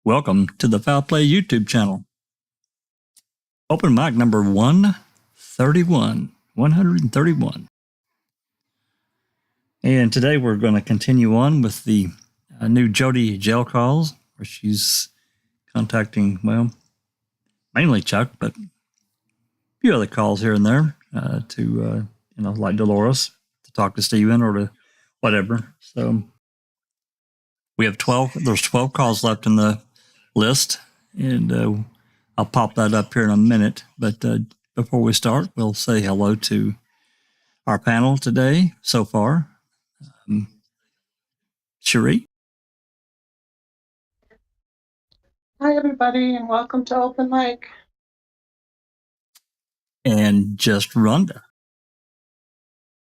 Welcome to the Foul Play YouTube channel. Open mic number 131. And today we're going to continue on with the new Jodi jail calls, where she's contacting, well, mainly Chuck, but a few other calls here and there to, like Dolores, to talk to Steven or to whatever. So we have 12, there's 12 calls left in the list, and I'll pop that up here in a minute. But before we start, we'll say hello to our panel today so far. Cherie. Hi, everybody, and welcome to Open Mic. And just Rhonda.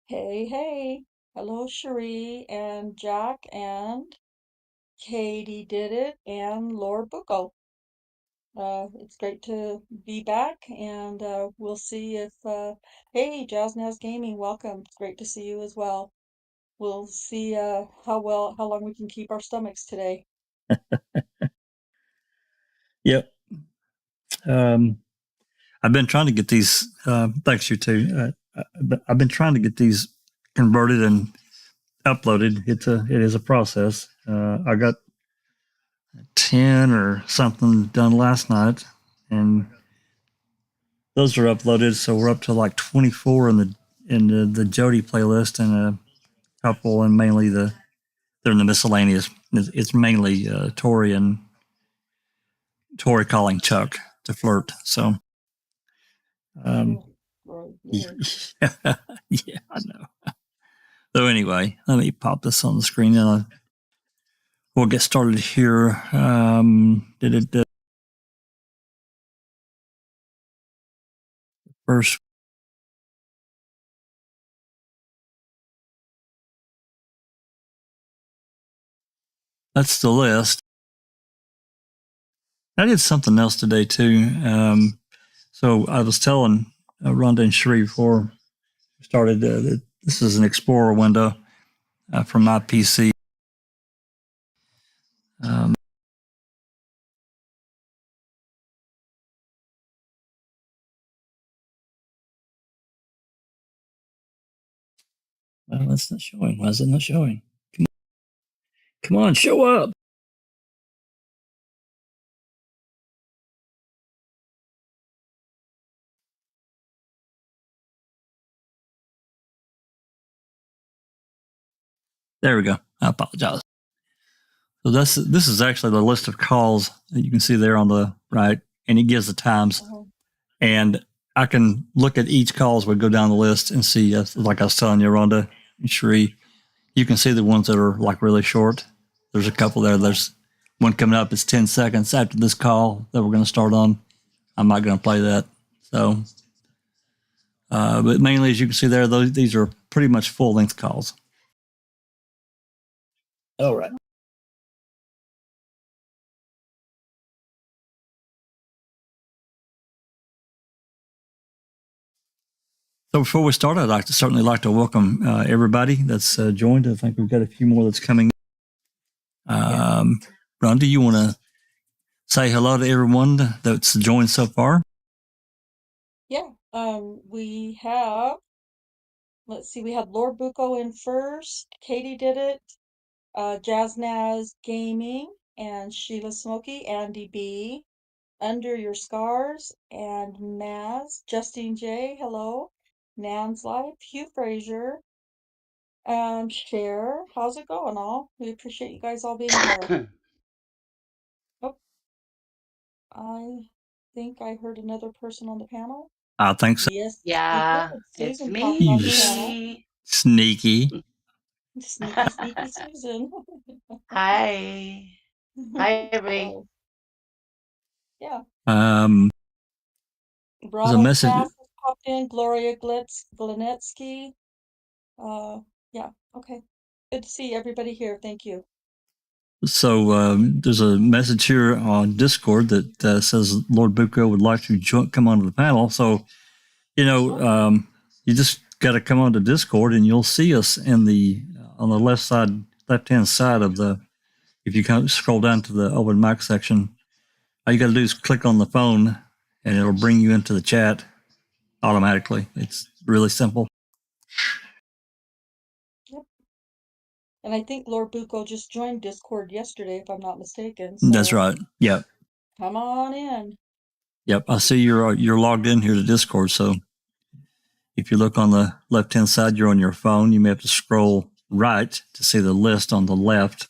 Hey. Hello, Cherie and Jack and Katie did it and Lord Bucco. It's great to be back, and we'll see if, hey, Jazznaz Gaming, welcome. It's great to see you as well. We'll see how long we can keep our stomachs today. Yep. I've been trying to get these, thanks you too. I've been trying to get these converted and uploaded. It is a process. I got 10 or something done last night, and those are uploaded. So we're up to like 24 in the Jodi playlist, and a couple, and mainly they're in the miscellaneous. It's mainly Tori calling Chuck to flirt. So, yeah, I know. So anyway, let me pop this on the screen, and we'll get started here. First. That's the list. I did something else today too. So I was telling Rhonda and Cherie before we started, this is an Explorer window from my PC. Well, that's not showing. Why is it not showing? Come on, show up. There we go. I apologize. So this is actually the list of calls that you can see there on the right, and it gives the times. And I can look at each call as we go down the list and see, like I was telling you, Rhonda and Cherie, you can see the ones that are like really short. There's a couple there. There's one coming up. It's 10 seconds after this call that we're going to start on. I'm not going to play that. So, but mainly, as you can see there, these are pretty much full length calls. All right. So before we start, I'd certainly like to welcome everybody that's joined. I think we've got a few more that's coming. Rhonda, you want to say hello to everyone that's joined so far? Yeah, we have, let's see, we had Lord Bucco in first, Katie did it, Jazznaz Gaming, and Sheila Smokey, Andy B, Under Your Scars, and Maz, Justine J, hello, Nan's Life, Hugh Frazier, Cher, how's it going all? We appreciate you guys all being here. Oh, I think I heard another person on the panel. I think so. Yes. Yeah, it's Susan me. popped on the panel. Sneaky. Sneaky Susan. Hi. Hi, Avery. Yeah. There's a message. Popped in. Gloria Glinetsky. Yeah. Okay. Good to see everybody here. Thank you. So there's a message here on Discord that says Lord Bucco would like to come onto the panel. So, you just got to come onto Discord, and you'll see us on the left hand side of the if you come scroll down to the open mic section, all you got to do is click on the phone, and it'll bring you into the chat automatically. It's really simple. Yep. And I think Lord Bucco just joined Discord yesterday, if I'm not mistaken. So That's right. Yep. come on in. Yep. I see you're logged in here to Discord. So if you look on the left-hand side, you're on your phone. You may have to scroll right to see the list on the left,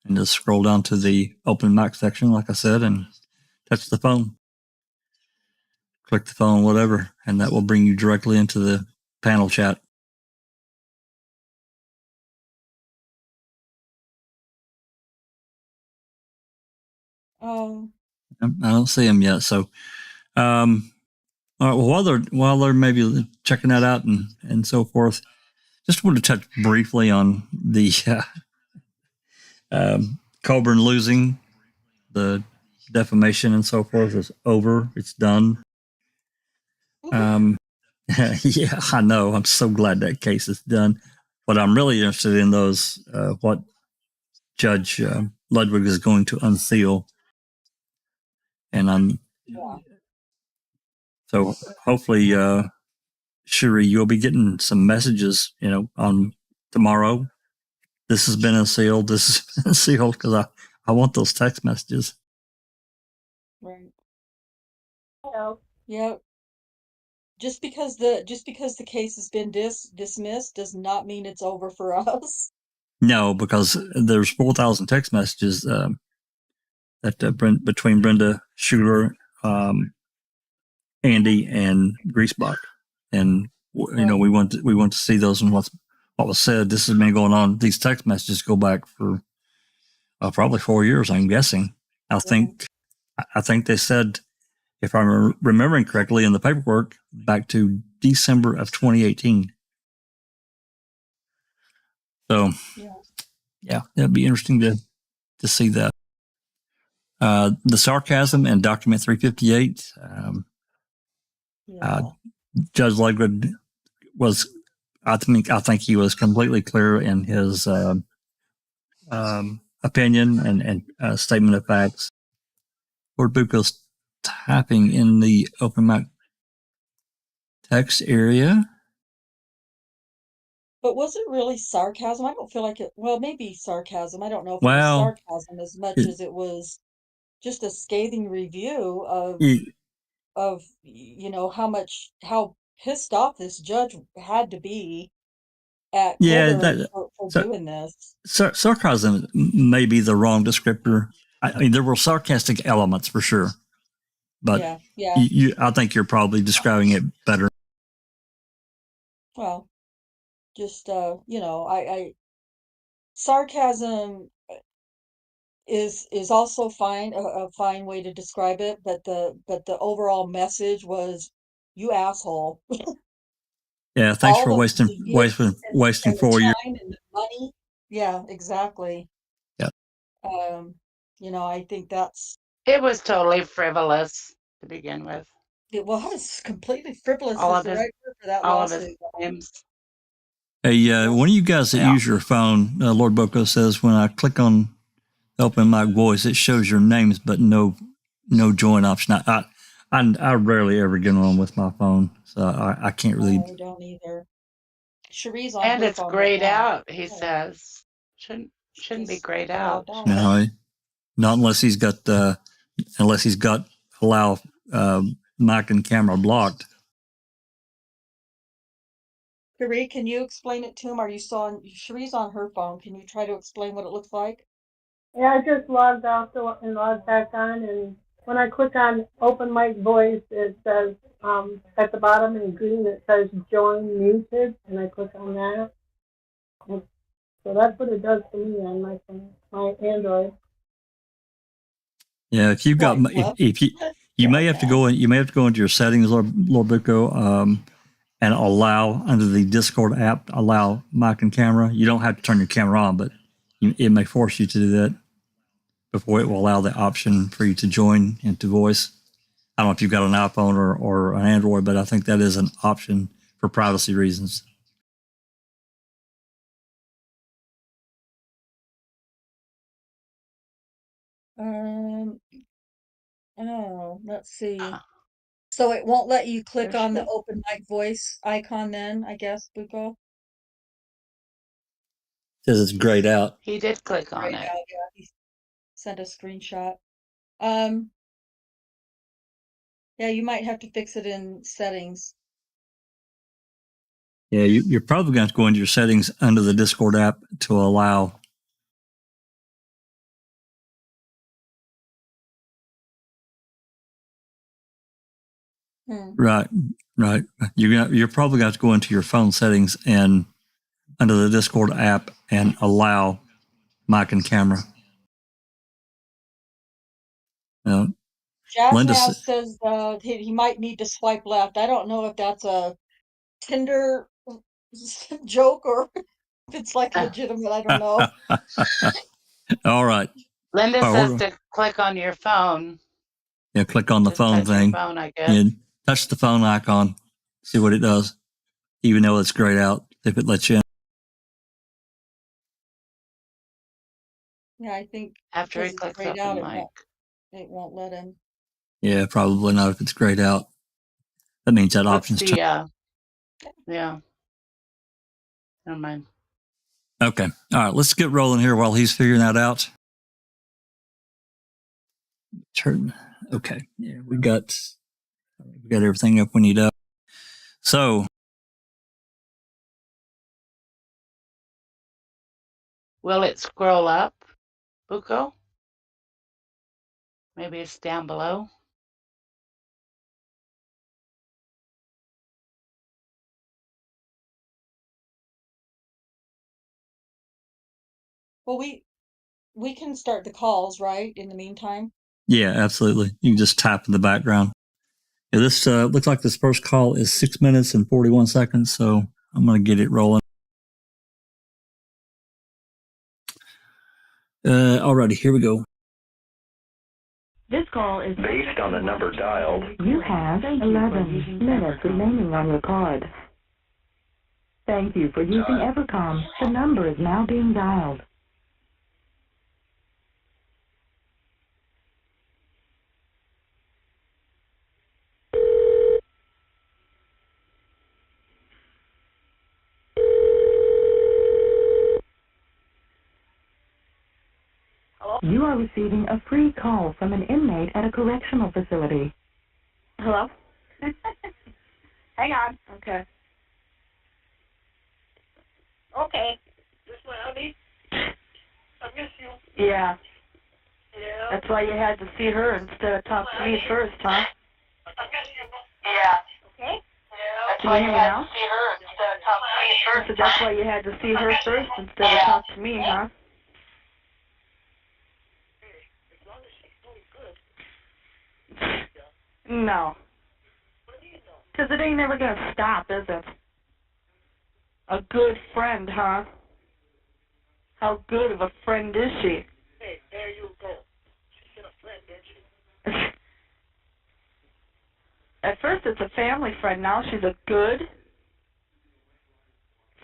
and just scroll down to the open mic section, like I said, and touch the phone. Click the phone, whatever, and that will bring you directly into the panel chat. Oh, I don't see them yet. So, all right. Well, while they're maybe checking that out and so forth, just want to touch briefly on the Coburn losing. The defamation and so forth is over. It's done. Yeah, I know. I'm so glad that case is done. But I'm really interested in those what Judge Ludwig is going to unseal, and I'm so hopefully, Cherie, you'll be getting some messages, on tomorrow. This has been unsealed. This has been unsealed, because I want those text messages. right. Hello. Yep. Just because the case has been dismissed does not mean it's over for us. No, because there's 4,000 text messages that between Brenda Schuler, Andy, and Griesbach, and we want to see those and what was said. This has been going on. These text messages go back for probably 4 years, I'm guessing. I think they said, if I'm remembering correctly in the paperwork, back to December of 2018. So, yeah, it'd be interesting to see that. The sarcasm in document 358. Judge Legwood was, I think he was completely clear in his opinion and statement of facts. Lord Bucco's typing in the open mic text area. But was it really sarcasm? I don't feel like it. Well, maybe sarcasm. I don't know if it was sarcasm as much as it was just a scathing review of how pissed off this judge had to be at Coburn for doing this. Sarcasm may be the wrong descriptor. I mean, there were sarcastic elements for sure, but I think you're probably describing it better. Well, just sarcasm is also fine, a fine way to describe it, but the overall message was, you asshole. Yeah, thanks for wasting 4 years. Time and the money. Yeah, exactly. Yeah. I think it was totally frivolous to begin with. It was completely frivolous. All Is of the his, right word for that all lawsuit. of his claims. Hey, one of you guys that use your phone, Lord Bucco says, when I click on open mic voice, it shows your names, but no join option. I rarely ever get on with my phone, so I can't really. I don't either. Cherie's on And her it's phone grayed right now. out, he says. Shouldn't be grayed out. No, not unless he's got allow mic and camera blocked. Cherie, can you explain it to him? Are you still on? Cherie's on her phone. Can you try to explain what it looks like? Yeah, I just logged off and logged back on, and when I click on open mic voice, it says at the bottom in green it says join muted, and I click on that. So that's what it does to me on my phone, my Android. Yeah, if you've got if you may have to go into your settings, Lord Bucco, and allow under the Discord app, allow mic and camera. You don't have to turn your camera on, but it may force you to do that before it will allow the option for you to join into voice. I don't know if you've got an iPhone or an Android, but I think that is an option for privacy reasons. Um, oh, let's see. Uh, So it won't let you click there on the should. open mic voice icon then, I guess, Buko? Says it's grayed out. He did click on Right it. out, yeah. He sent a screenshot. Um, yeah, you might have to fix it in settings. Yeah, you're probably going to have to go into your settings under the Discord app to allow. Hmm. Right. You're probably going to have to go into your phone settings and under the Discord app and allow mic and camera. Linda, Jazznaz says he might need to swipe left. I don't know if that's a Tinder joke or if it's like legitimate. I don't know. all right. Linda All says right, to click on your phone. yeah, click on the Just phone touch your thing. phone, I guess. Yeah, touch the phone icon. See what it does. Even though it's grayed out, if it lets you in. Yeah, I think After he because it's clicks grayed out, open mic. it won't let him. Yeah, probably not if it's grayed out. That means that What's option's the, yeah. Never mind. okay. All right, let's get rolling here while he's figuring that out. Turn. Okay. Yeah, we got everything up we need up. So Will it scroll up, Buko? Maybe it's down below. Well, we can start the calls, right? In the meantime. yeah, absolutely. You can just type in the background. Yeah, this looks like this first call is 6 minutes and 41 seconds. So I'm going to get it rolling. Alrighty, here we go. This call is based on the number dialed. You have 11 minutes remaining on your card. Thank you for using Evercom. The number is now being dialed. Hello? You are receiving a free call from an inmate at a correctional facility. Hello? Hang on. Okay. Okay. This my honey? I miss you. Yeah. Yeah. That's why you had to see her instead of talk to me first, huh? I miss you. Yeah. Okay. Yeah. That's why you had to see her instead of talk to me first. So that's why you had to see her first instead of talk to me, huh? Hey, as long as she's doing good. No. What do you know? Because it ain't never going to stop, is it? A good friend, huh? How good of a friend is she? Hey, there you go. She said a friend, didn't she? At first it's a family friend, now she's a good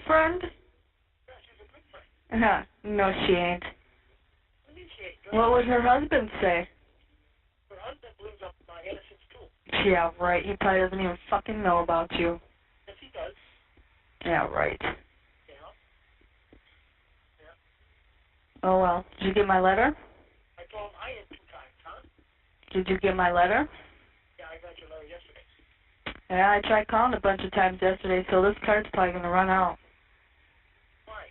friend? Yeah, she's a good friend. No, she ain't. What do you mean she ain't good? What would her husband say? Her husband brings up my innocence, too. Yeah, right. He probably doesn't even fucking know about you. Yes, he does. Yeah, right. Yeah. Oh, well. Did you get my letter? I told him I had 2 times, huh? Did you get my letter? Yeah, I got your letter yesterday. Yeah, I tried calling a bunch of times yesterday, so this card's probably going to run out. Why?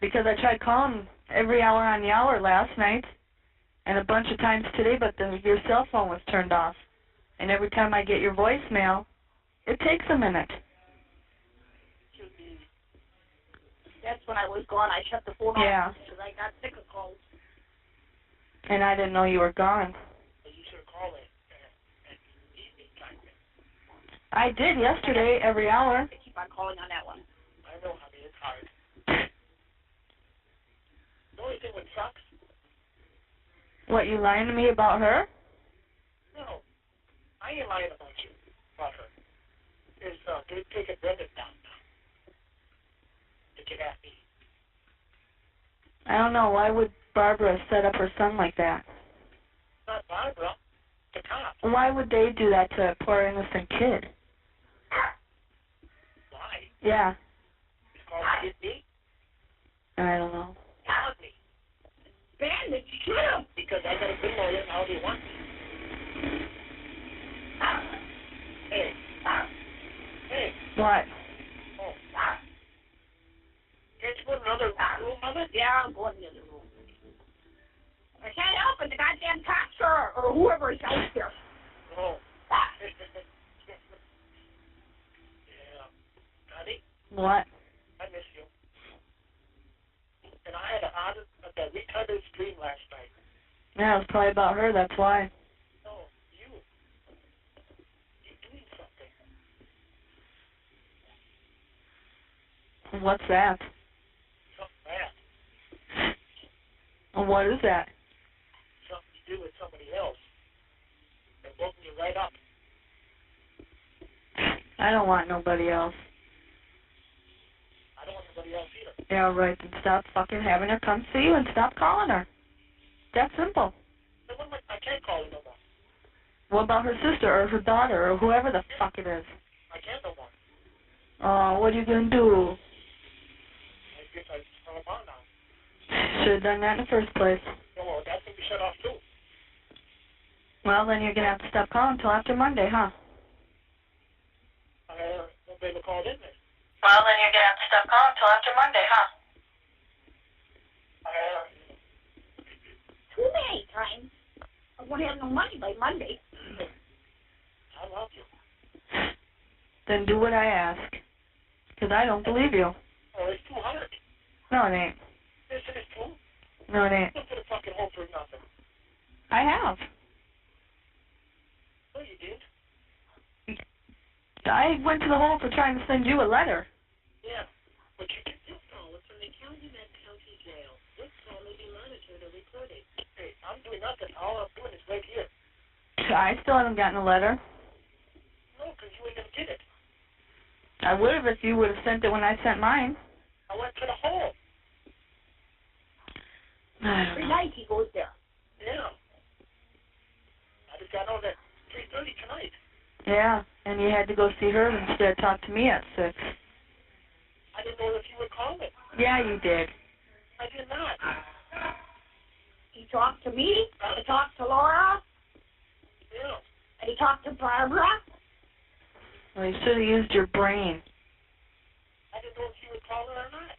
Because I tried calling every hour on the hour last night and a bunch of times today, but your cell phone was turned off. And every time I get your voicemail, it takes a minute. That's when I was gone. I shut the phone off. Yeah. Because I got sick of calls. And I didn't know you were gone. So you should have called it at evening time. I did yesterday, every hour. I keep on calling on that one. I know, honey. It's hard. The only thing that sucks. What, you lying to me about her? No. I ain't lying about you. About her. Is they've taken Brendan down now. To get at me. I don't know. Why would Barbara set up her son like that? Barbara, the cop. Why would they do that to a poor innocent kid? Why? Yeah, It's called Kid Me. I don't know. Called me. Bandit, you shoot him. Because I got a good lawyer and how they want me. Hey. Hey. What? Oh. Can't you go to another room, Mother? Yeah, I'm going to the other room. I can't help it. The goddamn cops or whoever is out there. Oh. Yeah. Honey, What? I miss you. And I had a retarded dream last night. Yeah, it was probably about her, that's why. No, you. You're doing something. What's that? Something bad. What is that? Something to do with somebody else. They're woken you right up. I don't want nobody else. I don't want anybody else either. Yeah, right, then stop fucking having her come see you and stop calling her. That's simple. Then what am I can't call her no more. What about her sister or her daughter or whoever the fuck it is? I can't no more. Oh, what are you gonna do? I guess I just fell apart now. Should've done that in the first place. No, well, that's going to be shut off too. Well, then you're gonna have to stop calling until after Monday, huh? Won't be able to call in there. Well, then you're gonna have to stop calling until after Monday, huh? Too many times. I won't have no money by Monday. I love you. Then do what I ask. 'Cause I don't believe you. Oh, it's 200. No, it ain't. This is true. No, it ain't. Don't put a fucking hole for nothing. I have. No, you did. I went to the hole for trying to send you a letter. Yeah, but you did. This call was from the Calumet County Jail. This call may be monitored or recorded. Hey, I'm doing nothing. All I'm doing is right here. I still haven't gotten a letter. No, because you ain't gonna get it. I would have if you would have sent it when I sent mine. I went to the hole. Every night he goes there. Yeah. I just got on at 3:30 tonight. Yeah, and you had to go see her instead of talk to me at 6. I didn't know if you were calling. Yeah, you did. I did not. He talked to me. He talked to Laura. Yeah. And he talked to Barbara. Well, you should have used your brain. I didn't know if you were calling or not.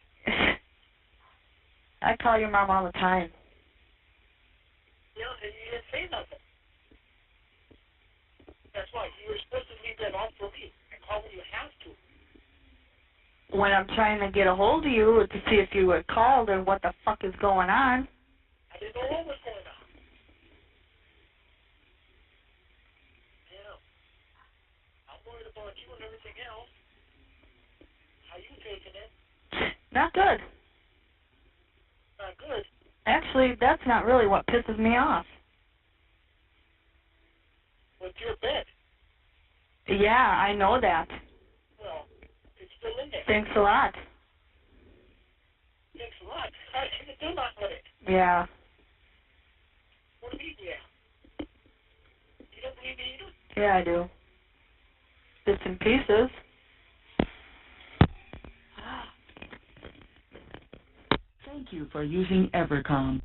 I call your mom all the time. Yeah, and you didn't say nothing. That's why you were supposed to leave that on for me and call when you have to. When I'm trying to get a hold of you to see if you were called or what the fuck is going on. I didn't know what was going on. Yeah. I'm worried about you and everything else. How you taking it? Not good. Not good. Actually, that's not really what pisses me off. With your bed. Yeah, I know that. Well, it's still in there. Thanks a lot. Thanks a lot. I didn't do nothing with it. Yeah. What do you mean, yeah? You don't believe me either? Yeah, I do. Bits and pieces. Thank you for using Evercom.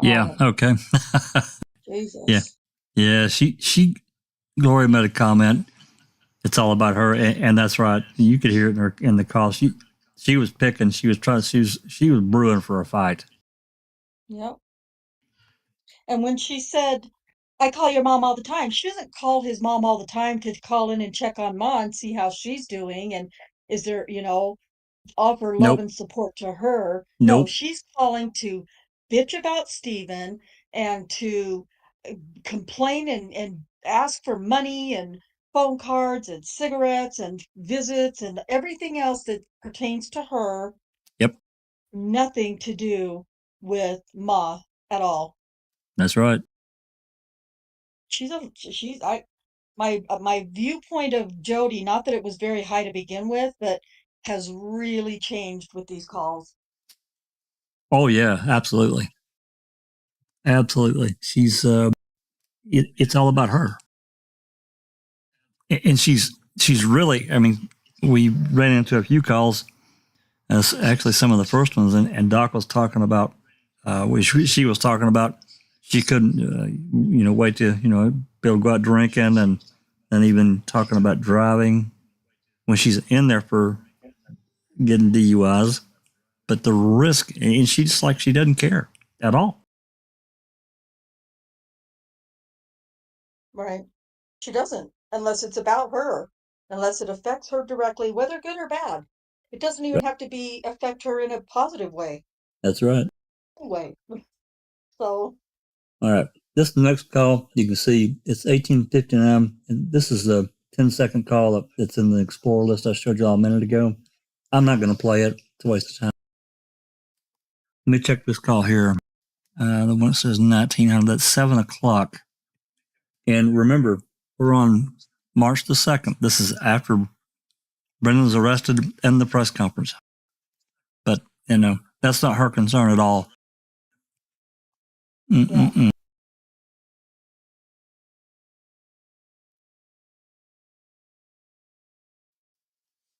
Yeah. Okay. Jesus. Yeah. Yeah. She, Gloria made a comment. It's all about her. And that's right. You could hear it in the call. She was picking, she was brewing for a fight. Yep. And when she said, I call your mom all the time, she doesn't call his mom all the time to call in and check on Ma and see how she's doing and is there, offer love Nope. and support to her. No, Nope. she's calling to bitch about Steven and to complain and ask for money and phone cards and cigarettes and visits and everything else that pertains to her. Yep. Nothing to do with Ma at all. That's right. My viewpoint of Jodi, not that it was very high to begin with, but has really changed with these calls. Oh yeah, absolutely. Absolutely. She's, it's all about her. And she's really, I mean, we ran into a few calls, actually some of the first ones, and Doc was talking about, she was talking about she couldn't, wait to, be able to go out drinking and even talking about driving when she's in there for getting DUIs. But the risk, and she just like, she doesn't care at all. Right. She doesn't, unless it's about her, unless it affects her directly, whether good or bad. It doesn't even have to affect her in a positive way. That's right. So. All right. This next call, you can see it's 1859, and this is a 10-second call that's in the Explorer list I showed you all a minute ago. I'm not going to play it. It's a waste of time. Let me check this call here. The one that says 1900, that's 7 o'clock. And remember, we're on March the 2nd. This is after Brendan was arrested and the press conference. But, that's not her concern at all. Yeah.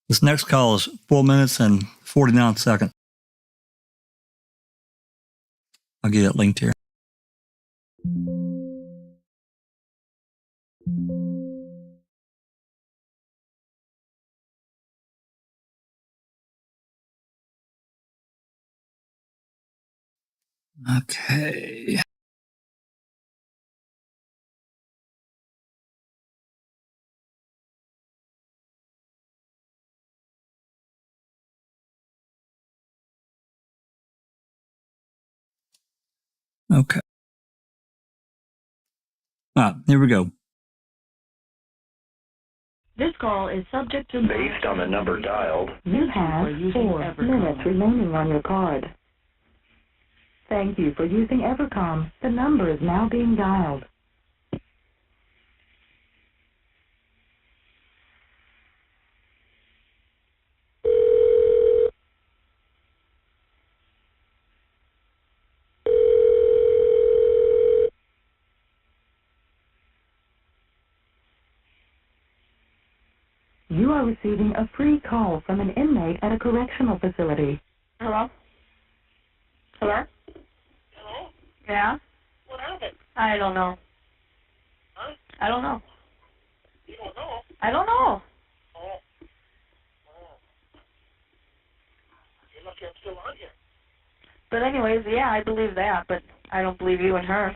This next call is 4 minutes and 49 seconds. I'll get it linked here. Okay. Okay. Here we go. This call is subject to... Based on the number dialed, you have 4 minutes remaining on your card. Thank you for using Evercom. The number is now being dialed. You are receiving a free call from an inmate at a correctional facility. Hello? Hello? Hello? Yeah? What happened? I don't know. Huh? I don't know. You don't know? I don't know. Oh. Oh. You're lucky I'm still on here. But anyways, yeah, I believe that, but I don't believe you and her. Oh,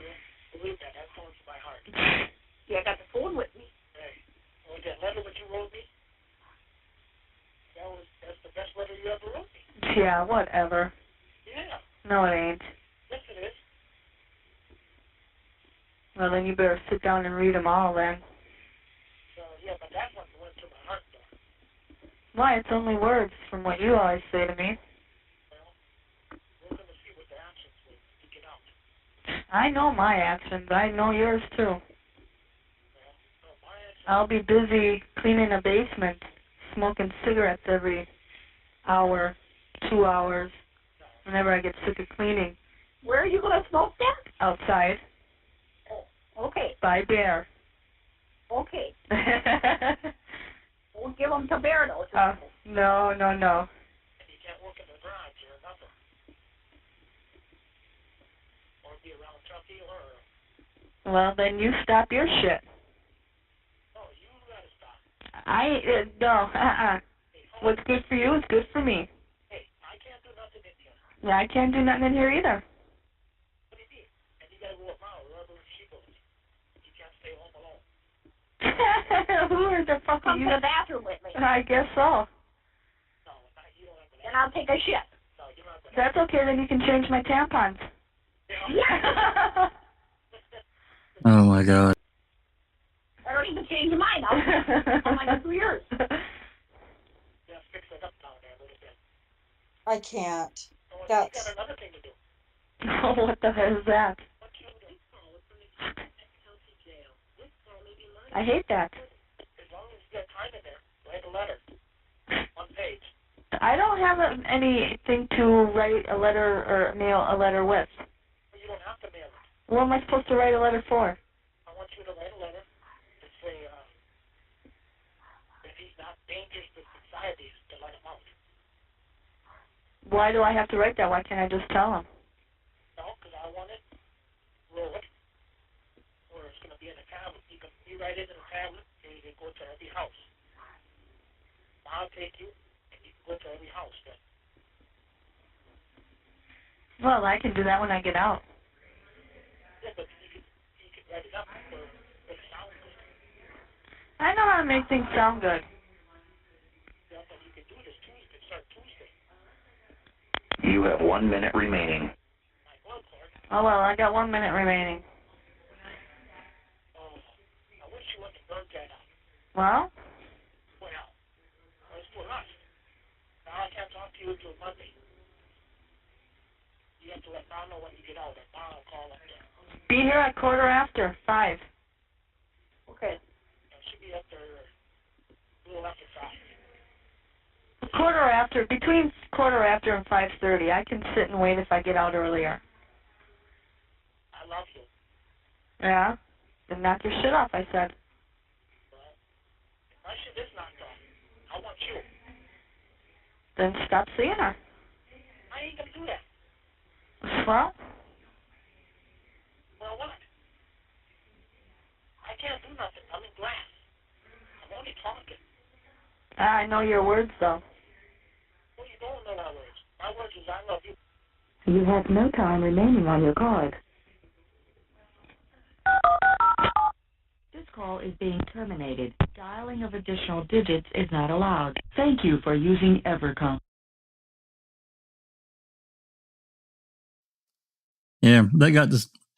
yeah. Believe that. That comes to my heart. Yeah, I got the phone with me. Hey, was that letter that you wrote me? That's the best letter you ever wrote me. Yeah, whatever. Yeah. No, it ain't. Yes, it is. Well, then you better sit down and read them all then. So, yeah, but that one went to my heart, though. Why, it's only words from what you always say to me. Well, we're going to see what the actions will to get out. I know my actions. I know yours too. Well, my actions... I'll be busy cleaning a basement, smoking cigarettes every hour, 2 hours, whenever I get sick of cleaning. Where are you going to smoke that? Outside. Oh, okay, By Bear. okay. Won't give them to Bear, though. No. And you can't work in the garage or nothing. Or be around Chucky or... Well, then you stop your shit. No, you got to stop. No. What's good for you is good for me. Hey, I can't do nothing in here. Yeah, I can't do nothing in here either. What do you mean? And you got to go with Mom wherever she goes. You can't stay home alone. Who the fuck are Come you? to the bathroom with me. I guess so. No, you don't have to. And I'll take a shit. No, you don't have to. That's okay, then you can change my tampons. Yeah. Oh, my God. I don't even change mine now. I'm like 2 years. Yeah, fix it up down there a little bit. I can't. Oh, and That's... you got another thing to do. Oh, what the hell is that? What you do? I hate that. As long as you got time in there, write a letter. I don't have anything to write a letter or mail a letter with. Well, you don't have to mail it. What am I supposed to write a letter for? I want you to write a letter to say if he's not dangerous to society, to let him out. Why do I have to write that? Why can't I just tell him? No, because I want it wrote, or it's going to be in a tablet. You can rewrite it in a tablet, and you can go to every house. I'll take you, and you can go to every house then. Well, I can do that when I get out. Yeah, but you can write it up for it sounds good. I know how to make things sound good. Yeah, but you can do this Tuesday, start Tuesday. You have 1 minute remaining. My God, Clark. Oh, well, I got 1 minute remaining. I wish you wouldn't have burnt that out. Well? Well, it's for us. Now I can't talk to you until Monday. You have to let Don know when you get out, and Don will call up there. Be here at 5:15. Okay. I should be up there a little after 5. Between 5:15 and 5:30. I can sit and wait if I get out earlier. I love you. Yeah? Then knock your shit off, I said. Well, if my shit is knocked off, I want you. Then stop seeing her. I ain't gonna do that. Well? Well, what? I can't do nothing. I'm in glass. I'm only talking. I know your words, though. Well, you don't know my words. My words is I love you. You have no time remaining on your card. This call is being terminated. Dialing of additional digits is not allowed. Thank you for using Evercom. Yeah, that got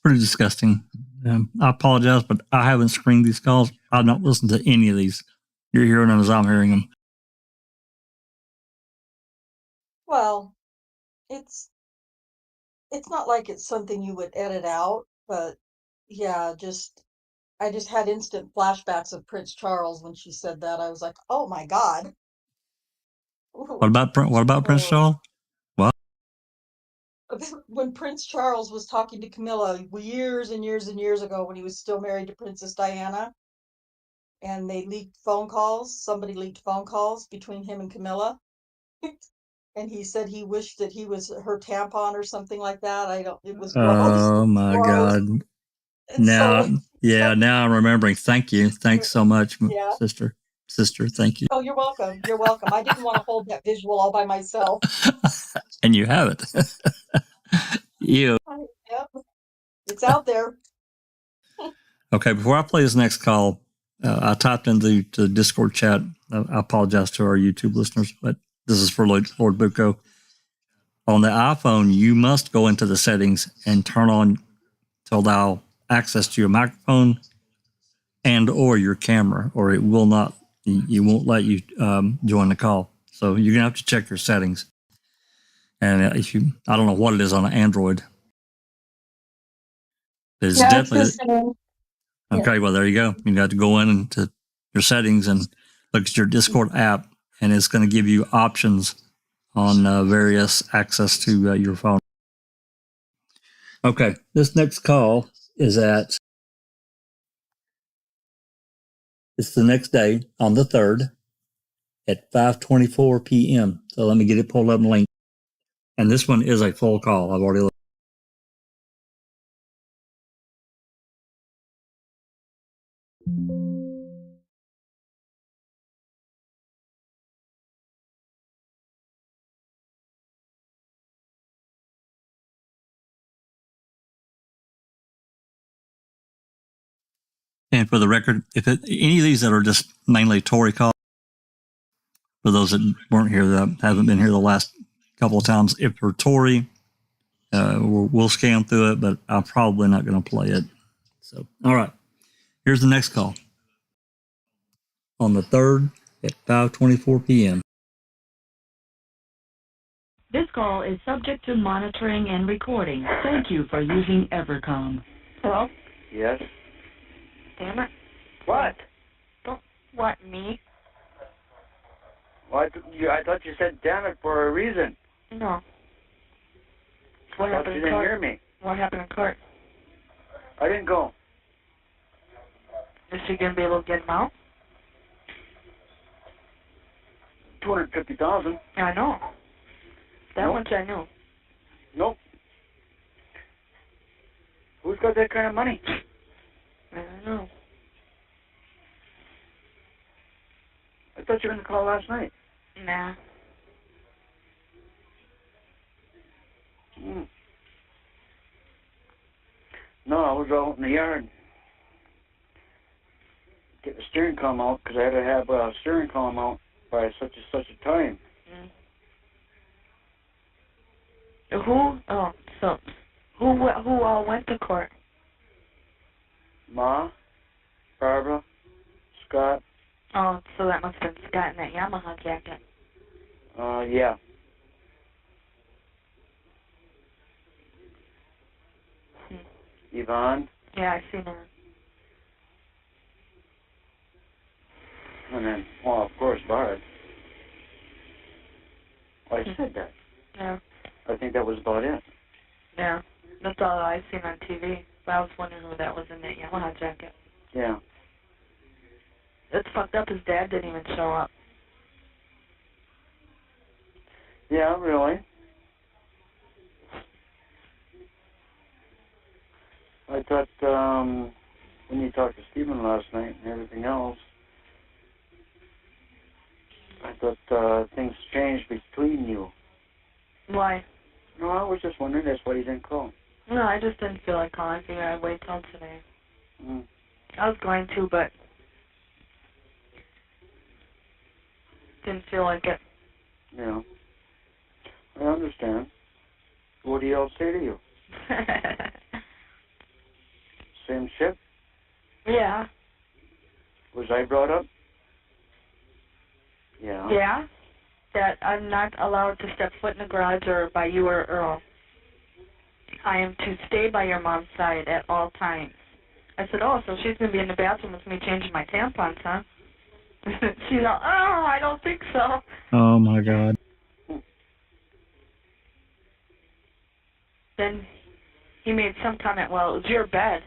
pretty disgusting. I apologize, but I haven't screened these calls. I've not listened to any of these. You're hearing them as I'm hearing them. Well, it's not like it's something you would edit out, but yeah, I just had instant flashbacks of Prince Charles when she said that. I was like, oh my God. What about Prince Charles? What? When Prince Charles was talking to Camilla years and years and years ago when he was still married to Princess Diana, and they leaked phone calls, somebody leaked phone calls between him and Camilla. And he said he wished that he was her tampon or something like that. It was gross. Oh my Gross. God. And Now, so, yeah, now I'm remembering. Thank you. Thanks so much, yeah. sister. Thank you. Oh, you're welcome. You're welcome. I didn't want to hold that visual all by myself. And you have it. You. Yep. It's out there. Okay, before I play this next call, I typed into the Discord chat. I apologize to our YouTube listeners, but this is for Lord Bucco. On the iPhone, you must go into the settings and turn on to allow access to your microphone and or your camera, or it won't let you join the call. So you're gonna have to check your settings. And I don't know what it is on an Android. It's definitely okay. Well, there you go. You got to go into your settings and look at your Discord app, and it's going to give you options on various access to your phone. Okay, this next call is it's the next day on the 3rd at 5:24 p.m. So let me get it pulled up and linked. And this one is a full call. I've already looked. And for the record, any of these that are just mainly Tory calls, for those that weren't here, that haven't been here the last couple of times, if they're Tory, we'll scan through it, but I'm probably not going to play it. So, all right, here's the next call on the 3rd at 5:24 p.m. This call is subject to monitoring and recording. Thank you for using Evercom. Hello? Yes? Damn it. What? Don't what, me? What? I thought you said damn it for a reason. No. What I thought happened you in didn't court? hear me. What happened in court? I didn't go. Is she going to be able to get him out? $250,000. I know. That Nope. much I know. Nope. Who's got that kind of money? I don't know. I thought you were going to call last night. Nah. No, I was out in the yard getting the steering column out because I had to have a steering column out by such and such a time. Who all went to court? Ma, Barbara, Scott. Oh, so that must have been Scott in that Yamaha jacket. Yeah. Yvonne. Yeah, I seen her. And then, well, of course, Barb. I said that. Yeah. I think that was about it. Yeah. That's all I seen on TV. But I was wondering who that was in that Yamaha jacket. Yeah. It's fucked up. His dad didn't even show up. Yeah, really. I thought, when you talked to Stephen last night and everything else, I thought, things changed between you. Why? No, I was just wondering, that's why you didn't call. No, I just didn't feel like calling. I figured I'd wait till today. Mm. I was going to, but didn't feel like it. Yeah. I understand. What do y'all say to you? Same shit? Yeah. Was I brought up? Yeah. Yeah? That I'm not allowed to step foot in the garage or by you or Earl. I am to stay by your mom's side at all times. I said, oh, so she's going to be in the bathroom with me changing my tampons, huh? She's all, oh, I don't think so. Oh my God. Then he made some comment, well, it was your bed.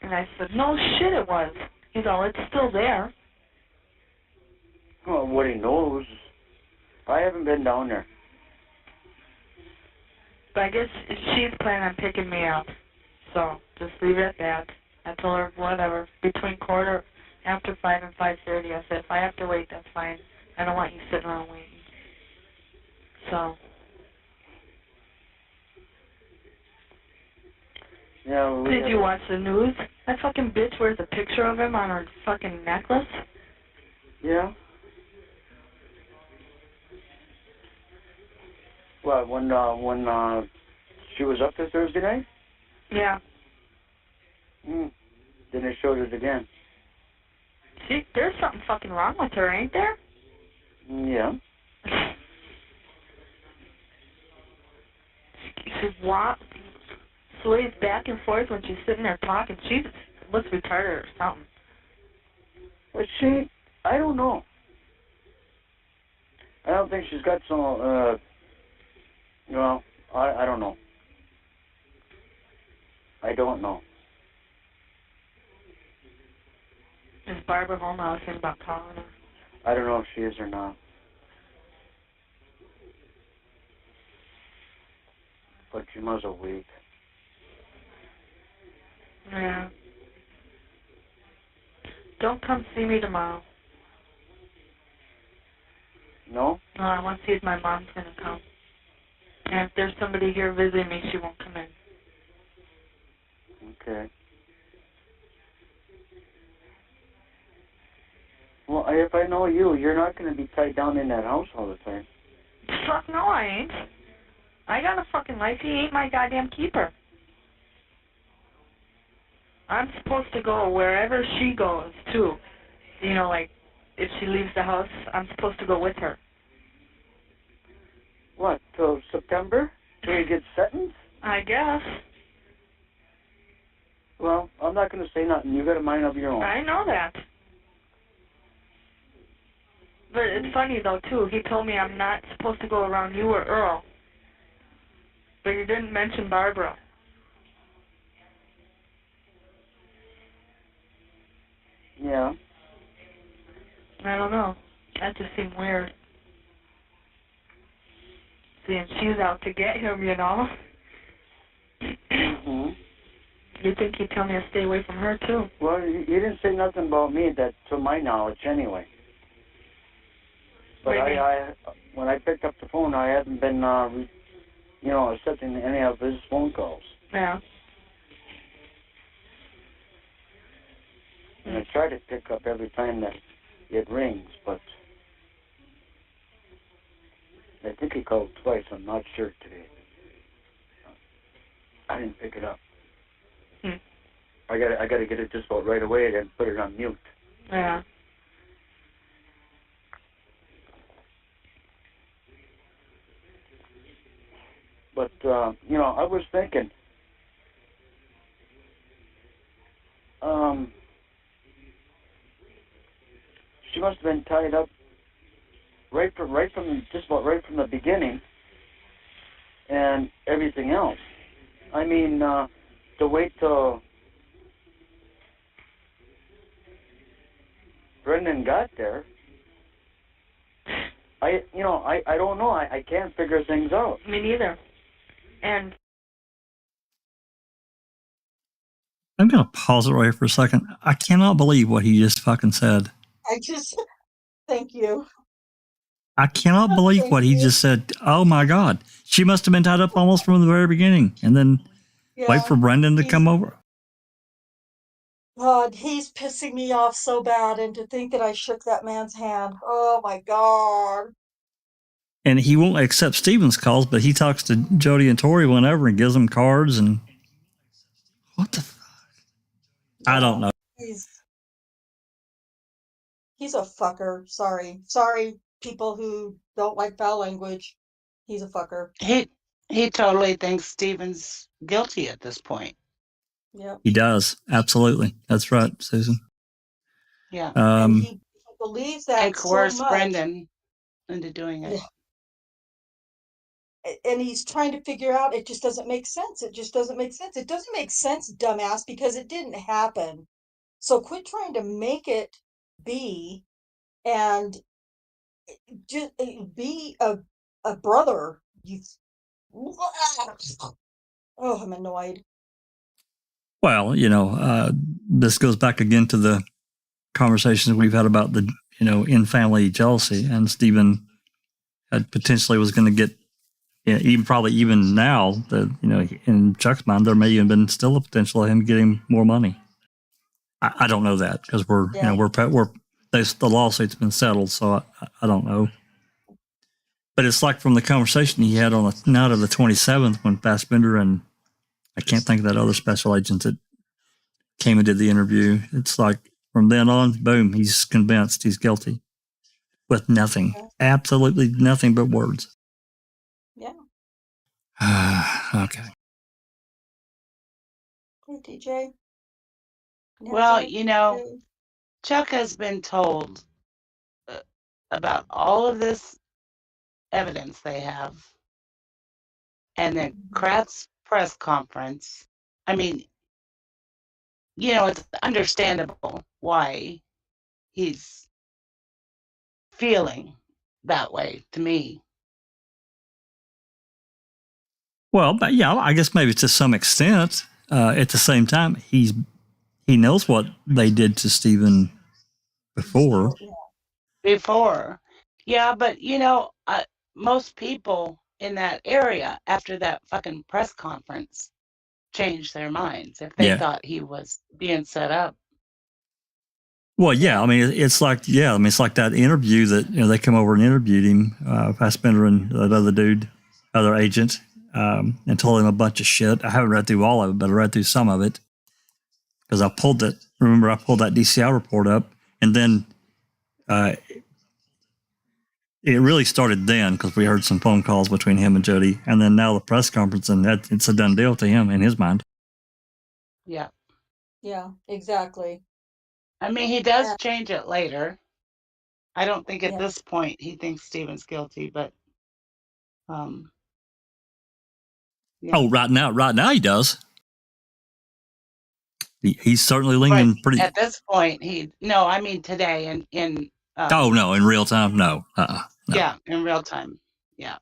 And I said, no shit it was. He's all, it's still there. Well, what he knows. I haven't been down there. But I guess she's planning on picking me up. So just leave it at that. I told her, whatever, between after 5 and 5:30. I said, if I have to wait, that's fine. I don't want you sitting around waiting. So. Yeah. Did you watch the news? That fucking bitch wears a picture of him on her fucking necklace. Yeah. What, when she was up there Thursday night? Yeah. Then they showed it again. See, there's something fucking wrong with her, ain't there? Yeah. She sways back and forth when she's sitting there talking. She looks retarded or something. But I don't know. I don't think she's got some, I don't know. I don't know. Is Barbara home? I was thinking about calling her. I don't know if she is or not. But she was a week. Yeah. Don't come see me tomorrow. No? No, I want to see if my mom's going to come. And if there's somebody here visiting me, she won't come in. Okay. Well, if I know you, you're not going to be tied down in that house all the time. Fuck no, I ain't. I got a fucking life. He ain't my goddamn keeper. I'm supposed to go wherever she goes, too. You know, like, if she leaves the house, I'm supposed to go with her. What, till September? Till you get sentenced? I guess. Well, I'm not going to say nothing. You got a mind of your own. I know that. But it's funny though too. He told me I'm not supposed to go around you or Earl. But you didn't mention Barbara. Yeah. I don't know. That just seemed weird. Seeing she's out to get him, you know. Mm-hmm. You'd think he'd tell me to stay away from her too. Well, he didn't say nothing about me, that to my knowledge, anyway. But Maybe. when I picked up the phone, I hadn't been, accepting any of his phone calls. Yeah. And I try to pick up every time that it rings, but I think he called twice. I'm not sure today. I didn't pick it up. I gotta get it just about right away and then put it on mute. Yeah. But I was thinking, she must have been tied up right from the beginning, and everything else. I mean, to wait till Brendan got there. I don't know. I can't figure things out. Me neither. And I'm going to pause it right here for a second. I cannot believe what he just fucking said. Thank you. I cannot believe what he just said. Oh my God. She must have been tied up almost from the very beginning. And then wait for Brendan to come over. God, he's pissing me off so bad, and to think that I shook that man's hand. Oh my God. And he won't accept Steven's calls, but he talks to Jodi and Tori whenever and gives them cards. And what the fuck? I don't know. He's a fucker. Sorry, people who don't like foul language. He's a fucker. He totally thinks Steven's guilty at this point. Yep. He does. Absolutely. That's right, Susan. Yeah. And he believes that and coerce so much. Brendan into doing it. Yeah. And he's trying to figure out, it just doesn't make sense. It just doesn't make sense. It doesn't make sense, dumbass, because it didn't happen. So quit trying to make it be, and just be a brother. Oh, I'm annoyed. Well, this goes back again to the conversations we've had about the, in-family jealousy, and Stephen potentially was going to get, even now, in Chuck's mind, there may have been still a potential of him getting more money. I don't know that because the lawsuit's been settled, so I don't know. But it's like from the conversation he had on the night of the 27th when Fassbender and I can't think of that other special agent that came and did the interview. It's like from then on, boom, he's convinced he's guilty with nothing, absolutely nothing but words. Yeah. Okay. Hey, DJ. Well, Chuck has been told about all of this evidence they have, and then Kraft's press conference. I mean, it's understandable why he's feeling that way to me. Well, but yeah, I guess maybe to some extent. At the same time, he knows what they did to Stephen before. Yeah, but most people in that area after that fucking press conference changed their minds if they thought he was being set up. Well, yeah, I mean, it's like that interview that they come over and interviewed him, Fassbender and that other agent, and told him a bunch of shit. I haven't read through all of it, but I read through some of it because I pulled that DCI report up, and then it really started then because we heard some phone calls between him and Jodi, and then now the press conference, and it's a done deal to him in his mind. Yeah. Yeah, exactly. I mean, he does change it later. I don't think at Yeah. this point he thinks Stephen's guilty, but yeah. Oh, right now he does. He's certainly leaning pretty. At this point, I mean today in Oh no, in real time, no. No. Yeah, in real time. Yeah.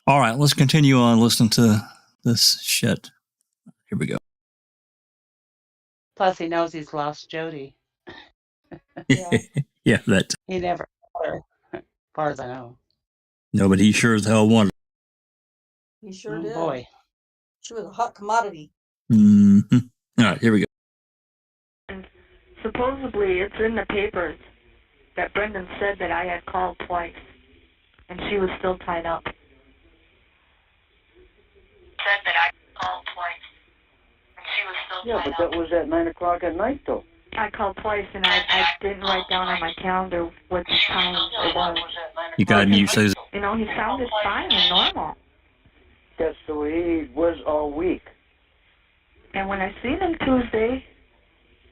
All right, let's continue on listening to this shit. Here we go. Plus, he knows he's lost Jodi. Yeah. Yeah, that. He never got her, as far as I know. No, but he sure as hell wanted. He sure Oh did. boy. She was a hot commodity. Mm-hmm. All right, here we go. And supposedly, it's in the papers that Brendan said that I had called twice, and she was still tied up. Said that I called twice, and she was still Yeah, tied but up. that was at 9 o'clock at night, though. I called twice, and I didn't write down on my calendar what time it was. You got to mute Susan. You know, he sounded fine and normal. That's the way he was all week. And when I seen him Tuesday,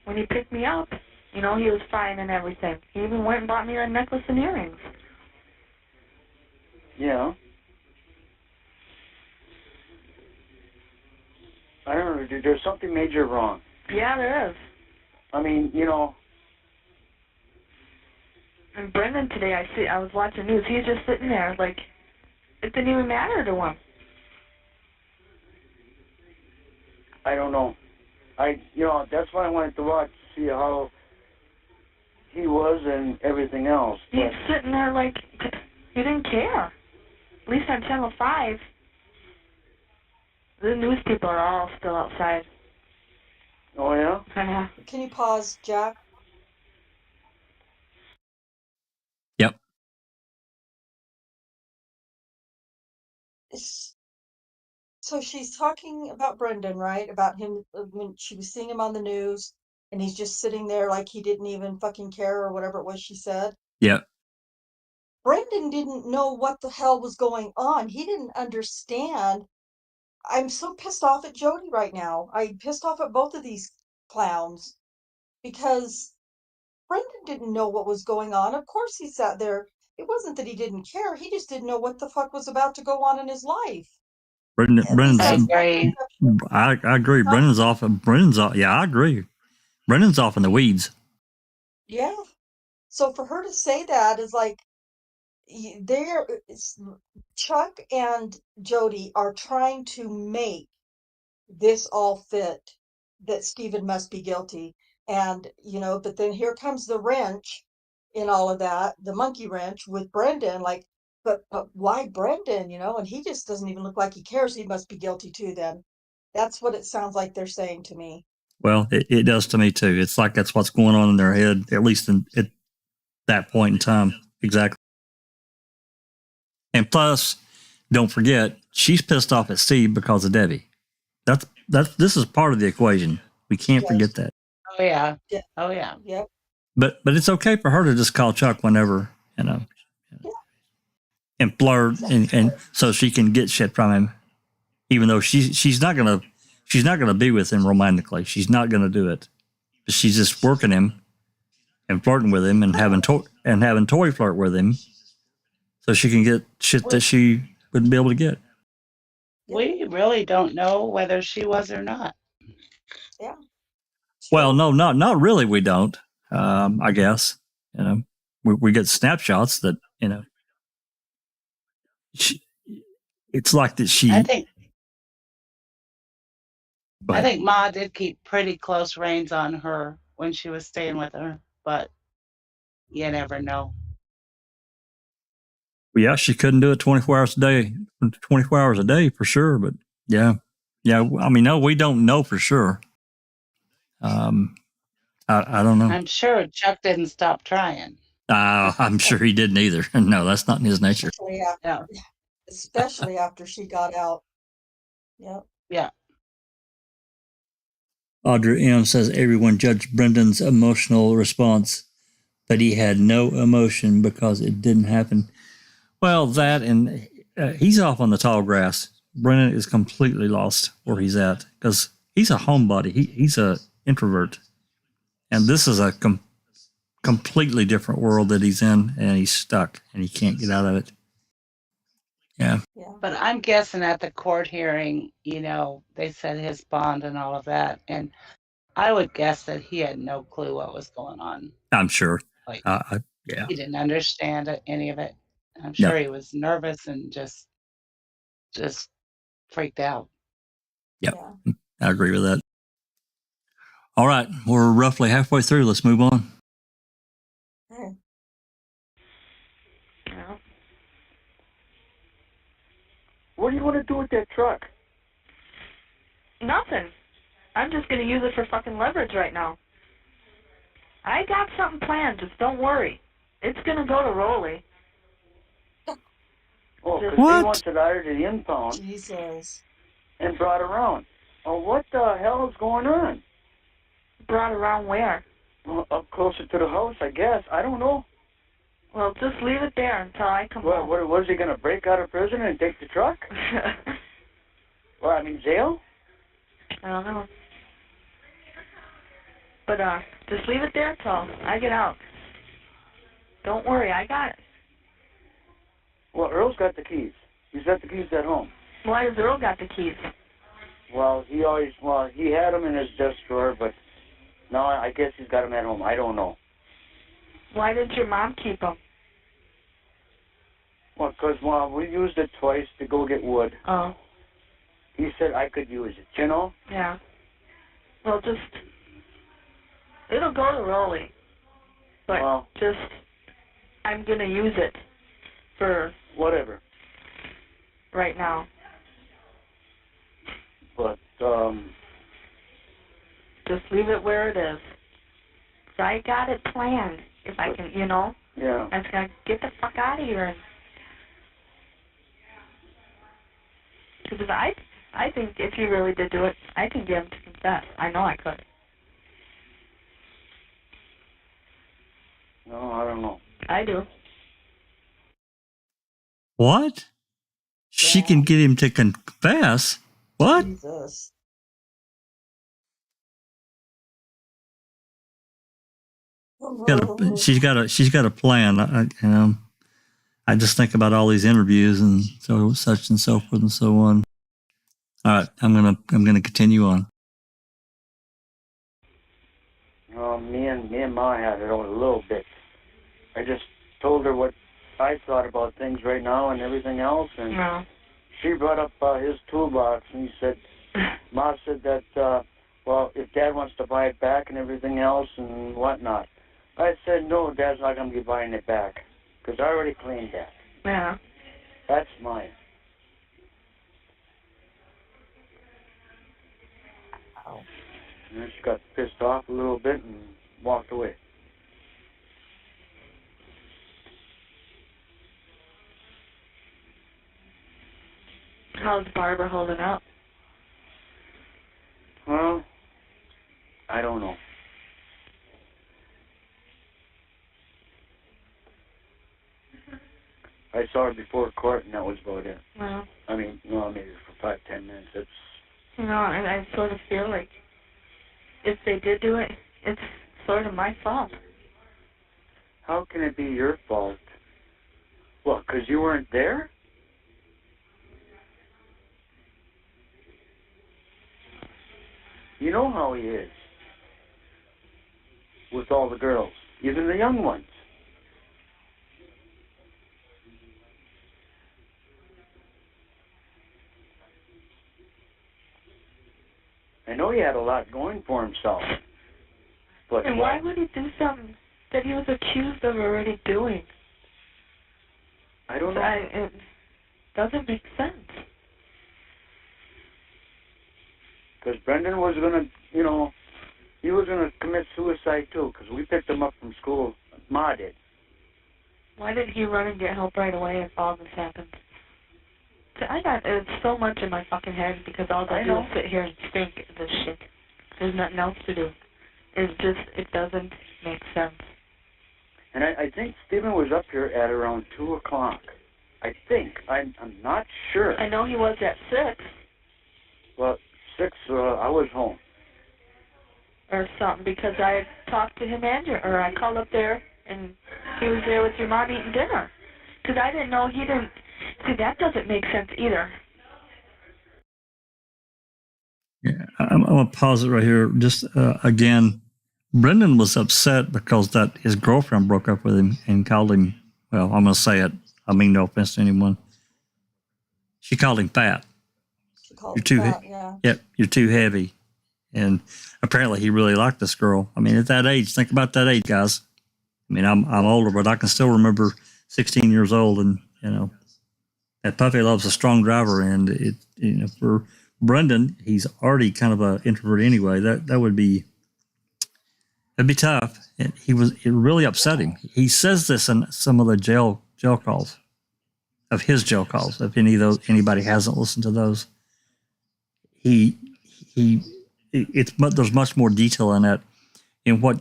when he picked me up, you know, he was fine and everything. He even went and bought me a necklace and earrings. Yeah. I don't know. There's something major wrong. Yeah, there is. I mean, you know. And Brendan today, I was watching news. He's just sitting there, like, it didn't even matter to him. I don't know. That's why I wanted to watch to see how he was and everything else. He's But sitting there like he didn't care. At least on Channel 5, the news people are all still outside. oh yeah. Can you pause, Jack? Yep. So she's talking about Brendan, right? About him when she was seeing him on the news, and he's just sitting there like he didn't even fucking care or whatever it was she said. Yep. Brendan didn't know what the hell was going on. He didn't understand. I'm so pissed off at Jodi right now. I'm pissed off at both of these clowns because Brendan didn't know what was going on. Of course he sat there. It wasn't that he didn't care. He just didn't know what the fuck was about to go on in his life. Brendan's. I agree. I agree. Brendan's off. Yeah, I agree. Brendan's off in the weeds. Yeah. So for her to say that is like, Chuck and Jodi are trying to make this all fit, that Stephen must be guilty. And, but then here comes the wrench in all of that, the monkey wrench with Brendan, like, but why Brendan, and he just doesn't even look like he cares. He must be guilty too then. That's what it sounds like they're saying to me. Well, it does to me too. It's like that's what's going on in their head, at least at that point in time. Exactly. And plus, don't forget, she's pissed off at Steve because of Debbie. This is part of the equation. We can't forget that. Oh yeah. Yeah. Oh yeah. Yep. But it's okay for her to just call Chuck whenever, and flirt, and so she can get shit from him, even though she's not gonna be with him romantically. She's not gonna do it. She's just working him and flirting with him and having toy flirt with him, so she can get shit that she wouldn't be able to get. We really don't know whether she was or not. Yeah. Well, no, not really. We don't. I guess we get snapshots that it's like that she. I think Ma did keep pretty close reins on her when she was staying with her, but you never know. Yeah, she couldn't do it 24 hours a day for sure. But yeah. I mean, no, we don't know for sure. I don't know. I'm sure Chuck didn't stop trying. I'm sure he didn't either. No, that's not in his nature. Especially after she got out. Yep. Yeah. Audrey M. says everyone judged Brendan's emotional response, but he had no emotion because it didn't happen. Well, that and he's off on the tall grass. Brendan is completely lost where he's at because he's a homebody. He's a introvert, and this is a completely different world that he's in, and he's stuck, and he can't get out of it. Yeah. But I'm guessing at the court hearing, they said his bond and all of that, and I would guess that he had no clue what was going on. I'm sure. Like, yeah. he didn't understand any of it. I'm No. sure he was nervous and just freaked out. Yep. Yeah. I agree with that. All right. We're roughly halfway through. Let's move on. Okay. Yeah. What do you want to do with that truck? Nothing. I'm just going to use it for fucking leverage right now. I got something planned, just don't worry. It's going to go to Rolly. Oh, because What? he wants it out of the impound Jesus. and brought around. Oh, what the hell is going on? Brought around where? Well, up closer to the house, I guess. I don't know. Well, just leave it there until I come home. What was he going to break out of prison and take the truck? Well, I mean, jail? I don't know. But, just leave it there till I get out. Don't worry, I got it. Well, Earl's got the keys. He's got the keys at home. Why does Earl got the keys? Well, he had them in his desk drawer, but now I guess he's got them at home. I don't know. Why didn't your mom keep them? Well, because we used it twice to go get wood. Oh. He said I could use it, you know? Yeah. Well, it'll go to Rolly. But I'm going to use it for... Whatever. Right now. But, just leave it where it is. So I got it planned. If I can, Yeah. I was going to get the fuck out of here. Because I think if you really did do it, I can get him to confess. I know I could. No, I don't know. I do. What? She can get him to confess? What? Jesus. She's got a plan. I just think about all these interviews and such and so forth and so on. All right, I'm gonna continue on. Me and Ma had it a little bit. I just told her what I thought about things right now and everything else, and she brought up his toolbox, and he said, Ma said that, if Dad wants to buy it back and everything else and whatnot. I said, no, Dad's not going to be buying it back, because I already cleaned that. Yeah. That's mine. Wow. And then she got pissed off a little bit and walked away. How's Barbara holding up? Well, I don't know. I saw her before court, and that was about it. Well. I mean, maybe for 5-10 minutes. It's. I sort of feel like if they did do it, it's sort of my fault. How can it be your fault? Well, because you weren't there? You know how he is with all the girls, even the young ones. I know he had a lot going for himself. But and why would he do something that he was accused of already doing? I don't know. It doesn't make sense. Because Brendan was going to, he was going to commit suicide too, because we picked him up from school. Ma did. Why didn't he run and get help right away if all this happened? I got so much in my fucking head because all I do is sit here and think this shit. There's nothing else to do. It doesn't make sense. And I think Stephen was up here at around 2 o'clock. I think. I'm not sure. I know he was at 6. Well, 6, I was home. Or something, because I talked to him or I called up there and he was there with your mom eating dinner. Because I didn't know he didn't. See, that doesn't make sense either. Yeah, I'm going to pause it right here. Just again, Brendan was upset because that his girlfriend broke up with him and called him, well, I'm going to say it. I mean no offense to anyone. She called him fat. She called You're too fat, yeah. Yep, you're too heavy. And apparently he really liked this girl. I mean, at that age, think about that age, guys. I mean, I'm older, but I can still remember 16 years old, and that puppy love's a strong driver. And it, for Brendan, he's already kind of an introvert anyway. That'd be tough. And it really upset him. He says this in some of the jail calls, of his jail calls. If anybody hasn't listened to those, there's much more detail in that, in what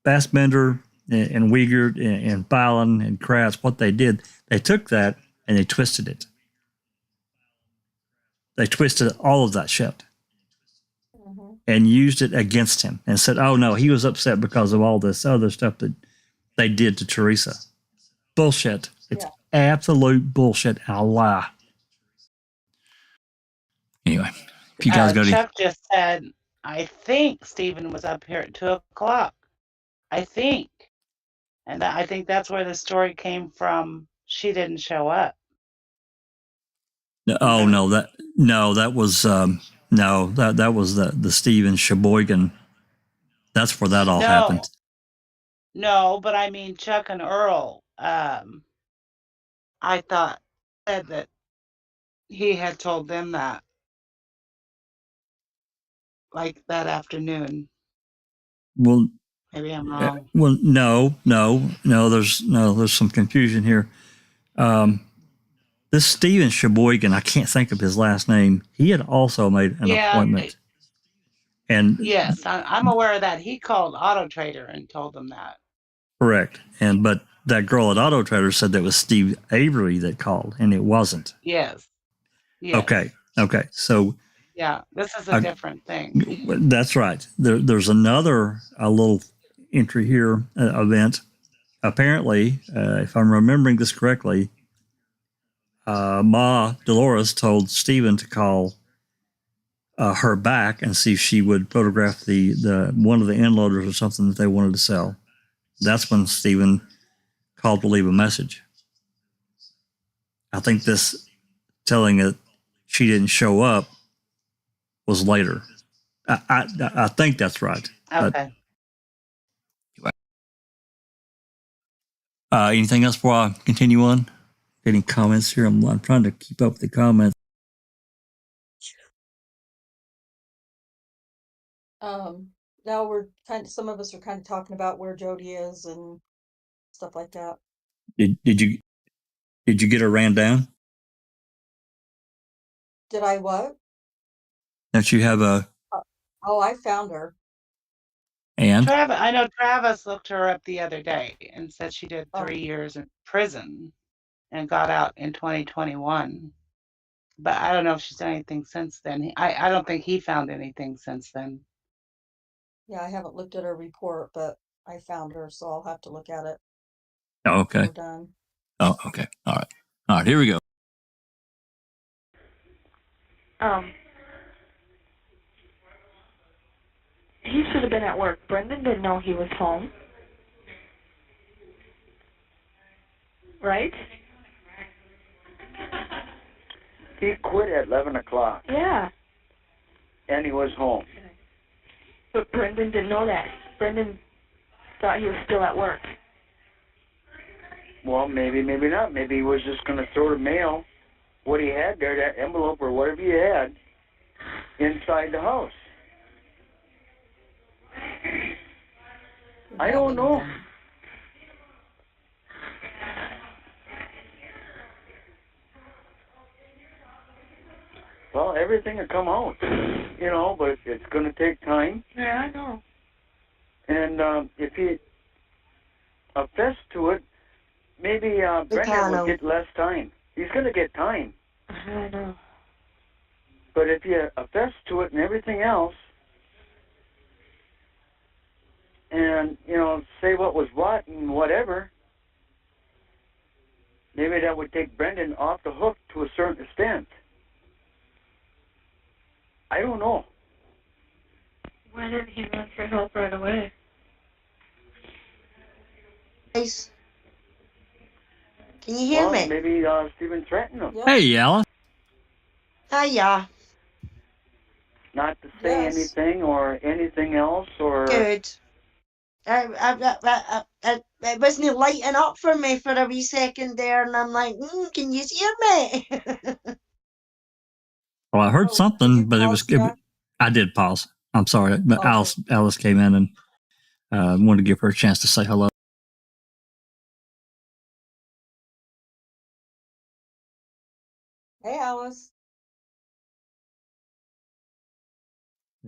Fassbender and Wiegert and Fallon and Kratz, what they did. They took that and they twisted it. They twisted all of that shit and used it against him and said, oh no, he was upset because of all this other stuff that they did to Teresa. Bullshit. It's absolute bullshit and a lie. Anyway, if you guys go Chuck just said, I think Stephen was up here at 2 o'clock. I think. And I think that's where the story came from. She didn't show up. Oh no, that was that was the Stephen Sheboygan. That's where that all happened. No, but I mean Chuck and Earl. I thought said that he had told them that, like that afternoon. Well, maybe I'm wrong. Well, no. There's some confusion here. This Stephen Sheboygan, I can't think of his last name. He had also made an appointment. And yes, I'm aware of that. He called Auto Trader and told them that. Correct. But that girl at Auto Trader said that was Steve Avery that called, and it wasn't. Yes. Okay. So. Yeah, this is a different thing. That's right. There's a little entry here, event. Apparently, if I'm remembering this correctly, Ma Dolores told Stephen to call her back and see if she would photograph the one of the end loaders or something that they wanted to sell. That's when Stephen called to leave a message. I think this telling that she didn't show up was later. I think that's right. Okay. Anything else before I continue on? Any comments here? I'm trying to keep up with the comments. Now some of us are kind of talking about where Jodi is and stuff like that. Did you get her ran down? Did I what? Don't you have a? Oh, I found her. And I know Travis looked her up the other day and said she did 3 years in prison and got out in 2021. But I don't know if she's done anything since then. I don't think he found anything since then. Yeah, I haven't looked at her report, but I found her, so I'll have to look at it. Oh, okay. We're done. Oh, okay. All right. Here we go. He should have been at work. Brendan didn't know he was home. Right? He quit at 11 o'clock. Yeah. And he was home. But Brendan didn't know that. Brendan thought he was still at work. Well, maybe not. Maybe he was just going to throw the mail, what he had there, that envelope or whatever he had, inside the house. I don't know. Well, everything will come out, but it's going to take time. Yeah, I know. And if he affests to it, maybe Brendan will get less time. He's going to get time. I know. But if you affest to it and everything else, and, say what was what and whatever, maybe that would take Brendan off the hook to a certain extent. I don't know. Why didn't he run for help right away? Guys, can you hear me? Maybe Stephen threatened him. Yep. Hey, Alice. Hiya. Not to say Yes. anything or anything else or... Good. It wasn't lighting up for me for a wee second there, and I'm like, can you hear me? Well, I heard Oh, did something, you but pause, Jack? I did pause. I'm sorry, but Okay. Alice came in and wanted to give her a chance to say hello. Hey, Alice.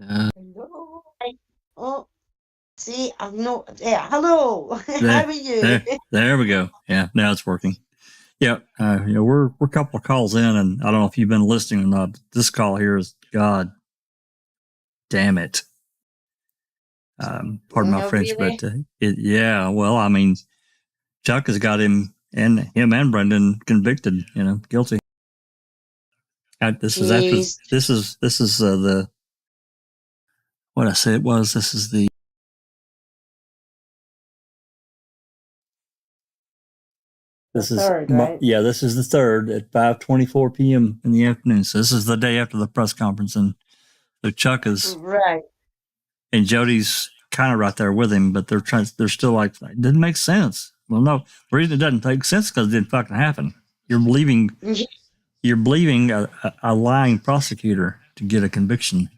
Uh, Hello. Oh, see, I'm not. Yeah, hello. How there, are you? there we go. Yeah, now it's working. Yeah, we're a couple of calls in, and I don't know if you've been listening or not. But this call here is God damn it. Pardon my No, French, really? but yeah. Well, I mean, Chuck has got him and Brendan convicted. Guilty. This is after. Jeez. This is the what I said it was. This is the. This is third, right? yeah. This is the 3rd at 5:24 p.m. in the afternoon. So this is the day after the press conference, and so Chuck is Right. and Jodi's kind of right there with him, but they're still like, it didn't make sense. Well, no, the reason it doesn't make sense because it didn't fucking happen. You're believing a lying prosecutor to get a conviction.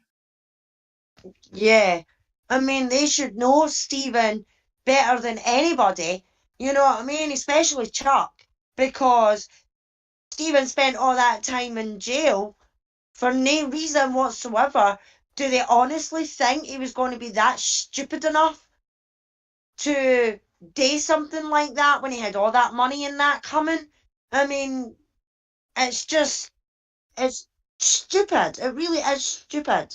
Yeah. I mean, they should know Stephen better than anybody. You know what I mean? Especially Chuck, because Stephen spent all that time in jail for no reason whatsoever. Do they honestly think he was going to be that stupid enough to do something like that when he had all that money and that coming? I mean, it's stupid. It really is stupid.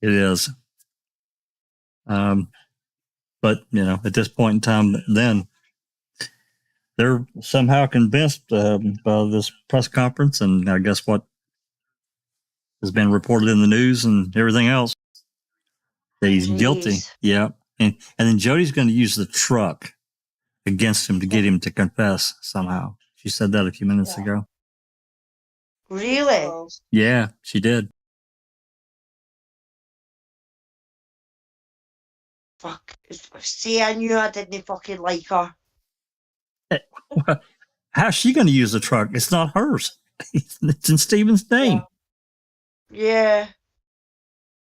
It is. But at this point in time, then they're somehow convinced by this press conference, and I guess what has been reported in the news and everything else, that he's guilty. Yeah, and then Jodi's going to use the truck against him to get him to confess somehow. She said that a few minutes ago. Really? Yeah, she did. Fuck. See, I knew I didn't fucking like her. How's she going to use the truck? It's not hers. It's in Stephen's name. Yeah.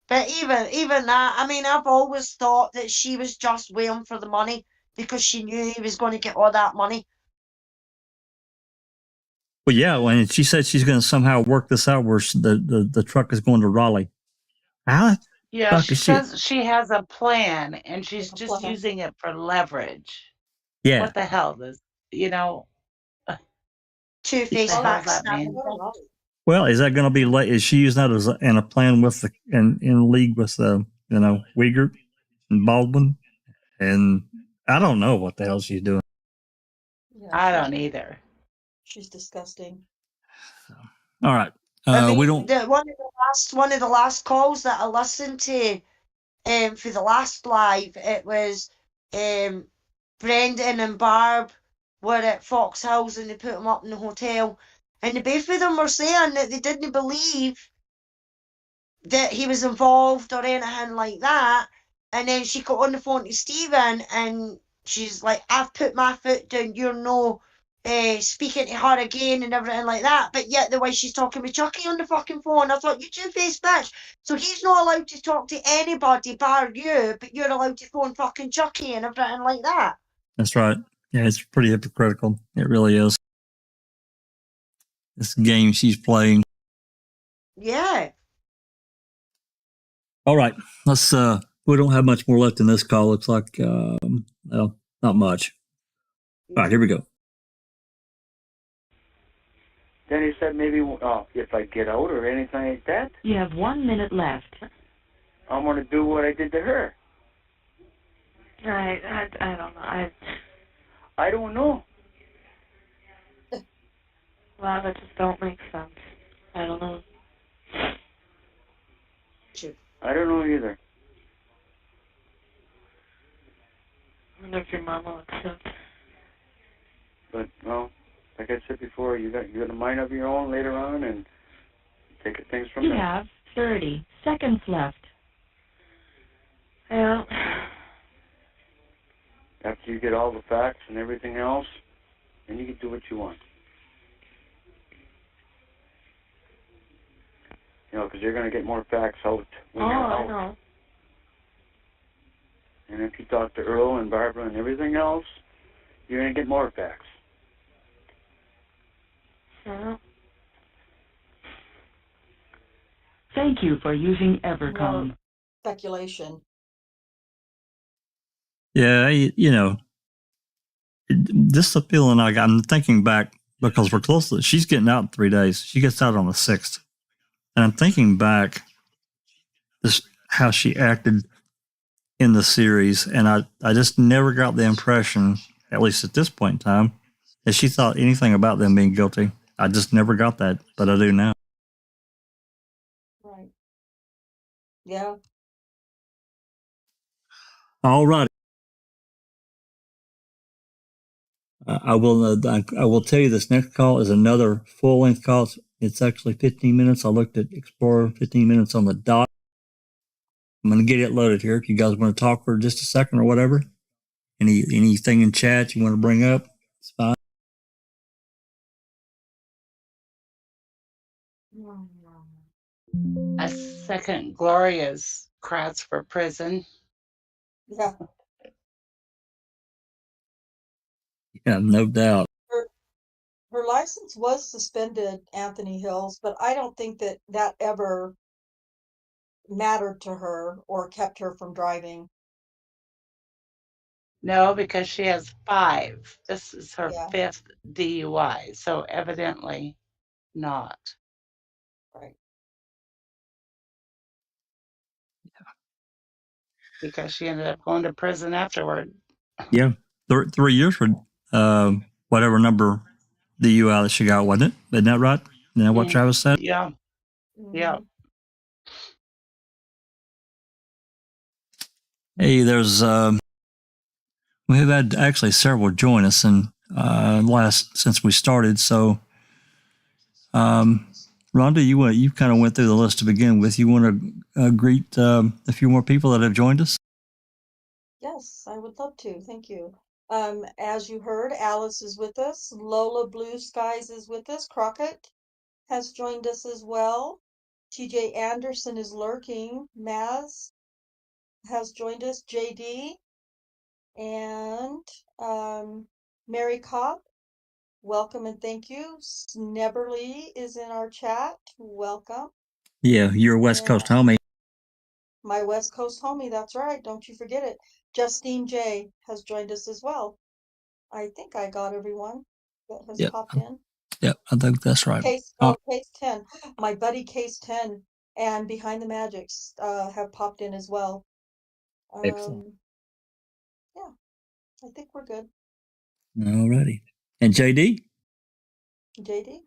But even that, I mean, I've always thought that she was just waiting for the money because she knew he was going to get all that money. Well, yeah, when she said she's going to somehow work this out where the truck is going to Raleigh. How? Yeah, she says she has a plan, and she's just using it for leverage. Yeah. What the hell? Two-faced backstabbing. Well, is that going to be? Is she using that as in a plan with in league with Wiegert and Baldwin? And I don't know what the hell she's doing. Yeah, I don't either. She's disgusting. All right. I mean, we don't. One of the last calls that I listened to, for the last live, it was, Brendan and Barb were at Fox Hills and they put them up in the hotel, and the both of them were saying that they didn't believe that he was involved or anything like that. And then she got on the phone to Stephen and she's like, I've put my foot down, you're no speaking to her again and everything like that. But yet the way she's talking with Chucky on the fucking phone, I thought, you two-faced bitch. So he's not allowed to talk to anybody bar you, but you're allowed to phone fucking Chucky and everything like that. That's right. Yeah, it's pretty hypocritical. It really is. This game she's playing. Yeah. All right. Let's we don't have much more left in this call. Looks like well, not much. All right, here we go. Then he said maybe if I get out or anything like that. You have 1 minute left. I'm going to do what I did to her. I don't know. I don't know. A lot of it just don't make sense. I don't know. I don't know either. I wonder if your mom will accept. But well, like I said before, you got a mind of your own later on, and take things from You there. have 30 seconds left. Yeah. After you get all the facts and everything else, then you can do what you want. You know, because you're going to get more facts out when you're out. I know. And if you talk to Earl and Barbara and everything else, you're going to get more facts. Yeah. Thank you for using Evercom. More speculation. Yeah, you know, this is the feeling I got. I'm thinking back because we're close to it. She's getting out in 3 days. She gets out on the 6th. And I'm thinking back this how she acted in the series, and I just never got the impression, at least at this point in time, that she thought anything about them being guilty. I just never got that, but I do now. Right. Yeah. All right. I will tell you this next call is another full length call. It's actually 15 minutes. I looked at Explorer, 15 minutes on the dot. I'm going to get it loaded here. If you guys want to talk for just a second or whatever, anything in chat you want to bring up, it's fine. A second Gloria's crowds for prison. Yeah. Yeah, no doubt. Her license was suspended, Anthony Hills, but I don't think that ever mattered to her or kept her from driving. No, because she has 5. This is her Yeah. 5th DUI, so evidently not. Right. Because she ended up going to prison afterward. Yeah, 3 years for whatever number DUI that she got, wasn't it? Isn't that right? Isn't that what Travis said? Yeah. Yeah. Hey, there's we have had actually several join us and since we started. So, Rhonda, you kind of went through the list to begin with. You want to greet a few more people that have joined us? Yes, I would love to. Thank you. As you heard, Alice is with us. Lola Blue Skies is with us. Crockett has joined us as well. TJ Anderson is lurking. Maz has joined us. JD and Mary Cobb. Welcome and thank you. Snebberly is in our chat. Welcome. Yeah, you're a West Coast homie. My West Coast homie, that's right. Don't you forget it. Justine J has joined us as well. I think I got everyone that has popped in. Yep, I think that's right. Case 10. My buddy Case 10 and Behind the Magics have popped in as well. Excellent. Yeah, I think we're good. Alrighty. And JD? JD?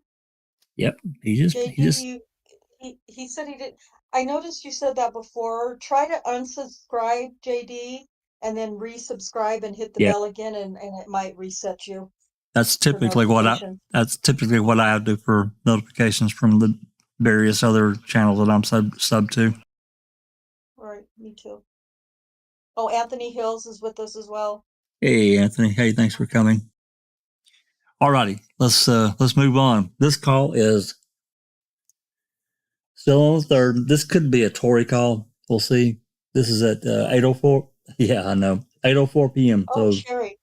Yep, he said he did. I noticed you said that before. Try to unsubscribe, JD, and then resubscribe and hit the bell again, and it might reset you. That's typically what I do for notifications from the various other channels that I'm sub to. All right, me too. Oh, Anthony Hills is with us as well. Hey, Anthony. Hey, thanks for coming. Alrighty, let's move on. This call is still on the 3rd. This could be a Tory call. We'll see. This is at 8:04. Yeah, I know. 8:04 p.m. Oh, So Sherry.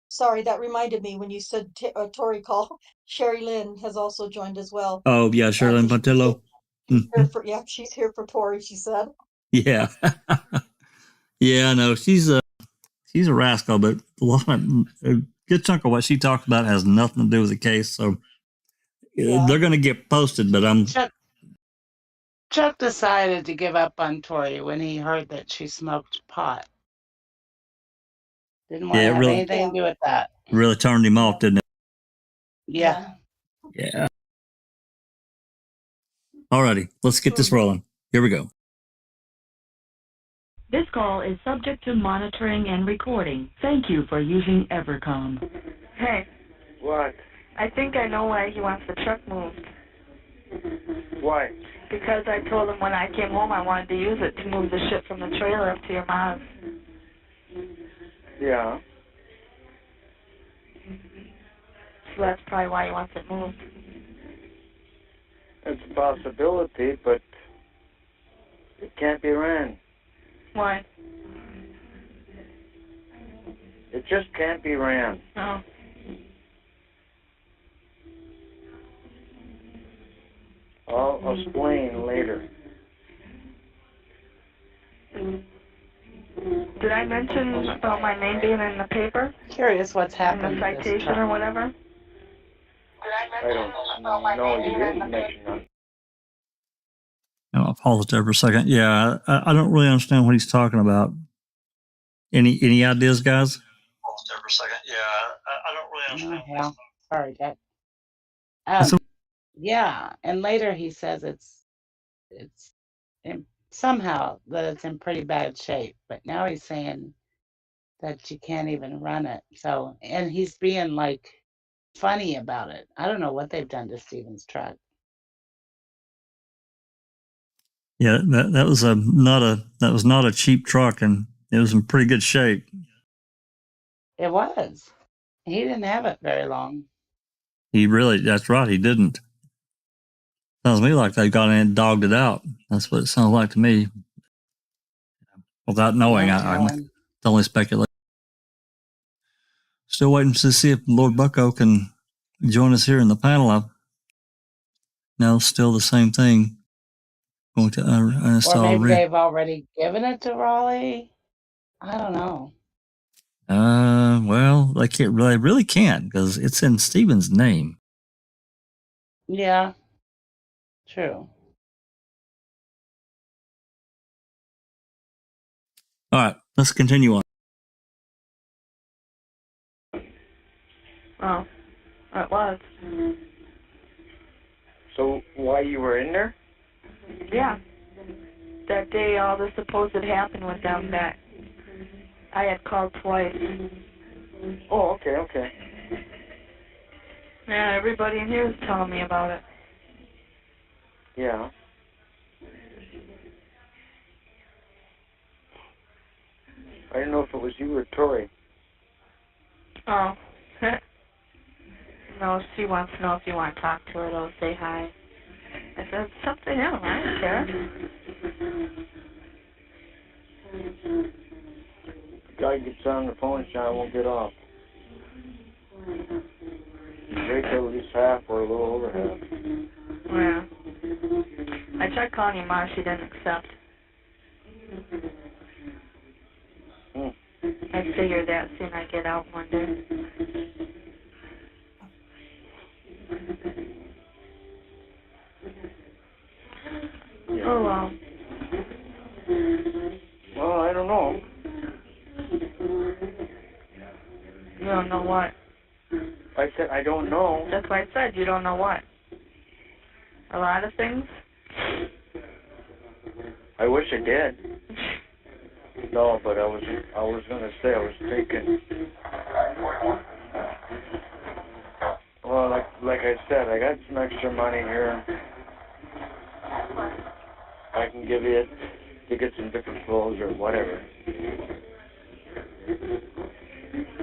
Sorry, that reminded me when you said Tory call. Sherry Lynn has also joined as well. Oh, yeah, Shirley Pontillo. She's here for Tory, she said. Yeah. Yeah, I know. She's a rascal, but a good chunk of what she talked about has nothing to do with the case. So they're going to get posted, but Chuck decided to give up on Tori when he heard that she smoked pot. Didn't want Yeah, to it have really, anything to do with that. really turned him off, didn't it? Yeah. Yeah. Alrighty, let's get this rolling. Here we go. This call is subject to monitoring and recording. Thank you for using Evercom. Hey, What? I think I know why he wants the truck moved. Why? Because I told him when I came home I wanted to use it to move the shit from the trailer up to your mom's. Yeah. So that's probably why he wants it moved. It's a possibility, but it can't be ran. Why? It just can't be ran. Oh. I'll explain later. Did I mention about my name being in the paper? Curious what's In happened the to this citation or truck. whatever? I don't know. You didn't mention that. I'll pause there for a second. Yeah, I don't really understand what he's talking about. Any ideas, guys? Pause there for a second. Yeah, I don't really understand. Oh, well, sorry, Jack. That's Yeah, and later he says it's somehow that it's in pretty bad shape, but now he's saying that you can't even run it. So, and he's being like funny about it. I don't know what they've done to Steven's truck. Yeah, that was not a cheap truck, and it was in pretty good shape. It was. He didn't have it very long. That's right, he didn't. Sounds to me like they got in and dogged it out. That's what it sounds like to me. Without knowing, Not I'm knowing. only speculating. Still waiting to see if Lord Bucko can join us here in the panel. Now, still the same thing. Going to Or uninstall. maybe they've already given it to Raleigh. I don't know. Well, they really can't because it's in Steven's name. Yeah, true. All right, let's continue on. Oh, it was. So why you were in there? Yeah. That day all the supposed happened with them that I had called twice. Oh, okay. Yeah, everybody in here was telling me about it. Yeah. I didn't know if it was you or Tori. Oh. No, she wants to know if you want to talk to her, though. Say hi. I said, it's up to him. I don't care. The guy gets on the phone and I won't get off. Wait till at least half or a little over half. Yeah. I tried calling your mom. She didn't accept. I figured that soon I get out one day. Oh, well. Well, I don't know. You don't know what? I said I don't know. That's why I said you don't know what. A lot of things? I wish I did. No, but I was gonna say I was thinking. Well, like I said, I got some extra money here. I can give you it to get some different clothes or whatever.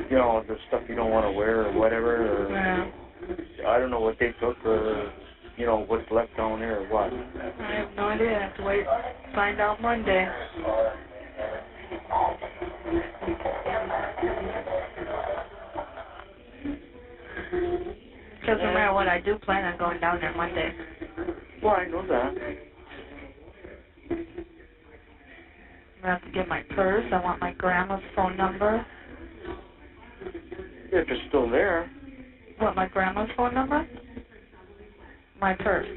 You know, the stuff you don't want to wear or whatever. Or Yeah. I don't know what they took or, you know, what's left down there or what. I have no idea. I have to wait. Find out Monday. Because no matter what, I do plan on going down there Monday. Well, I know that. I'm going to have to get my purse. I want my grandma's phone number. If it's still there. What, my grandma's phone number? My purse.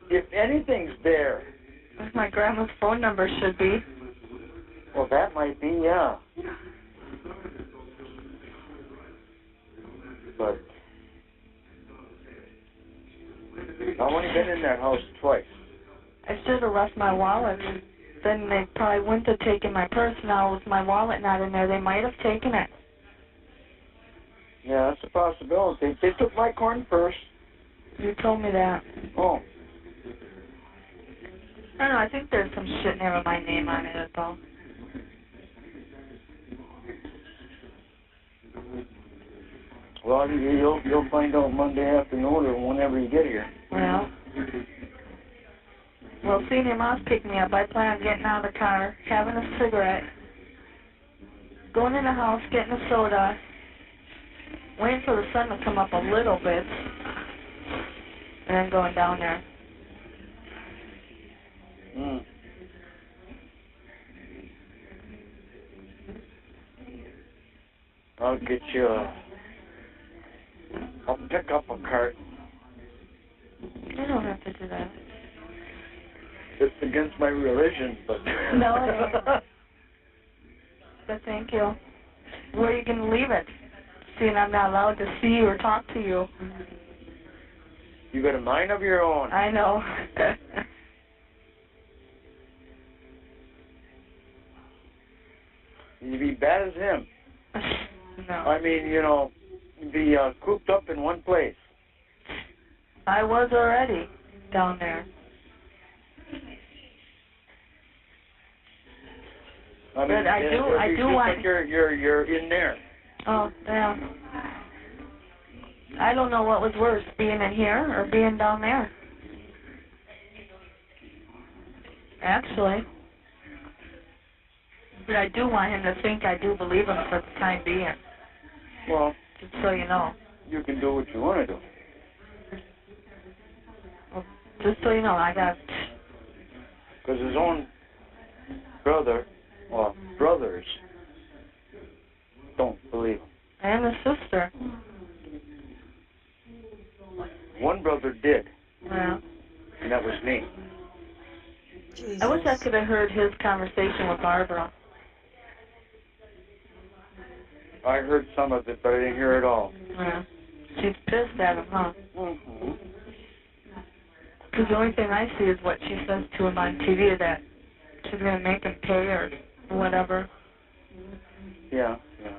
If anything's there. My grandma's phone number should be. Well, that might be, yeah. But I've only been in that house twice. I should have left my wallet. Then they probably wouldn't have taken my purse. Now with my wallet not in there, they might have taken it. Yeah, that's a possibility. They took my corn first. You told me that. Oh. I don't know, I think there's some shit near with my name on it, though. Well, you'll find out Monday afternoon or whenever you get here. Well, seeing your mom's pick me up, I plan on getting out of the car, having a cigarette, going in the house, getting a soda, waiting for the sun to come up a little bit, and then going down there. I'll get you I'll pick up a cart. You don't have to do that. It's against my religion, but... No, it ain't. But thank you. Where are you going to leave it? Seeing I'm not allowed to see you or talk to you. You got a mind of your own. I know. You'd be bad as him. No. I mean, you know, be cooped up in one place. I was already down there. I mean, But I do want... Like you're in there. Oh, yeah. I don't know what was worse, being in here or being down there. Actually. But I do want him to think I do believe him for the time being. Well, just so you know. You can do what you want to do. Well, just so you know, I got... Because his own brother, or brothers, don't believe him. And his sister. One brother did. Yeah. And that was me. Jesus. I wish I could have heard his conversation with Barbara. I heard some of it, but I didn't hear it all. Yeah. She's pissed at him, huh? Mm-hmm. Because the only thing I see is what she says to him on TV, that she's going to make him pay or whatever. Yeah, yeah.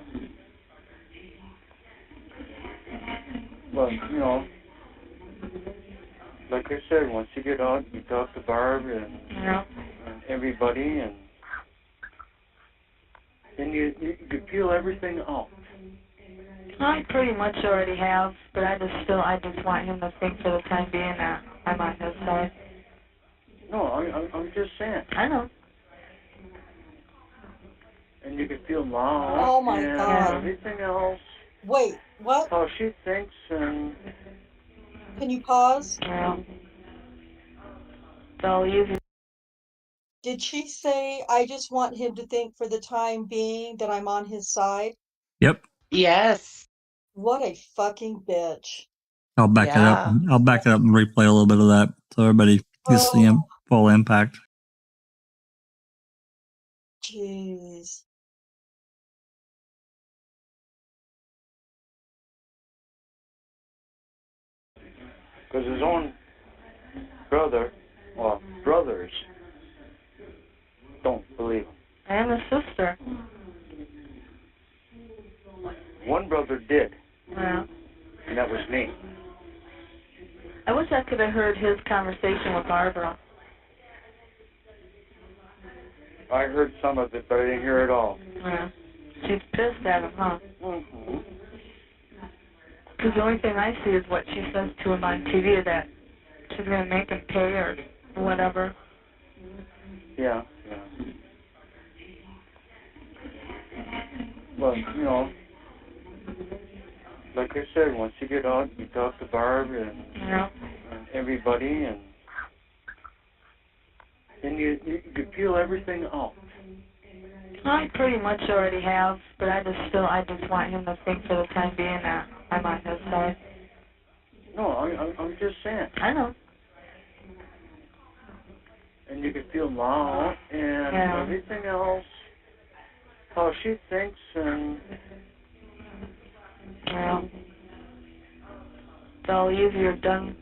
Well, you know, like I said, once you get out, you talk to Barb and everybody, and you feel everything out. I pretty much already have, but I just want him to think for the time being that I'm on his side. No, I'm just saying. I know. And you can feel mom Oh my and God. everything else. Wait, what? How she thinks and... Can you pause? Yeah. It's all easy. Did she say, I just want him to think for the time being that I'm on his side? Yep. Yes. What a fucking bitch. I'll back it up. I'll back it up and replay a little bit of that so everybody gets the full impact. Jeez. Because his own brother, or brothers, don't believe him. And his sister. One brother did. Yeah. And that was me. I wish I could have heard his conversation with Barbara. I heard some of it, but I didn't hear it all. Yeah. She's pissed at him, huh? Mm-hmm. Because the only thing I see is what she says to him on TV, that she's going to make him pay or whatever. Yeah, yeah. Well, you know, like I said, once you get out, you talk to Barb and everybody, and you feel everything out. I pretty much already have, but I just want him to think for the time being that I'm on his side. No, I'm just saying. I know. And you can feel mom and everything else. how she thinks, and Well, it's all easier done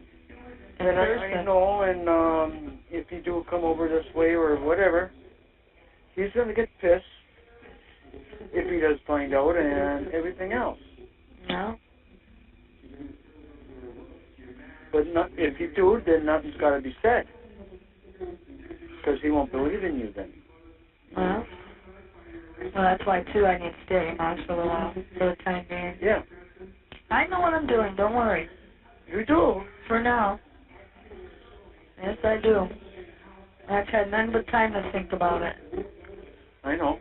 in and person. I know, and if you do come over this way or whatever, he's gonna get pissed if he does find out and everything else. No. But not, if you do, then nothing's got to be said, because he won't believe in you then. Well, that's why, too, I need to stay at your house for a little while, for the time being. Yeah, I know what I'm doing, don't worry. you do. For now. Yes, I do. I've had none but time to think about it. I know.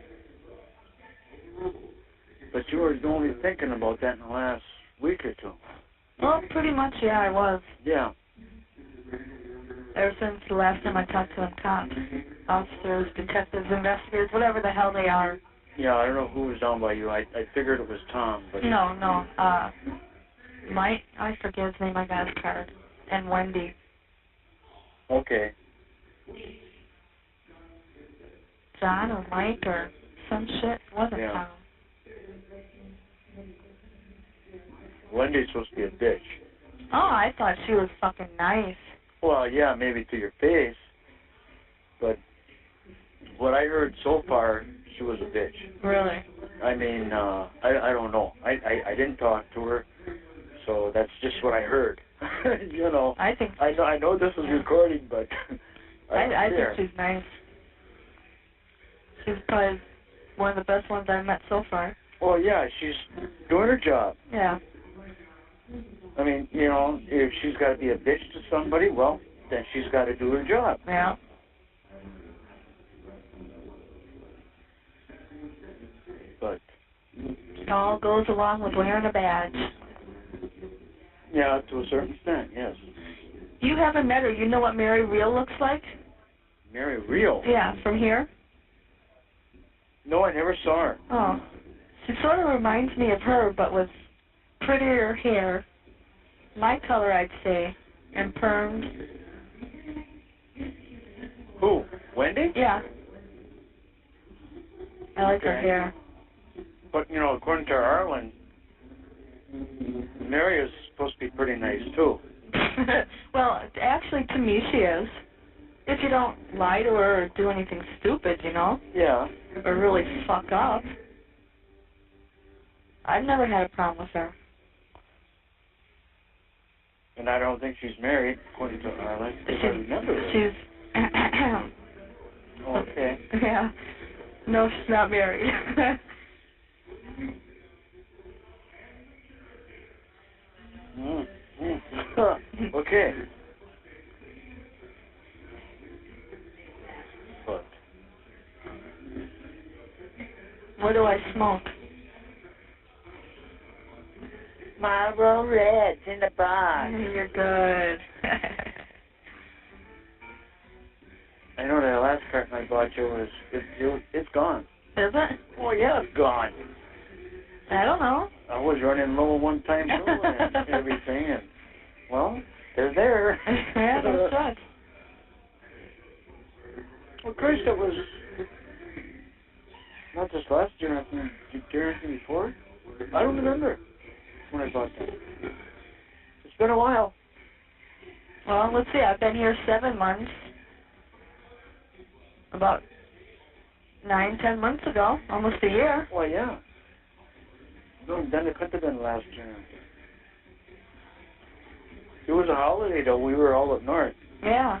But you were only thinking about that in the last week or two. Well, pretty much, yeah, I was. Yeah. Ever since the last time I talked to them, cops, officers, detectives, investigators, whatever the hell they are. Yeah, I don't know who was down by you. I figured it was Tom, but... No, Mike, I forget his name, I got his card, and Wendy. Okay. John or Mike or some shit. Wasn't Yeah. Tom. Wendy's supposed to be a bitch. Oh, I thought she was fucking nice. Well, yeah, maybe to your face, but what I heard so far, she was a bitch. Really? I mean, I don't know. I didn't talk to her, so that's just what I heard. You know. I think. I know this is recording, but I think she's nice. She's probably one of the best ones I've met so far. Well, yeah, she's doing her job. Yeah. I mean, you know, if she's got to be a bitch to somebody, well, then she's got to do her job. Yeah. But it all goes along with wearing a badge. Yeah, to a certain extent, yes. You haven't met her. You know what Mary Real looks like? Mary Real? Yeah, from here? No, I never saw her. Oh. She sort of reminds me of her, but with prettier hair. My color, I'd say. And permed. Who? Wendy? Yeah. I like her Okay. hair. But, you know, according to Arlen, Mary is supposed to be pretty nice, too. Well, actually, to me, she is. If you don't lie to her or do anything stupid, you know? Yeah. Or really fuck up. I've never had a problem with her. And I don't think she's married, according to Arlen, if I remember right. She's... Okay. Yeah. No, she's not married. Okay. But What do I smoke? Marlboro Reds in the box. You're good. I know that last carton I bought you was it's gone. Is it? Oh yeah, it's gone. I don't know. I was running low one time too and everything, and well, they're there. Yeah, that's right. Well, Christ, it was not just last year. I think year before. I don't remember when I bought them. It's been a while. Well, let's see. I've been here 7 months. About 9-10 months ago, almost a year. Well, yeah. No, then it couldn't have been last year. It was a holiday, though. We were all up north. Yeah.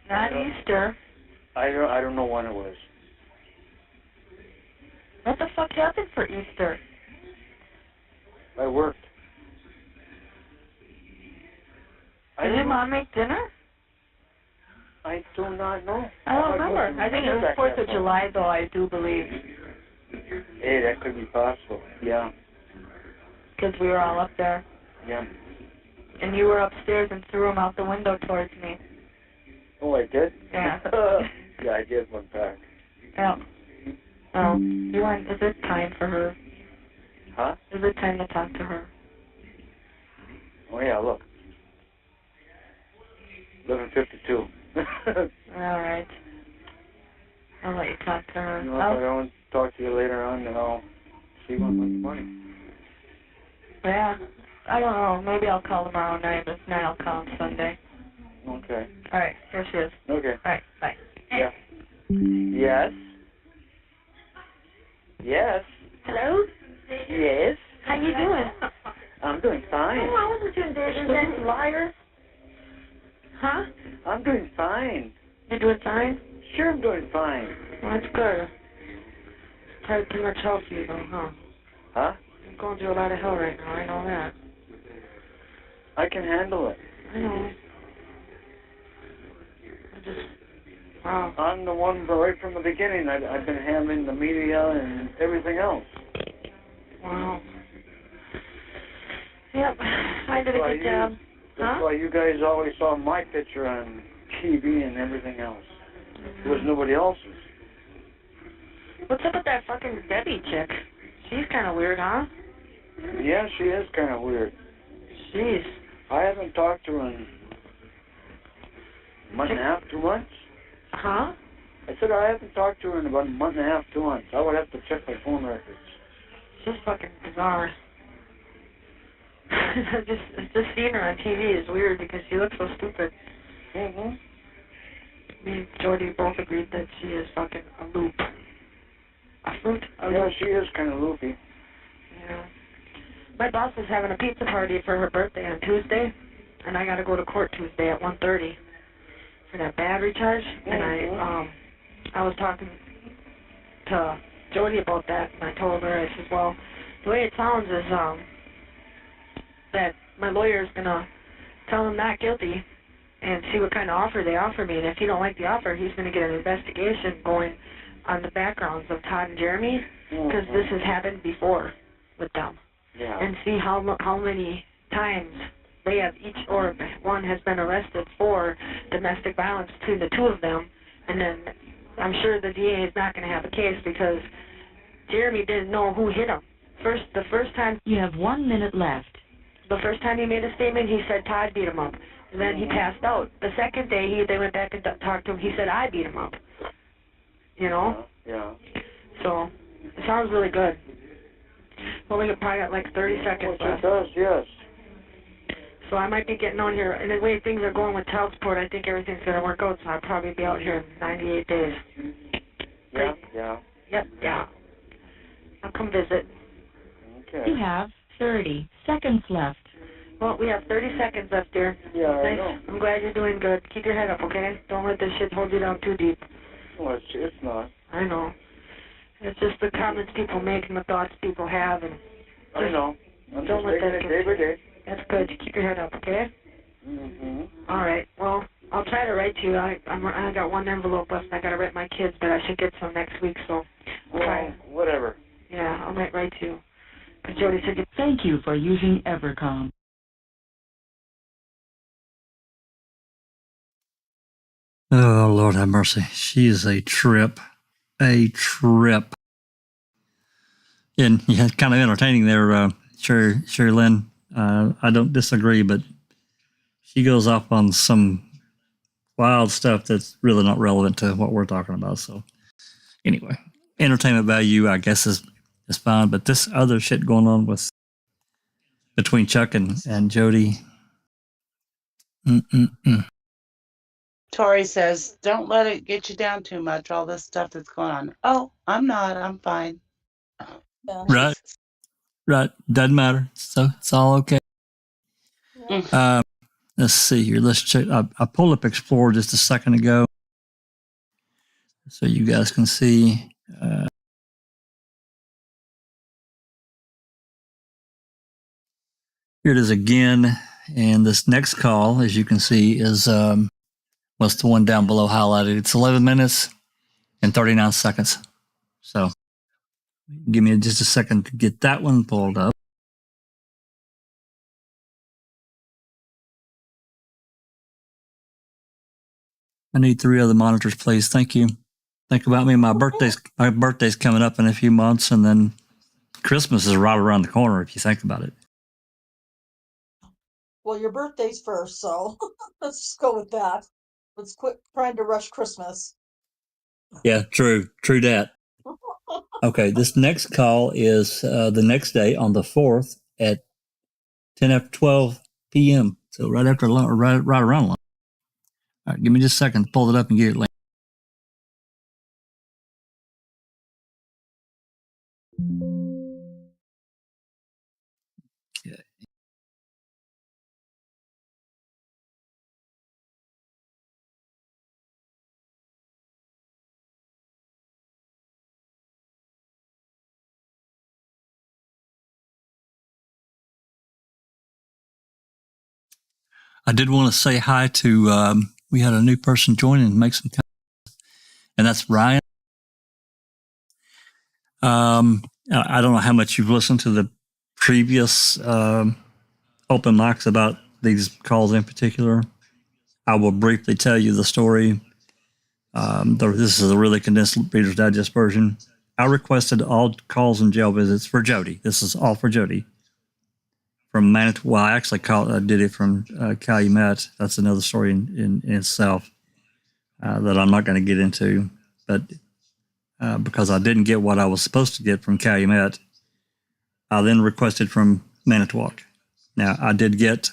Not Easter. I don't know when it was. What the fuck happened for Easter? I worked. Did your mom make dinner? I do not know. I don't remember. I think it was 4th of July, though, I do believe. Hey, that could be possible. Yeah. Because we were all up there. Yeah. And you were upstairs and threw them out the window towards me. Oh, I did? Yeah. Yeah, I did one back. Yeah. Oh, you want? Is it time for her? Huh? Is it time to talk to her? Oh, yeah, look. 11:52. All right. I'll let you talk to her. You know, if I don't talk to you later on, then I'll see what my money. Yeah. I don't know. Maybe I'll call tomorrow night. If not, I'll call on Sunday. Okay. All right. Here she is. Okay. All right. Bye. Yeah. Yes. Yes. Hello? Yes. How you doing? I'm doing fine. Oh, I wasn't doing this. You liar. Huh? I'm doing fine. You doing fine? Sure, I'm doing fine. Well, that's good. Probably too much hell for you, though, huh? Huh? I'm going through a lot of hell right now. I know that. I can handle it. I know. Wow. I'm the one right from the beginning. I've been handling the media and everything else. Wow. Yep. I did a good job. That's why you guys always saw my picture on TV and everything else. It was nobody else's. What's up with that fucking Debbie chick? She's kind of weird, huh? Yeah, she is kind of weird. Jeez. I haven't talked to her in a month and a half, 2 months. Huh? I said I haven't talked to her in about a month and a half, 2 months. I would have to check my phone records. She's fucking bizarre. just seeing her on TV is weird because she looks so stupid. Mm-hmm. Me and Jodi both agreed that she is fucking a loop. A fruit? Yeah, she is kind of loopy. Yeah. My boss is having a pizza party for her birthday on Tuesday, and I got to go to court Tuesday at 1:30 for that battery charge. And I was talking to Jodi about that, and I told her, I said, well, the way it sounds is that my lawyer is gonna tell him not guilty and see what kind of offer they offer me. And if he don't like the offer, he's gonna get an investigation going on the backgrounds of Todd and Jeremy, because this has happened before with them. Yeah. And see how many times they have each or one has been arrested for domestic violence between the two of them. And then I'm sure the DA is not going to have a case because Jeremy didn't know who hit him. The first time... You have 1 minute left. The first time he made a statement, he said Todd beat him up. And then he passed out. The second day, they went back and talked to him. He said, I beat him up. You know? Yeah. So, it sounds really good. Well, we probably got like 30 seconds left. It does, yes. So I might be getting on here. And the way things are going with child support, I think everything's going to work out. So I'll probably be out here in 98 days. Yeah, yeah. Yep, yeah. I'll come visit. Okay. You have 30 seconds left. Well, we have 30 seconds left, dear. Yeah, nice. I know. I'm glad you're doing good. Keep your head up, okay? Don't let this shit hold you down too deep. Well, it's not. I know. It's just the comments people make and the thoughts people have, and I know. I'm don't just let taking that it get day by day. That's good. Keep your head up, okay? Mm-hmm. All right. Well, I'll try to write to you. I got one envelope left, and I got to write my kids, but I should get some next week, so I'll try. Whatever. Yeah, I might write to you. Because Jodi said you... Thank you for using Evercom. Oh, Lord have mercy. She is a trip. A trip. And yeah, kind of entertaining there, Sherry Lynn. I don't disagree, but she goes off on some wild stuff that's really not relevant to what we're talking about. So anyway, entertainment value, I guess, is fine. But this other shit going on between Chuck and Jodi. Tori says, don't let it get you down too much, all this stuff that's going on. Oh, I'm not. I'm fine. Right. Right. Doesn't matter. So it's all okay. Let's see here. Let's check. I pulled up Explorer just a second ago so you guys can see. Here it is again. And this next call, as you can see, is what's the one down below highlighted. It's 11 minutes and 39 seconds. So give me just a second to get that one pulled up. I need 3 other monitors, please. Thank you. Think about me. My birthday's coming up in a few months, and then Christmas is right around the corner if you think about it. Well, your birthday's first, so let's just go with that. Let's quit trying to rush Christmas. Yeah, true that. Okay, this next call is the next day on the 4th at 10 after 12 p.m. So right after lunch, right around lunch. All right, give me just a second to pull it up and get it. Okay. I did want to say hi to, we had a new person join and make some comments, and that's Ryan. I don't know how much you've listened to the previous open mics about these calls in particular. I will briefly tell you the story. This is a really condensed Reader's Digest version. I requested all calls and jail visits for Jodi. This is all for Jodi. From Manitowoc, well, I actually did it from Calumet. That's another story in itself that I'm not going to get into. But because I didn't get what I was supposed to get from Calumet, I then requested from Manitowoc. Now, I did get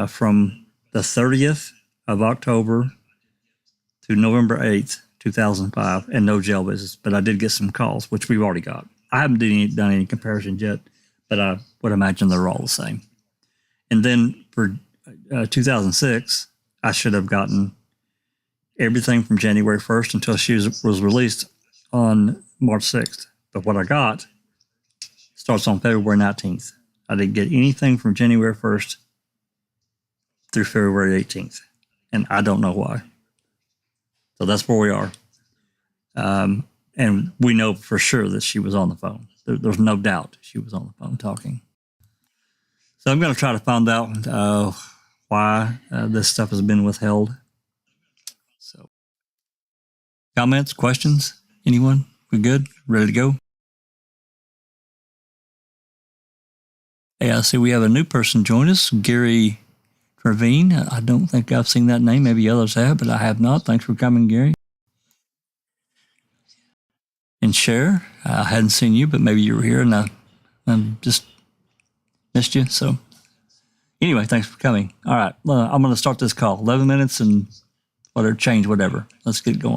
from the 30th of October to November 8th, 2005, and no jail visits, but I did get some calls, which we've already got. I haven't done any comparisons yet, but I would imagine they're all the same. And then for 2006, I should have gotten everything from January 1st until she was released on March 6th. But what I got starts on February 19th. I didn't get anything from January 1st through February 18th, and I don't know why. So that's where we are. And we know for sure that she was on the phone. There's no doubt she was on the phone talking. So I'm going to try to find out why this stuff has been withheld. So, comments, questions? Anyone? We good? Ready to go? Hey, I see we have a new person join us, Gary Trevine. I don't think I've seen that name. Maybe others have, but I have not. Thanks for coming, Gary. And Cher, I hadn't seen you, but maybe you were here and I just missed you. So anyway, thanks for coming. All right, I'm going to start this call. 11 minutes and whatever. Let's get going.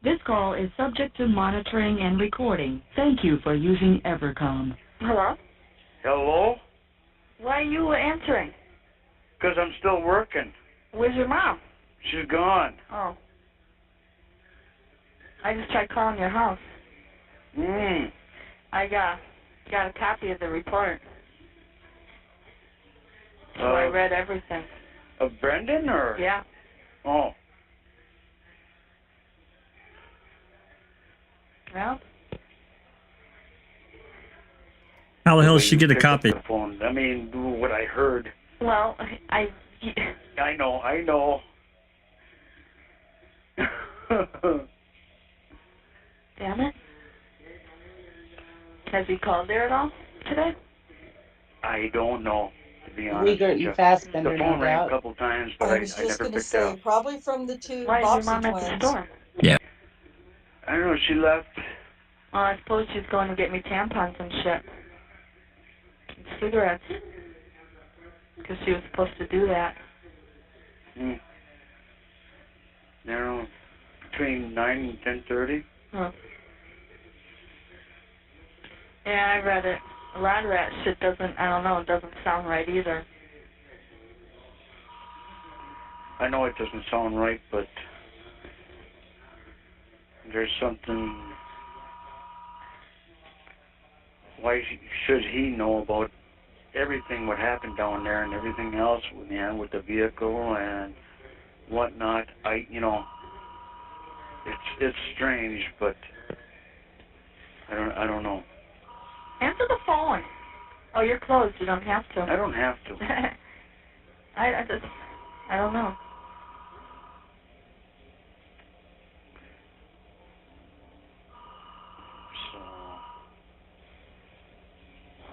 This call is subject to monitoring and recording. Thank you for using Evercom. Hello? Hello? Why are you answering? Because I'm still working. Where's your mom? She's gone. Oh. I just tried calling your house. I got a copy of the report. So I read everything. Of Brendan or? Yeah. Oh. Well, How the hell did she get a Pick up copy? the phone. I mean, what I heard. well, I know. damn it. Has he called there at all today? I don't know, to be honest. Leader with and you. Fassbender, The no phone rang a doubt. couple times, but I was I just never going to picked say, up. probably from the two Why is your mom Boxy at the twins. store? Yeah. I don't know, she left. Well, I suppose she's going to get me tampons and shit. And cigarettes. Because she was supposed to do that. I don't know, between 9 and 10:30. Huh. Yeah, I read it. A lot of that shit doesn't sound right either. I know it doesn't sound right, but there's something. Why should he know about everything what happened down there and everything else with the vehicle and whatnot? It's strange, but I don't know. Answer the phone. Oh, you're closed. You don't have to. I don't have to. I don't know.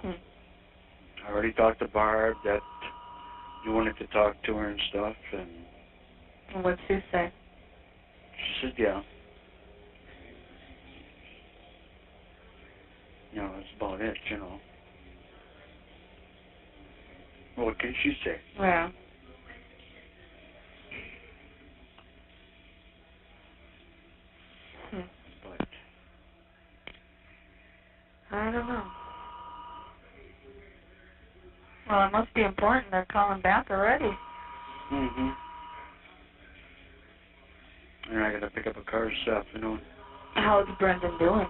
So I already talked to Barb that you wanted to talk to her and stuff, and What'd she say? said, yeah. No, that's about it, you know. What can she say? Yeah. But I don't know. Well, it must be important they're calling back already. mm-hmm. And I gotta pick up a car this afternoon. How's Brendan doing?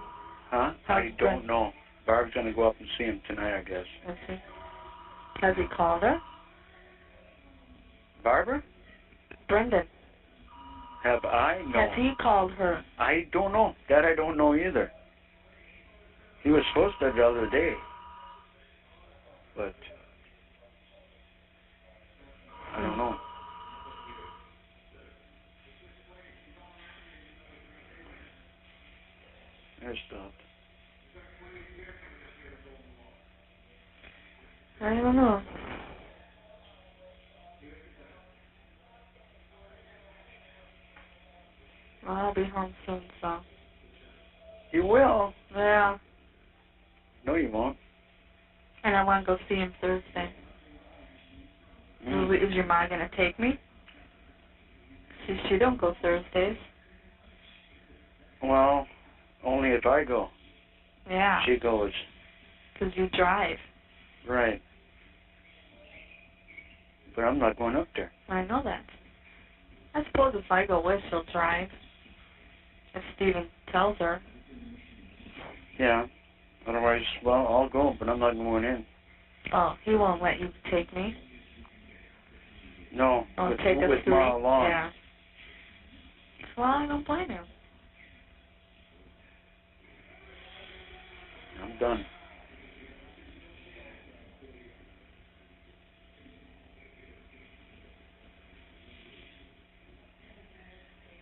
Huh? I don't know. Barb's gonna go up and see him tonight, I guess. Let's see. Has he called her? Barbara? Brendan. Have I? No. Has he called her? I don't know. That I don't know either. He was supposed to the other day. But I don't know. There's stopped. I don't know. Well, I'll be home soon, so. You will? Yeah. No, you won't. And I want to go see him Thursday. Is your mom going to take me? She don't go Thursdays. Well, only if I go. Yeah. She goes. Because you drive. Right. But I'm not going up there. I know that. I suppose if I go with, she'll drive. If Steven tells her. Yeah. Otherwise, well, I'll go, but I'm not going in. Oh, he won't let you take me? No. Oh, with, take us with through? Ma along. Yeah. Well, I don't blame him. I'm done.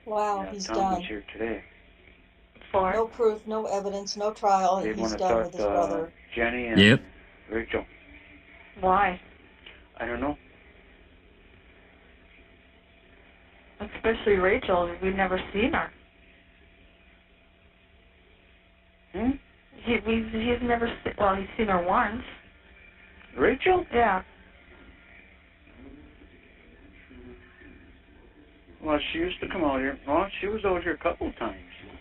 Wow, Yeah, he's Tom done. was here today. No proof, no evidence, no trial, They and want he's to done talk with his to brother. Jenny and Rachel. Why? I don't know. Especially Rachel. We've never seen her. He's never seen... Well, he's seen her once. Rachel? Yeah. Well, she used to come out here. Well, she was out here a couple of times.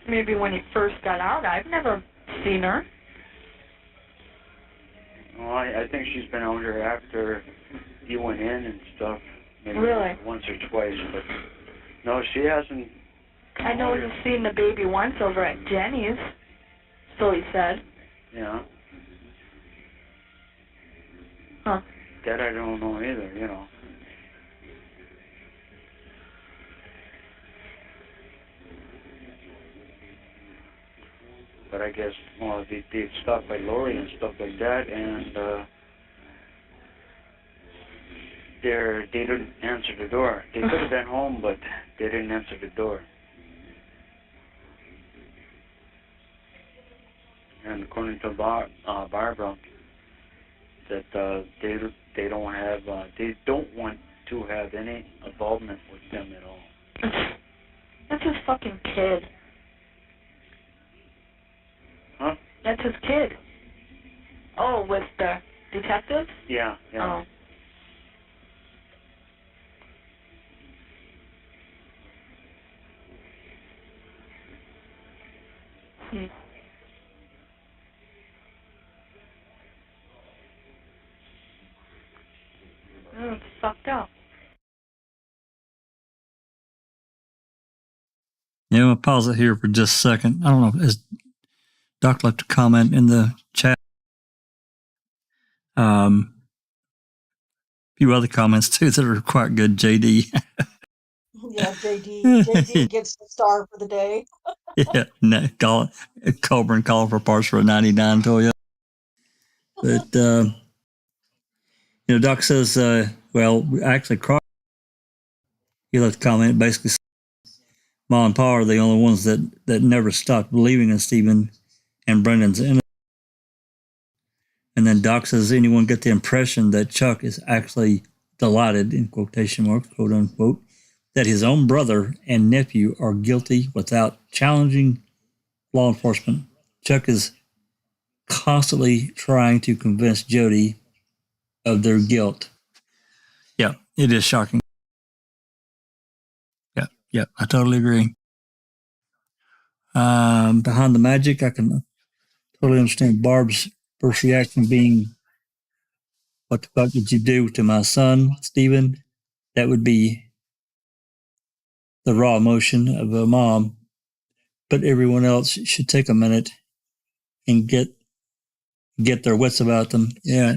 Maybe when he first got out. I've never seen her. Well, I think she's been out here after you went in and stuff. Maybe Really? once or twice, but no, she hasn't. I know you've seen the baby once over at Jenny's. So he said. Yeah. Huh. That I don't know either, you know. But I guess, well, they'd stopped by Lori and stuff like that, and they didn't answer the door. They could have been home, but they didn't answer the door. And according to Barbara, that they don't want to have any involvement with them at all. That's his fucking kid. Huh? That's his kid. Oh, with the detectives? Yeah, yeah. Oh. It's fucked up. Yeah, I'm going to pause it here for just a second. I don't know, has Doc left a comment in the chat? A few other comments too that are quite good, JD. Yeah, JD gets the star for the day. Yeah, Colburn call for parts for a 99 Toyota. But, Doc says, well, actually, he left a comment basically saying Ma and Pa are the only ones that never stopped believing in Stephen and Brendan's innocence. And then Doc says, anyone get the impression that Chuck is actually delighted, in quotation marks, quote unquote, that his own brother and nephew are guilty without challenging law enforcement. Chuck is constantly trying to convince Jodi of their guilt. Yeah, it is shocking. Yeah, I totally agree. Behind the magic, I can totally understand Barb's first reaction being, "What the fuck did you do to my son, Stephen?" That would be the raw emotion of a mom. But everyone else should take a minute and get their wits about them. Yeah,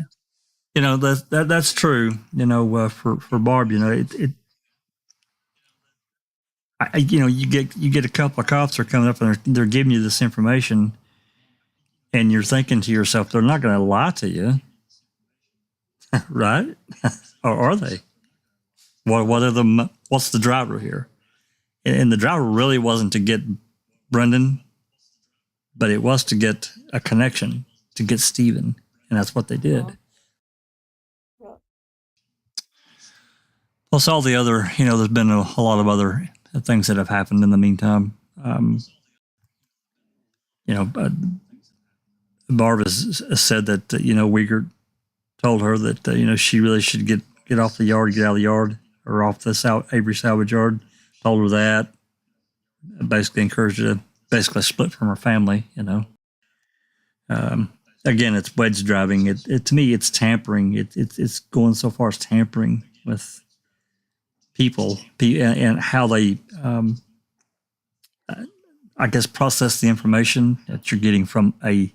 that's true. For Barb, you get a couple of cops are coming up and they're giving you this information, and you're thinking to yourself, they're not going to lie to you, right? Or are they? What's the driver here? And the driver really wasn't to get Brendan, but it was to get a connection, to get Stephen, and that's what they did. Yeah. Plus all the other, there's been a lot of other things that have happened in the meantime. Barb has said that, Uyghur told her that, she really should get off the yard, get out of the yard, or off the Avery salvage yard. Told her that. Basically encouraged her to basically split from her family, Again, it's wedge driving. To me, it's tampering. It's going so far as tampering with people and how they, I guess, process the information that you're getting from I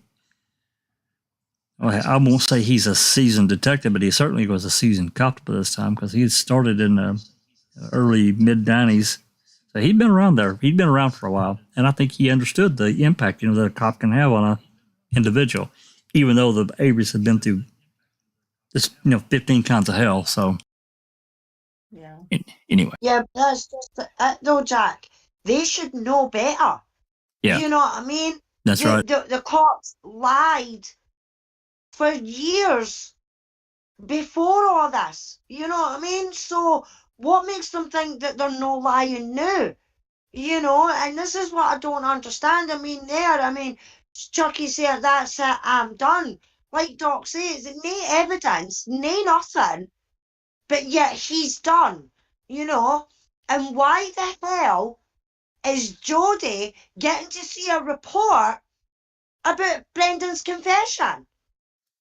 won't say he's a seasoned detective, but he certainly was a seasoned cop by this time, because he had started in the early mid-90s. So he'd been around there. He'd been around for a while. And I think he understood the impact, that a cop can have on an individual, even though the Averys had been through this, 15 kinds of hell. So, Yeah. Anyway. Yeah, but that's just it though, Jack. They should know better. Yeah. You know what I mean? That's right. The cops lied for years before all this. You know what I mean? So what makes them think that they're no lying now? And this is what I don't understand. Chucky said, "That's it, I'm done." Like Doc says, no evidence, no nothing, but yet he's done, And why the hell is Jodi getting to see a report about Brendan's confession?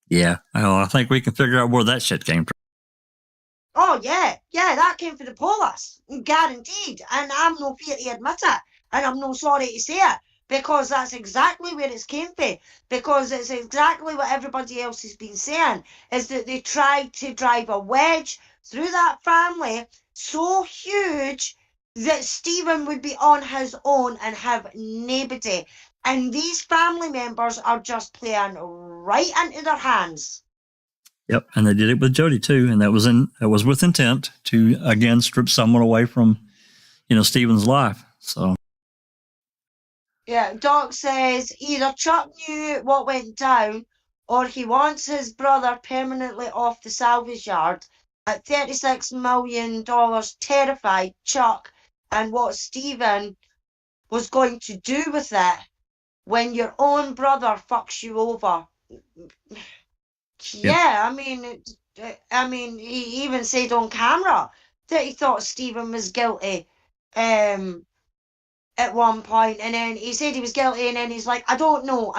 Yeah, I think we can figure out where that shit came from. Oh, yeah, that came from the police, guaranteed. And I'm no fear to admit it, and I'm no sorry to say it, because that's exactly where it's came from. Because it's exactly what everybody else has been saying, is that they tried to drive a wedge through that family so huge that Stephen would be on his own and have nobody. And these family members are just playing right into their hands. Yep, and they did it with Jodi too, and that was with intent to again strip someone away from, Stephen's life. So. Yeah, Doc says either Chuck knew what went down, or he wants his brother permanently off the salvage yard. At $36 million, terrified Chuck and what Stephen was going to do with it when your own brother fucks you over. Yeah, he even said on camera that he thought Stephen was guilty at one point, and then he said he was guilty, and then he's like, I don't know.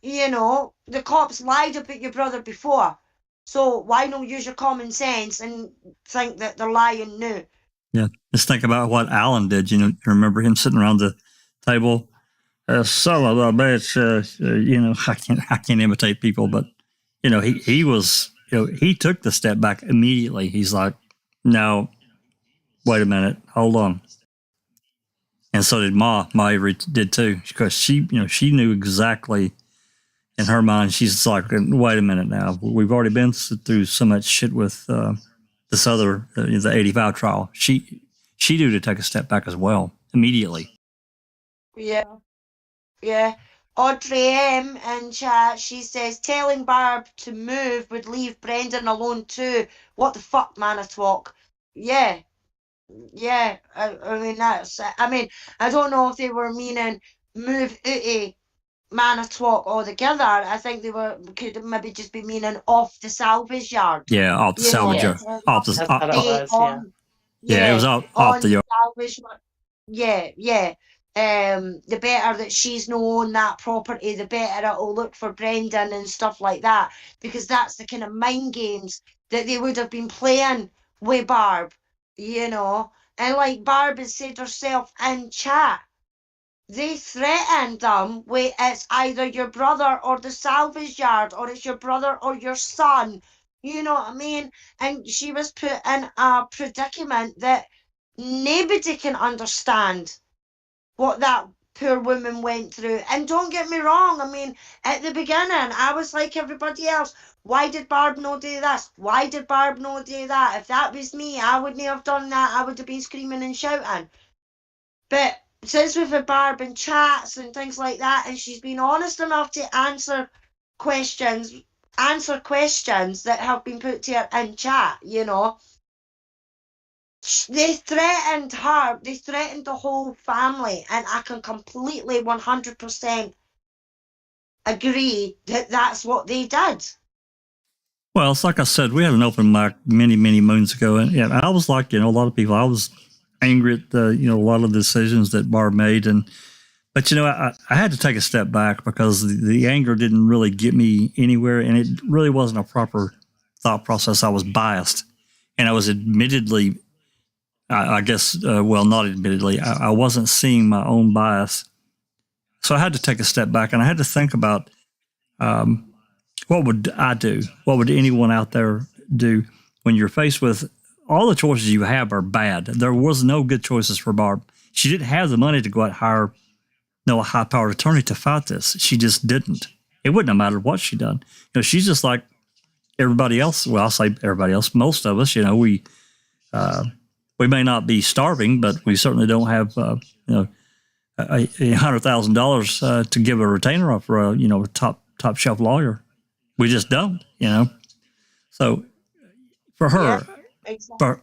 The cops lied about your brother before, so why not use your common sense and think that they're lying now? Yeah, just think about what Alan did. You remember him sitting around the table, son of a bitch. I can't imitate people, but he was, he took the step back immediately. He's like, no, wait a minute, hold on. And so did Ma Avery did too, because she knew exactly. In her mind, she's like, wait a minute now. We've already been through so much shit with this other, the 85 trial. She knew to take a step back as well, immediately. Yeah. Audrey M in chat, she says, telling Barb to move would leave Brendan alone too. What the fuck, man, I talk. Yeah. Yeah, I mean that's. I mean, I don't know if they were meaning move out of Manitowoc altogether. I think they could maybe just be meaning off the salvage yard. Yeah, off the salvage yard. Off the, That's what it was, yeah. Yeah, it was off the yard. Salvage. Yeah. The better that she's known that property, the better it'll look for Brendan and stuff like that, because that's the kind of mind games that they would have been playing with Barb, you know. And like Barb has said herself in chat, they threatened them with it's either your brother or the salvage yard, or it's your brother or your son. You know what I mean? And she was put in a predicament that nobody can understand what that poor woman went through. And don't get me wrong, I mean, at the beginning, I was like everybody else. Why did Barb not do this? Why did Barb not do that? If that was me, I wouldn't have done that. I would have been screaming and shouting. But since we've had Barb in chats and things like that, and she's been honest enough to answer questions that have been put to her in chat, you know, they threatened her, they threatened the whole family, and I can completely 100% agree that that's what they did. Well, it's like I said, we had an open mic many, many moons ago, and yeah, I was like, a lot of people, I was angry at a lot of the decisions that Barb made, but I had to take a step back because the anger didn't really get me anywhere, and it really wasn't a proper thought process. I was biased, and I was admittedly, I guess, well, not admittedly, I wasn't seeing my own bias. So I had to take a step back, and I had to think about what would I do? What would anyone out there do when you're faced with all the choices you have are bad? There was no good choices for Barb. She didn't have the money to go out and hire a high-powered attorney to fight this. She just didn't. It wouldn't have mattered what she done. She's just like everybody else. Well, I'll say everybody else. Most of us, we may not be starving, but we certainly don't have $100,000 to give a retainer up for a top shelf lawyer. We just don't, So for her, yeah, exactly.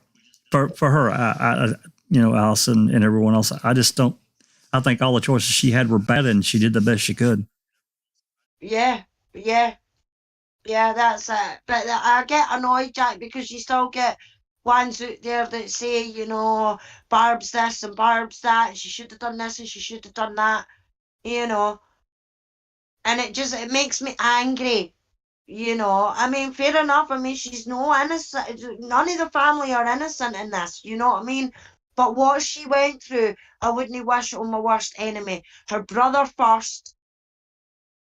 for her, I Allison and everyone else, I just don't. I think all the choices she had were bad, and she did the best she could. Yeah, that's it. But I get annoyed, Jack, because you still get ones out there that say, Barb's this and Barb's that, and she should have done this and she should have done that, and it makes me angry. I mean, fair enough. I mean, she's no innocent. None of the family are innocent in this. You know what I mean? But what she went through, I wouldn't wish it on my worst enemy. Her brother first,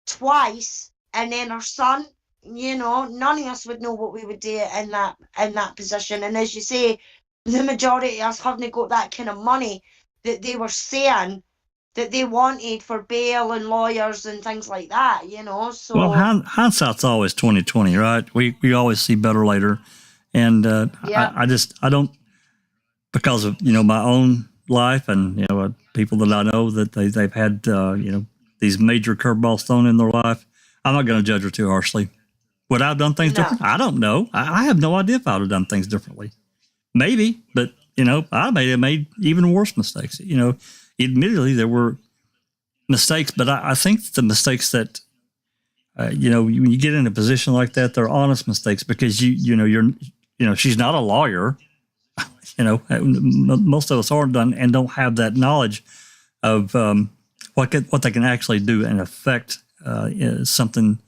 twice, and then her son. None of us would know what we would do in that position. And as you say, the majority of us haven't got that kind of money that they were saying that they wanted for bail and lawyers and things like that, So well, hindsight's always 20/20, right? We always see better later, and yeah. I don't, because of my own life and people that I know that they've had these major curveballs thrown in their life. I'm not going to judge her too harshly. Would I have done things different? I don't know. I have no idea if I would have done things differently. Maybe, but I may have made even worse mistakes. Admittedly, there were mistakes, but I think the mistakes that, when you get in a position like that, they're honest mistakes because she's not a lawyer. Most of us aren't done and don't have that knowledge of what they can actually do and affect something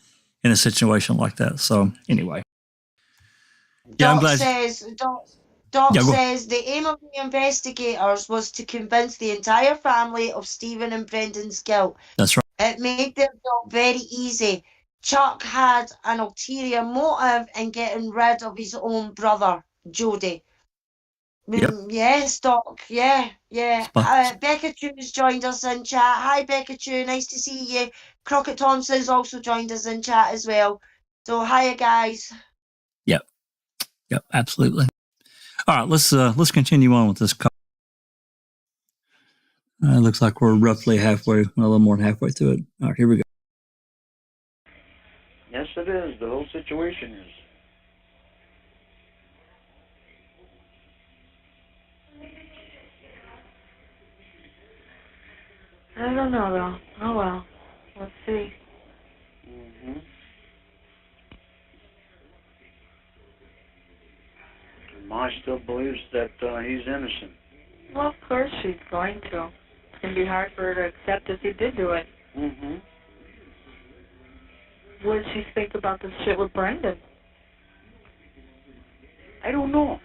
in a situation like that. So anyway. Yeah, Doc says the aim of the investigators was to convince the entire family of Stephen and Brendan's guilt. That's right. It made their job very easy. Chuck had an ulterior motive in getting rid of his own brother, Jodi. Yep. Yes, Doc. Yeah. Becca Chu's joined us in chat. Hi, Becca Chu. Nice to see you. Crockett Thompson's also joined us in chat as well. So, hiya, guys. Yep, absolutely. All right, let's continue on with this call. Looks like we're roughly halfway, a little more than halfway through it. All right, here we go. Yes, it is. The whole situation is. I don't know, though. Oh, well. Let's see. Mm-hmm. Ma still believes that he's innocent. Well, of course she's going to. It's going to be hard for her to accept if he did do it. Mm-hmm. What did she think about this shit with Brendan? I don't know.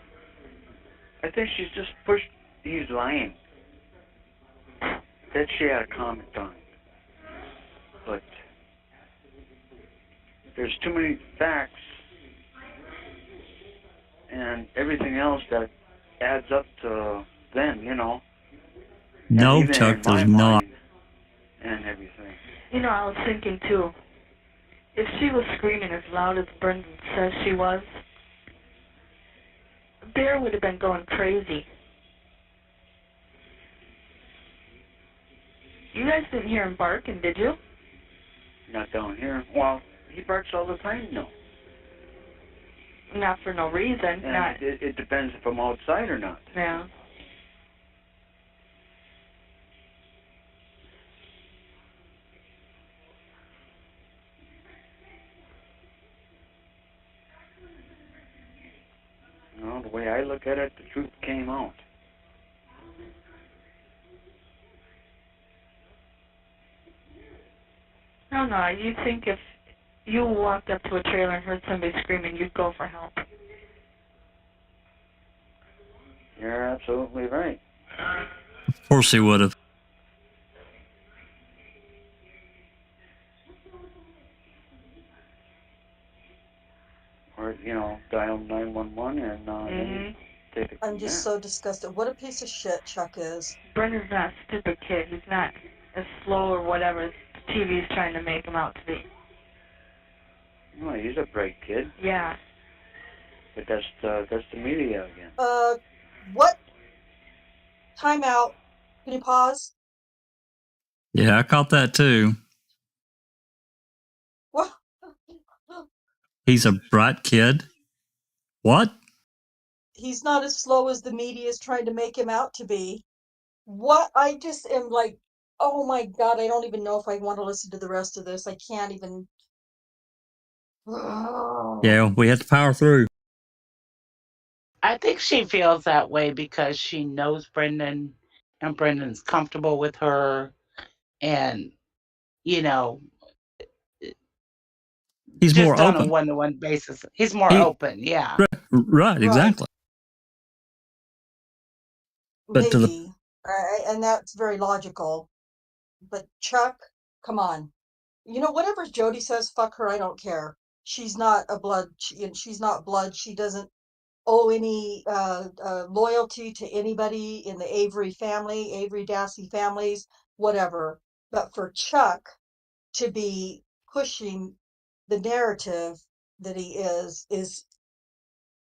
I think she's just pushed. He's lying. That she had a comment on. But there's too many facts and everything else that adds up to then, you know. No, and even Chuck, in my there's not. mind and everything. You know, I was thinking, too, if she was screaming as loud as Brendan says she was, Bear would have been going crazy. You guys didn't hear him barking, did you? Not down here. Well, he barks all the time, no. Not for no reason. And Not. it depends if I'm outside or not. Yeah. You know, the way I look at it, the truth came out. No, no. You think if you walked up to a trailer and heard somebody screaming, you'd go for help. You're absolutely right. Of course he would have. Or, you know, dial 911 and then take it from I'm just there. so disgusted. What a piece of shit Chuck is. Brendan's not a stupid kid. He's not as slow or whatever as the TV's trying to make him out to be. No, he's a bright kid. Yeah. But that's the media again. What? Time out. Can you pause? Yeah, I caught that too. What? He's a bright kid. What? He's not as slow as the media is trying to make him out to be. What? I just am like, oh my God, I don't even know if I want to listen to the rest of this. I can't even. Yeah, we had to power through. I think she feels that way because she knows Brendan and Brendan's comfortable with her and, you know, He's just more on open. a one-to-one basis. He's more open, yeah. Right, exactly. But to the Maybe. And that's very logical. But Chuck, come on. You know, whatever Jodi says, fuck her, I don't care. She's not a blood, she's not blood. She doesn't owe any loyalty to anybody in the Avery family, Avery Dassey families, whatever. But for Chuck to be pushing the narrative that he is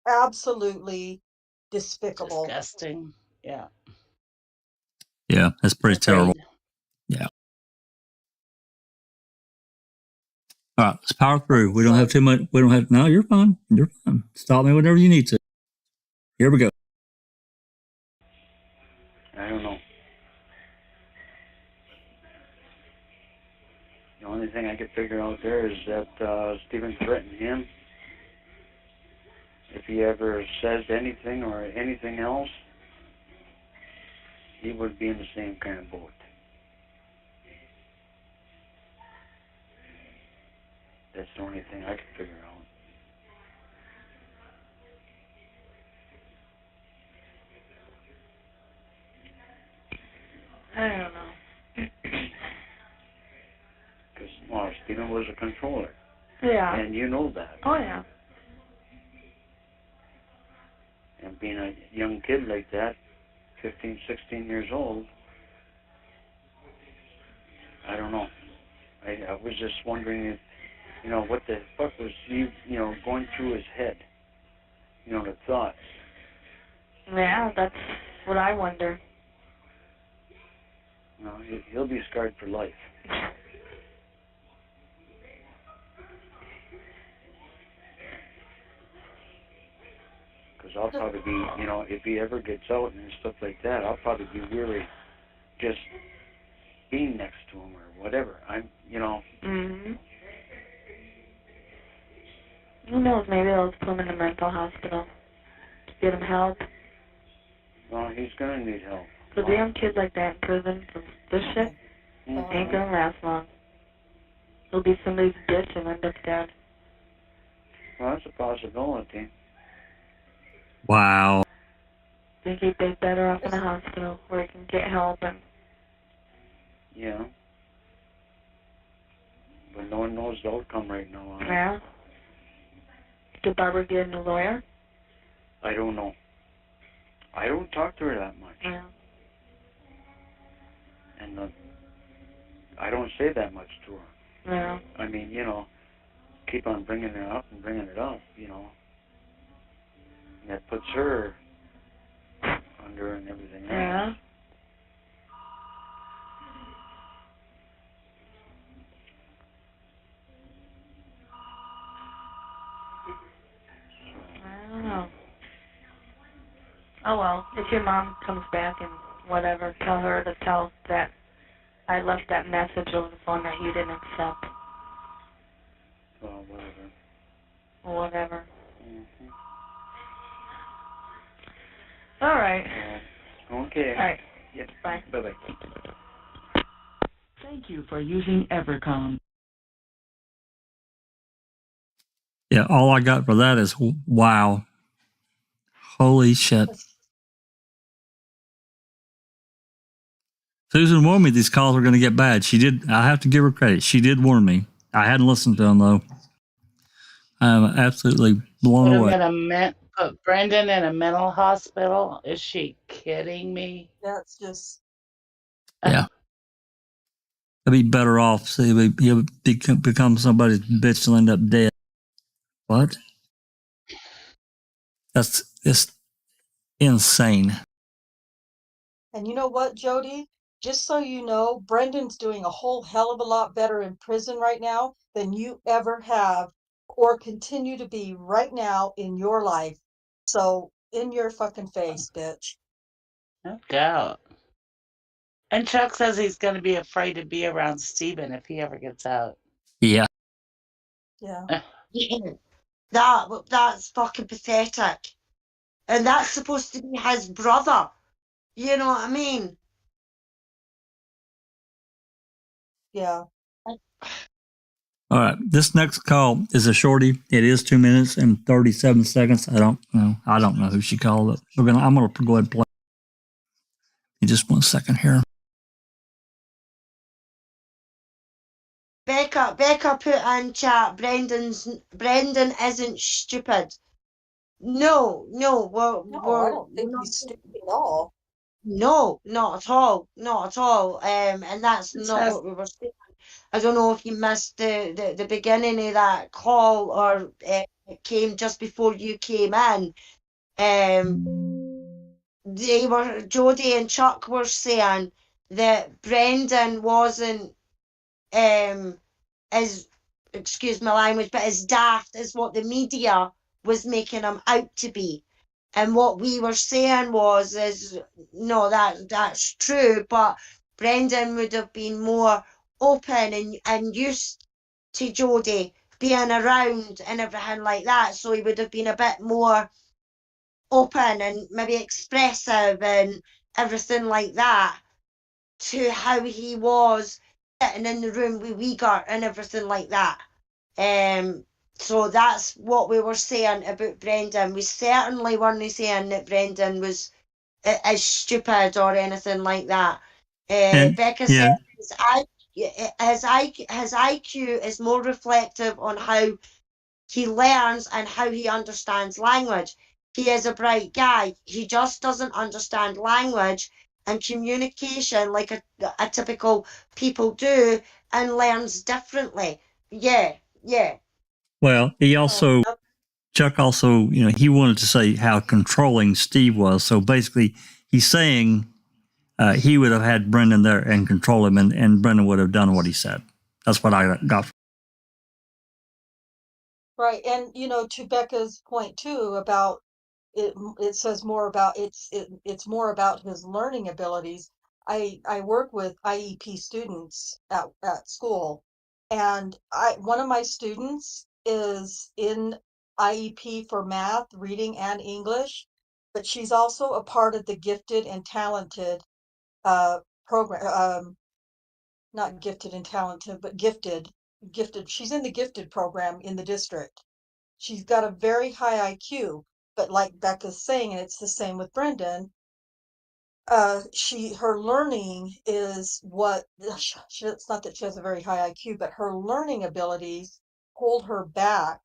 absolutely despicable. Disgusting, yeah. Yeah, that's pretty terrible. Yeah. All right, let's power through. We don't have too much. We don't have. No, you're fine. You're fine. Stop me whenever you need to. Here we go. I don't know. The only thing I could figure out there is that Stephen threatened him. If he ever says anything or anything else, he would be in the same kind of boat. That's the only thing I could figure out. I don't know. Because, well, Stephen was a controller. Yeah. And you know that. Oh, yeah. And being a young kid like that, 15, 16 years old, I don't know. I was just wondering if, you know, what the fuck was he, you know, going through his head? You know, the thoughts. Yeah, that's what I wonder. You know, he'll be scarred for life. Because I'll probably be, you know, if he ever gets out and stuff like that, I'll probably be really just being next to him or whatever. Mm-hmm. Who knows? Maybe they'll put him in a mental hospital. Get him help. Well, he's gonna need help. Because young kids like that in prison from this shit ain't gonna last long. He'll be somebody's bitch and end up dead. Well, that's a possibility. Wow. I think he'd be better off in a hospital where he can get help and... Yeah. But no one knows the outcome right now on it. Yeah. Did Barbara get a new lawyer? I don't know. I don't talk to her that much. Yeah. And I don't say that much to her. Yeah. I mean, keep on bringing it up and bringing it up, And that puts her under and everything else. Yeah. I don't know. Oh well, if your mom comes back and whatever, tell her to tell that I left that message over the phone that you didn't accept. Well, whatever. Or whatever. Mm-hmm. All right. Okay. All right. Yep. Bye. Bye-bye. Thank you for using Evercom. Yeah, all I got for that is wow. Holy shit. Susan warned me these calls were going to get bad. She did. I have to give her credit. She did warn me. I hadn't listened to them, though. I'm absolutely blown away. Put Brendan in a mental hospital? Is she kidding me? That's just Yeah. I'd be better off. See, he'll become somebody's bitch and end up dead. What? That's just insane. And you know what, Jodi? Just so you know, Brendan's doing a whole hell of a lot better in prison right now than you ever have or continue to be right now in your life. So, in your fucking face, bitch. No doubt. And Chuck says he's going to be afraid to be around Steven if he ever gets out. Yeah. Yeah. Yeah. That's fucking pathetic. And that's supposed to be his brother. You know what I mean? Yeah. All right. This next call is a shorty. It is 2 minutes and 37 seconds. I don't know. I don't know who she called. But I'm gonna go ahead and play. In just 1 second here. Becca put in chat, Brendan isn't stupid. No, No, I we're don't think not. he's stupid at all. No, not at all. Not at all. And that's It not says, what we were saying. I don't know if you missed the beginning of that call or it came just before you came in. Jodi and Chuck were saying that Brendan wasn't as, excuse my language, but as daft as what the media was making him out to be. And what we were saying is no, that's true, but Brendan would have been more open and used to Jodi being around and everything like that, so he would have been a bit more open and maybe expressive and everything like that to how he was sitting in the room with Uyghur and everything like that. So that's what we were saying about Brendan. We certainly weren't saying that Brendan was as stupid or anything like that. Becca said his IQ is more reflective on how he learns and how he understands language. He is a bright guy. He just doesn't understand language and communication like a typical people do and learns differently. Yeah. Well, Chuck also, he wanted to say how controlling Steve was. So basically, he's saying he would have had Brendan there and control him, and Brendan would have done what he said. That's what I got. Right. And, to Becca's point too about it says more about it's more about his learning abilities. I work with IEP students at school, and one of my students is in IEP for math, reading, and English, but she's also a part of the gifted and talented program. Not gifted and talented, but gifted. She's in the gifted program in the district. She's got a very high IQ, but like Becca's saying, and it's the same with Brendan, her learning is it's not that she has a very high IQ, but her learning abilities hold her back.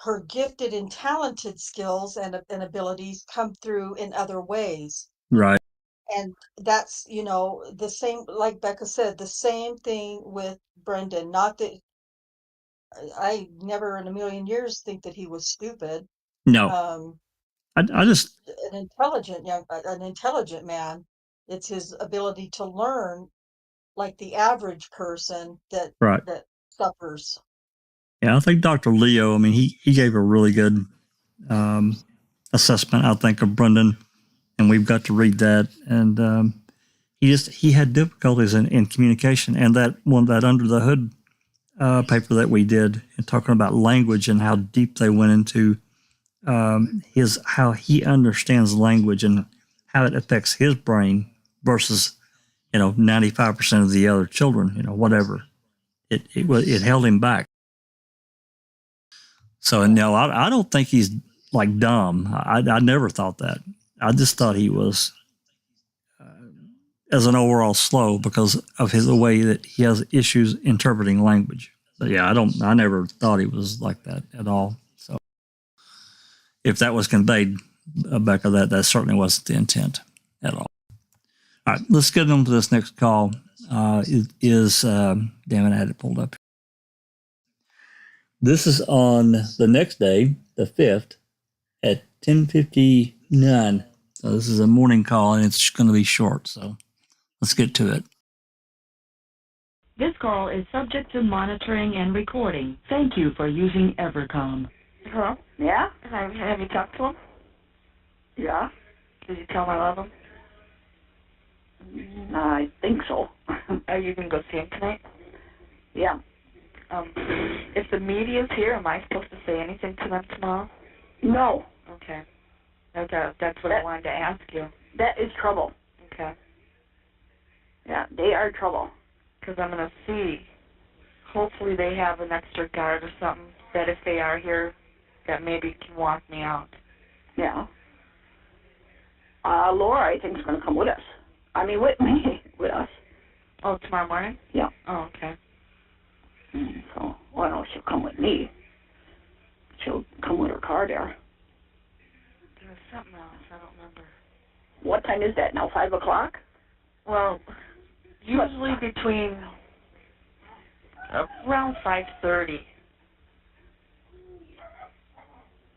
Her gifted and talented skills and abilities come through in other ways. Right. And that's, the same, like Becca said, the same thing with Brendan. Not that I never in a million years think that he was stupid. No. I just An intelligent man. It's his ability to learn like the average person that suffers. Yeah, I think Dr. Leo, I mean, he gave a really good assessment, I think, of Brendan, and we've got to read that. And he had difficulties in communication, and that Under the Hood paper that we did, and talking about language and how deep they went into how he understands language and how it affects his brain versus 95% of the other children, whatever. It held him back. So no, I don't think he's like dumb. I never thought that. I just thought he was as an overall slow because of the way that he has issues interpreting language. But yeah, I never thought he was like that at all. So if that was conveyed, Becca, that certainly wasn't the intent at all. All right, let's get on to this next call. Damn it, I had it pulled up. This is on the next day, the 5th, at 10:59. So this is a morning call, and it's going to be short. So let's get to it. This call is subject to monitoring and recording. Thank you for using Evercom. Hello? Yeah? Have you talked to him? Yeah? Did you tell him I love him? I think so. Are you going to go see him tonight? Yeah. If the media's here, am I supposed to say anything to them tomorrow? No. Okay. That's what I wanted to ask you. That is trouble. Okay. Yeah, they are trouble. Because I'm going to see. Hopefully they have an extra guard or something that if they are here, that maybe can walk me out. Yeah. Laura, I think, is going to come with us. I mean, with me. With us. Oh, tomorrow morning? Yeah. Oh, okay. So, well, no, she'll come with me. She'll come with her car there. There was something else. I don't remember. What time is that now? 5 o'clock? Well, usually between around 5:30.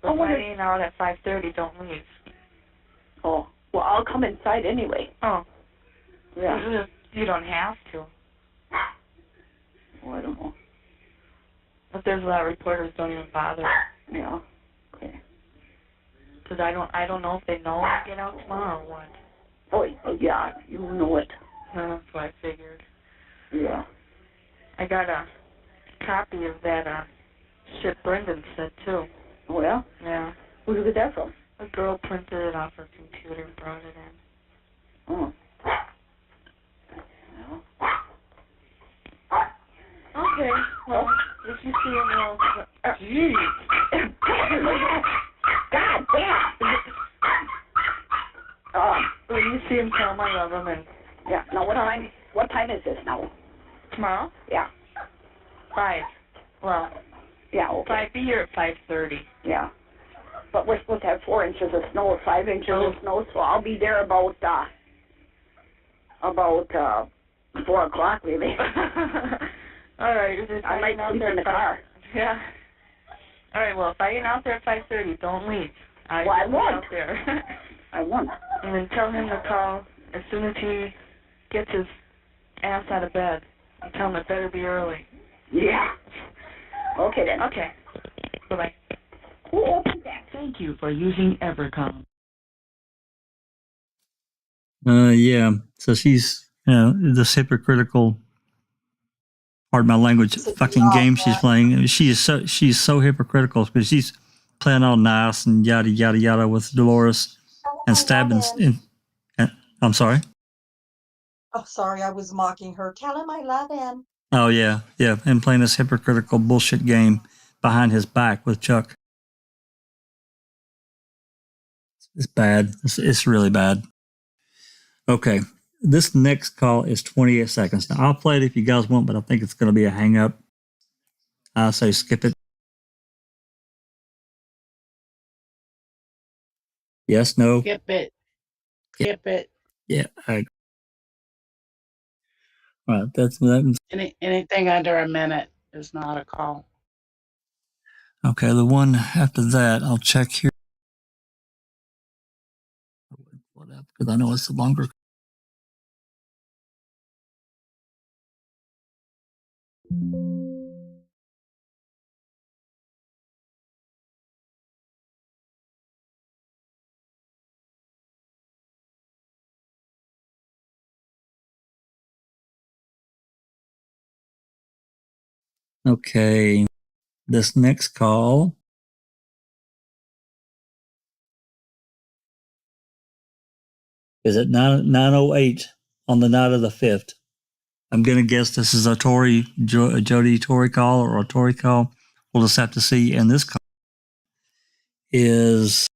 But if I ain't out at 5:30, don't leave. Oh, well, I'll come inside anyway. Oh. Yeah. You don't have to. Well, I don't know. But there's a lot of reporters don't even bother. Yeah. Okay. Because I don't know if they know I get out tomorrow or what. Oh, yeah, you know it. That's what I figured. Yeah. I got a copy of that shit Brendan said, too. Oh, yeah? Yeah. Where did you get that from? A girl printed it off her computer and brought it in. Oh. Okay, well, if you see him, well... Jeez. God damn. When you see him, tell him I love him, and... Yeah, now what time is this now? Tomorrow? Yeah. 5. Well... Yeah, okay. I'd be here at 5:30. Yeah. But we're supposed to have 4 inches of snow or 5 inches of snow, so I'll be there about 4 o'clock, maybe. All right. I might sleep in the car. Yeah. All right, well, if I ain't out there at 5:30, don't leave. I won't. Out there. I won't. And then tell him to call as soon as he gets his ass out of bed. And tell him it better be early. Yeah. Okay, then. Okay. Bye-bye. Who opened that? Thank you for using Evercom. Yeah. So she's, this hypocritical, pardon my language, fucking game she's playing. She's so hypocritical because she's playing all nice and yada yada yada with Dolores and stabbing. I'm sorry. Oh, sorry, I was mocking her. Tell him I love him. Oh yeah, and playing this hypocritical bullshit game behind his back with Chuck. It's bad. It's really bad. Okay. This next call is 28 seconds. Now, I'll play it if you guys want, but I think it's going to be a hang up. I say skip it. Yes, no. Skip it. Skip it. Yeah. All right. That's that. Anything under a minute is not a call. Okay. The one after that, I'll check here. Because I know it's the longer. Okay. This next call is at 9:08 on the night of the 5th. I'm going to guess this is a Jodi Tory call or a Tory call. We'll just have to see. And this call it's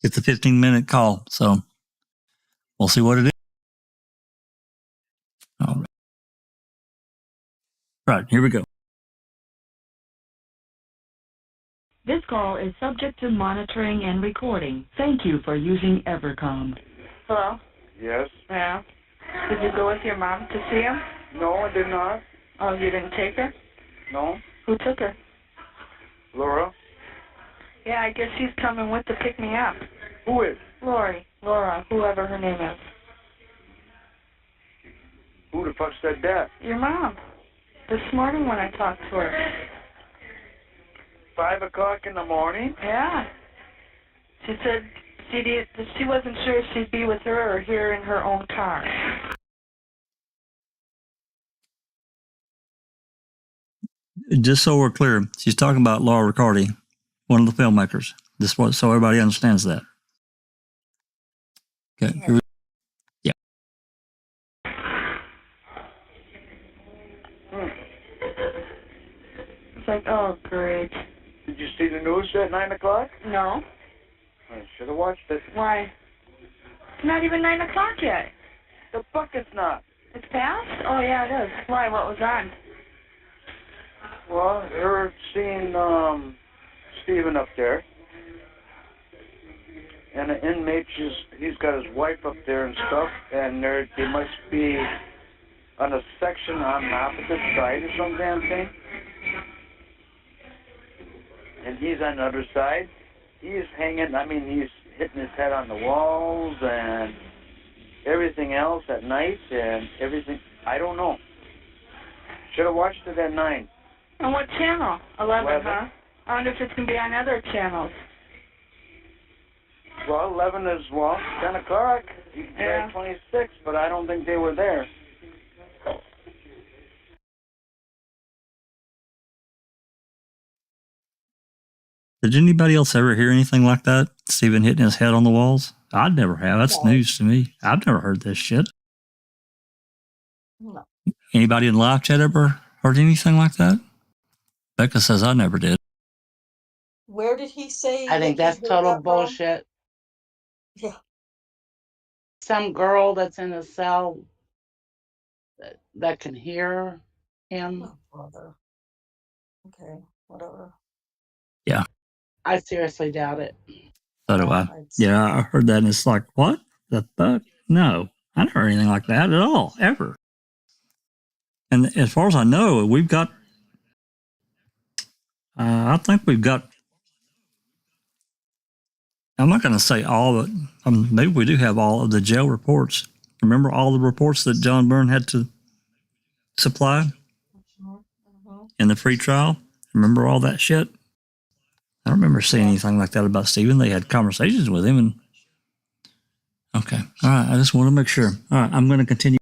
a 15-minute call. So we'll see what it is. All right. Right, here we go. This call is subject to monitoring and recording. Thank you for using Evercom. Hello? Yes? Yeah. Did you go with your mom to see him? No, I did not. Oh, you didn't take her? No. Who took her? Laura? Yeah, I guess she's coming with to pick me up. Who is? Laura, whoever her name is. Who the fuck said that? Your mom. This morning when I talked to her. 5 o'clock in the morning? Yeah. She said she wasn't sure if she'd be with her or here in her own car. Just so we're clear, she's talking about Laura Riccardi, one of the filmmakers. So everybody understands that. Okay. Yeah. Yeah. It's like, oh, great. Did you see the news at 9 o'clock? No. I should have watched it. Why? It's not even 9 o'clock yet. The fuck it's not. It's past? Oh, yeah, it is. Why? What was on? Well, they were seeing Stephen up there. And an inmate, he's got his wife up there and stuff, and they must be on a section on the opposite side or some damn thing. And he's on the other side. He's hanging, he's hitting his head on the walls and everything else at night and everything. I don't know. Should have watched it at 9. On what channel? 11, huh? I wonder if it's going to be on other channels. Well, 11 is, 10 o'clock. Yeah. 26, but I don't think they were there. Did anybody else ever hear anything like that? Stephen hitting his head on the walls? I'd never have. That's news to me. I've never heard this shit. No. Anybody in live chat ever heard anything like that? Becca says I never did. Where did he say? I think that's total bullshit. Yeah. Some girl that's in a cell that can hear him. Oh, brother. Okay, whatever. Yeah. I seriously doubt it. So do I. Yeah, I heard that and it's like, what the fuck? No, I never heard anything like that at all, ever. And as far as I know, we've got, I think we've got, I'm not going to say all, but maybe we do have all of the jail reports. Remember all the reports that John Byrne had to supply in the free trial? Remember all that shit? I don't remember seeing anything like that about Stephen. They had conversations with him, and Okay. All right. I just want to make sure. All right. I'm going to continue.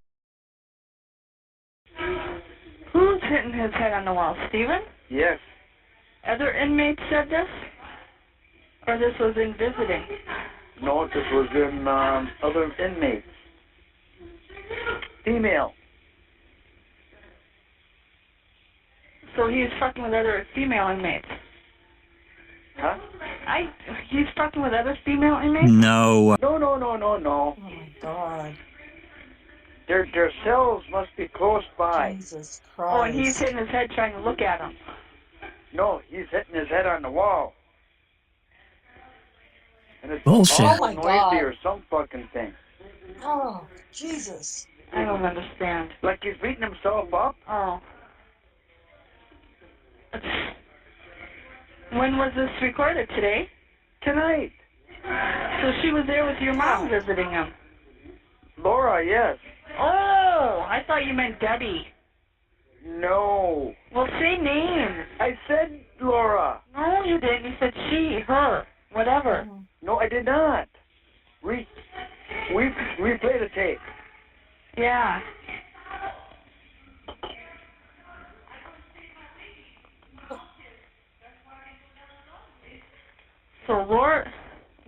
Who's hitting his head on the wall? Steven? Yes. Other inmates said this? Or this was in visiting? No, this was in other inmates. Female. So he's fucking with other female inmates? Huh? He's fucking with other female inmates? No. No. Oh my God. Their cells must be close by. Jesus Oh, and he's Christ. hitting his head trying to look at them. No, he's hitting his head on the wall. And it's Bullshit. Oh awful my noisy God. or some fucking thing. Oh, Jesus. I don't understand. Like he's beating himself up. Oh. When was this recorded? Today? Tonight. So she was there with your mom visiting him. Laura, yes. Oh, I thought you meant Debbie. No. Well, say names. I said Laura. No, you didn't. You said she, her, whatever. No, I did not. We played a tape. Yeah. So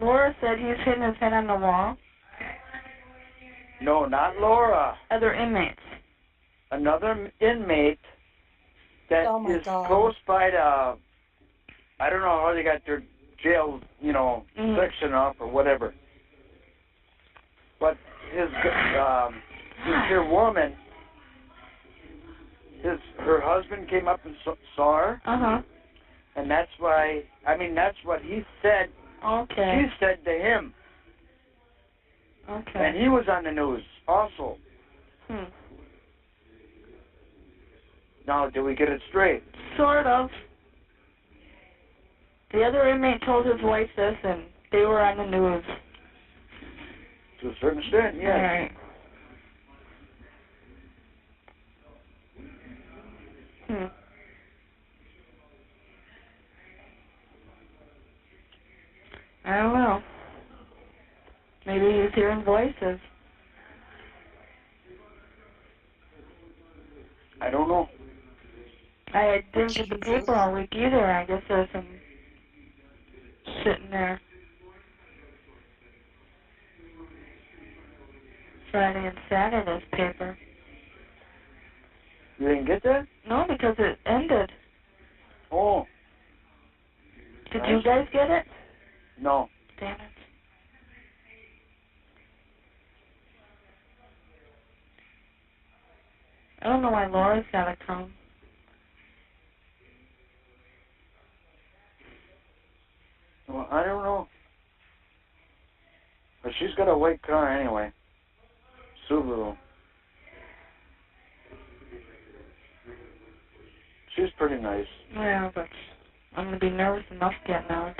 Laura said he's hitting his head on the wall. No, not Laura. Other inmates. Another inmate that Oh my is God. close by to, I don't know how they got their jail, section up or whatever. But his dear woman, her husband came up and saw her. Uh-huh. And that's why, that's what he said. Okay. She said to him. Okay. And he was on the news also. Now, did we get it straight? Sort of. The other inmate told his wife this, and they were on the news. To a certain extent, yes. All right. I don't know. Maybe he's hearing voices. I don't know. I didn't get the paper all week either. I guess there's some shit in there. Friday and Saturday's paper. You didn't get that? No, because it ended. Oh. Did you guys get it? No. Damn it. I don't know why Laura's got to come. Well, I don't know. But she's got a white car anyway. Subaru. She's pretty nice. Yeah, but I'm going to be nervous enough getting out.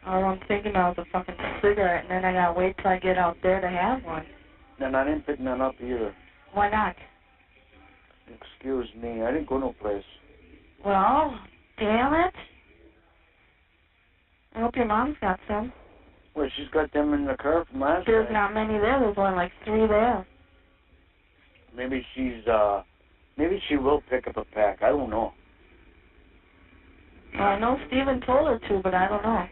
All I'm thinking of is a fucking cigarette, and then I got to wait till I get out there to have one. And I didn't pick none up either. Why not? Excuse me, I didn't go no place. Well, damn it. I hope your mom's got some. Well, she's got them in the car from last There's night. not many there. There's only like 3 there. Maybe maybe she will pick up a pack. I don't know. Well, I know Steven told her to, but I don't know.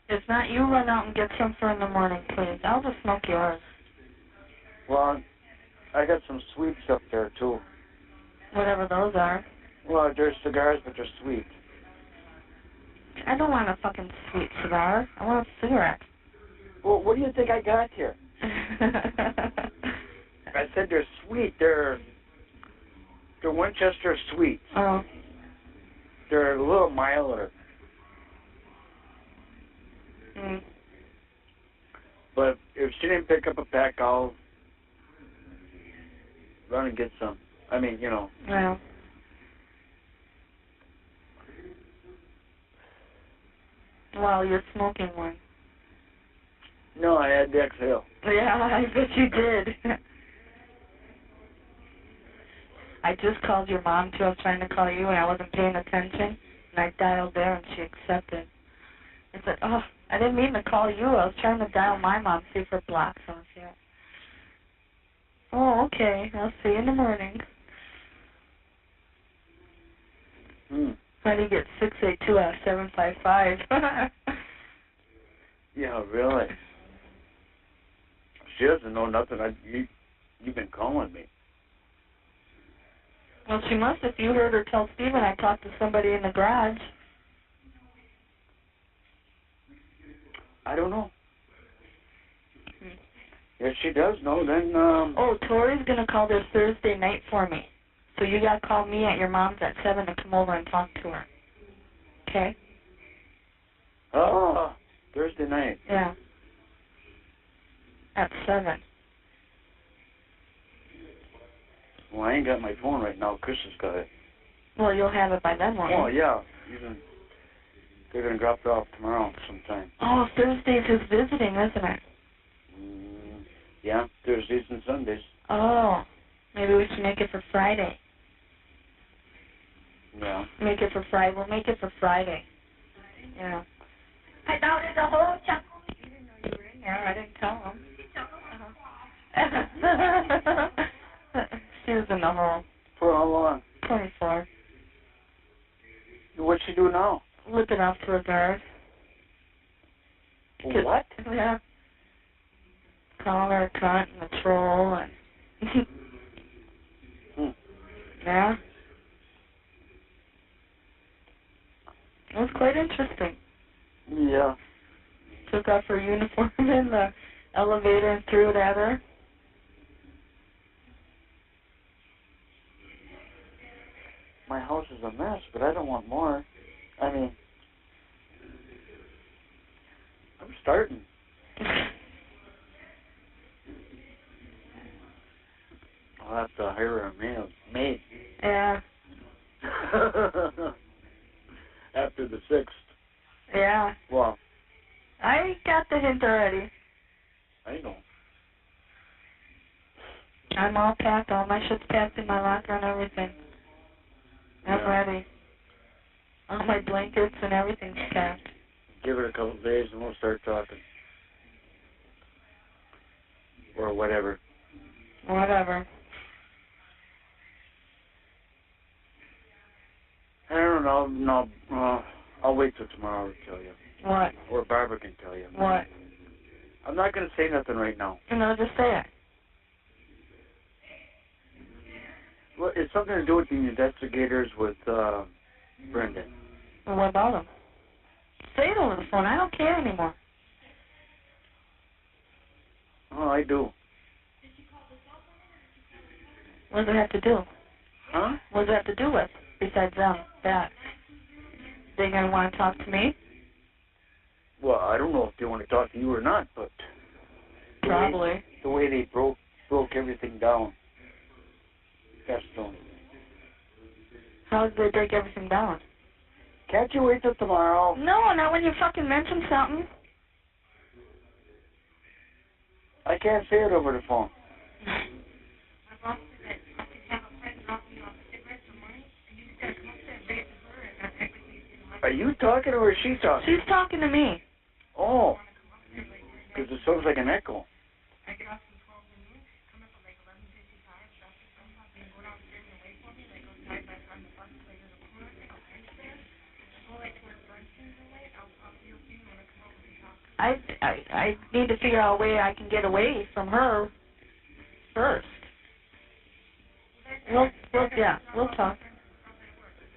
If not, you run out and get some for in the morning, please. I'll just smoke yours. Well, I got some sweets up there, too. Whatever those are. Well, they're cigars, but they're sweet. I don't want a fucking sweet cigar. I want a cigarette. Well, what do you think I got here? I said they're sweet. They're Winchester sweets. Oh. They're a little milder. But if she didn't pick up a pack, I'll run and get some. Yeah. Well, you're smoking one. No, I had the exhale. Yeah, I bet you did. I just called your mom, too. I was trying to call you, and I wasn't paying attention. And I dialed there, and she accepted. I said, oh, I didn't mean to call you. I was trying to dial my mom, see if her block's on yet. Oh, okay. I'll see you in the morning. How do you get 682 out of 755? Yeah, really. She doesn't know nothing. You've been calling me. Well, she must if you heard her tell Steven I talked to somebody in the garage. I don't know. If she does know, then, Oh, Tori's going to call this Thursday night for me. So you got to call me at your mom's at 7 to come over and talk to her. Okay? Oh, Thursday night. Yeah. At 7. Well, I ain't got my phone right now. Chris has got it. Well, you'll have it by then, won't you? Oh, yeah. They're going to drop it off tomorrow sometime. Oh, Thursday's his visiting, isn't it? Yeah, Thursdays and Sundays. Oh, maybe we should make it for Friday. Yeah. Make it for Friday. We'll make it for Friday. Yeah. I thought it the whole chuckle. You didn't know you were in here. I didn't tell him. She was in the hole. For how long? 24. What's she do now? Looking off to a guard. What? Yeah. Call her a cunt and a troll and... Yeah. It was quite interesting. Yeah. Took off her uniform in the elevator and threw it at her. My house is a mess, but I don't want more. I mean, I'm starting. I'll have to hire a maid. Yeah. After the 6th. Yeah. Well, I got the hint already. I know. I'm all packed. All my shit's packed in my locker and everything. I'm ready. All my blankets and everything's packed. Give it a couple of days and we'll start talking. Or whatever. Whatever. I don't know. No, I'll wait till tomorrow to tell you. What? Or Barbara can tell you. What? I'm not going to say nothing right now. No, just say it. Well, it's something to do with the investigators with Brendan. Well, what about him? Say it over the phone. I don't care anymore. Oh, I do. What does it have to do? Huh? What does it have to do with, besides that? They going to want to talk to me? Well, I don't know if they want to talk to you or not, but... Probably. The way they broke everything down. That's the only thing. How did they break everything down? Can't you wait till tomorrow? No, not when you fucking mention something. I can't say it over the phone. Are you talking or is she talking? She's talking to me. Oh. Because it sounds like an echo. I need to figure out a way I can get away from her first. We'll talk.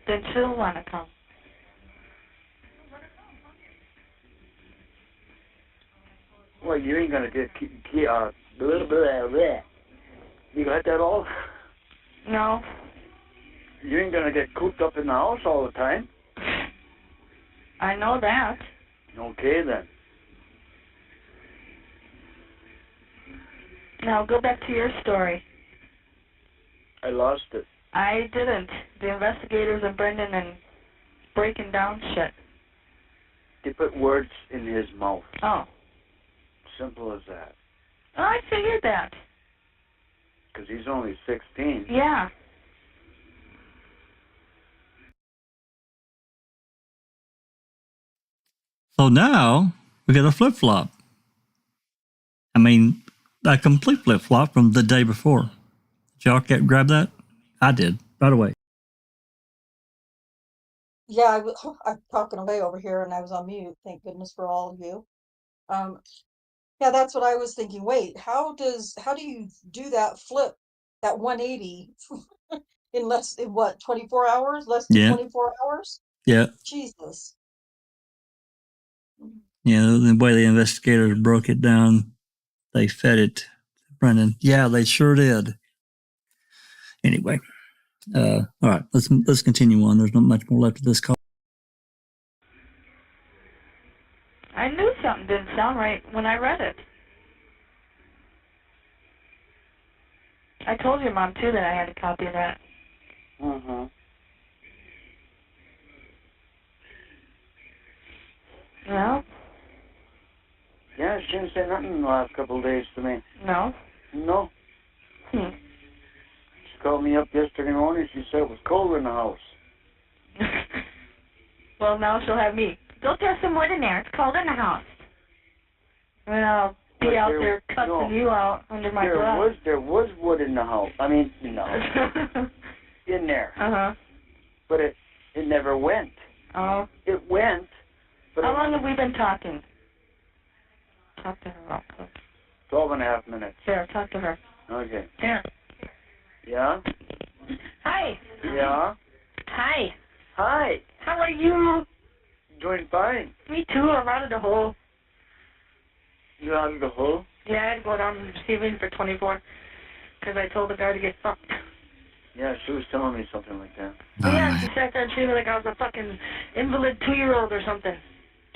Then she'll want to come. Well, you ain't gonna get a little bit of that. You got that all? No. You ain't gonna get cooped up in the house all the time. I know that. Okay then. Now go back to your story. I lost it. I didn't. The investigators are Brendan and breaking down shit. They put words in his mouth. Oh. Simple as that. Oh, I figured that. Because he's only 16. Yeah. So now We got a flip flop. I mean, a complete flip flop from the day before. Did y'all grab that? I did right away. Yeah, I'm talking away over here and I was on mute. Thank goodness for all of you. Yeah, that's what I was thinking. Wait, how do you do that flip, that 180 in what, 24 hours? Less than 24 hours? Yeah. Jesus. Yeah, the way the investigators broke it down, they fed it to Brendan. Yeah, they sure did. Anyway, all right, let's continue on. There's not much more left of this call. I knew something didn't sound right when I read it. I told your mom, too, that I had a copy of that. Mm-hmm. Well? Yeah, she didn't say nothing in the last couple of days to me. No? No. She called me up yesterday morning. She said it was cold in the house. Well, now she'll have me. Go throw some wood in there. It's cold in the house. And I'll be out there cussing you out under my breath. There was wood in the house. I mean, no. In there. Uh-huh. But it never went. Oh. It went. But how long have we been talking? Talk to her real quick. 12 and a half minutes. Here, talk to her. Okay. Here. Yeah? Hi. Yeah? Hi. Hi. How are you? Doing fine. Me too. I'm out of the hole. You out of the hole? Yeah, I had to go down and receiving for 24 because I told the guy to get fucked. Yeah, she was telling me something like that. Yeah, she sat there and treated me like I was a fucking invalid 2-year-old or something.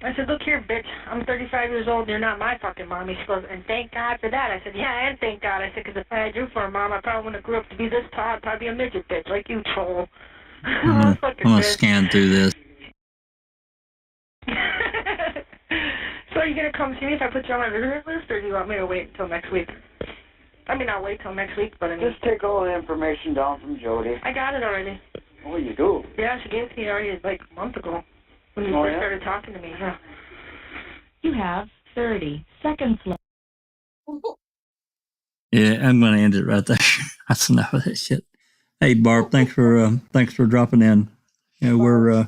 I said, look here, bitch, I'm 35 years old and you're not my fucking mom. She goes, and thank God for that. I said, yeah, and thank God. I said, because if I had you for a mom, I probably wouldn't have grew up to be this tall. I'd probably be a midget bitch like you, troll. I'm going to scan through this. So are you going to come see me if I put you on my visitor list, or do you want me to wait until next week? I mean, I'll wait till next week, but I mean... Just take all the information down from Jodi. I got it already. Oh, you do? Yeah, she gave it to me already like a month ago when you first started talking to me. Yeah. You have 30 seconds left. Yeah, I'm going to end it right there. That's enough of that shit. Hey, Barb, thanks for dropping in. You know, we're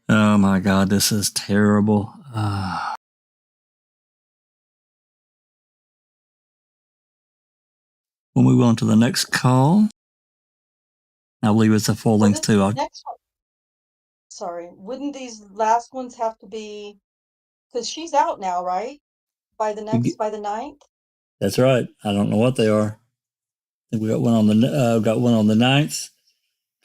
oh my God, this is terrible. We'll move on to the next call. I believe it's a full length too. Next one. Sorry, wouldn't these last ones have to be? Because she's out now, right? By the 9th. That's right. I don't know what they are. I think we got one on the 9th,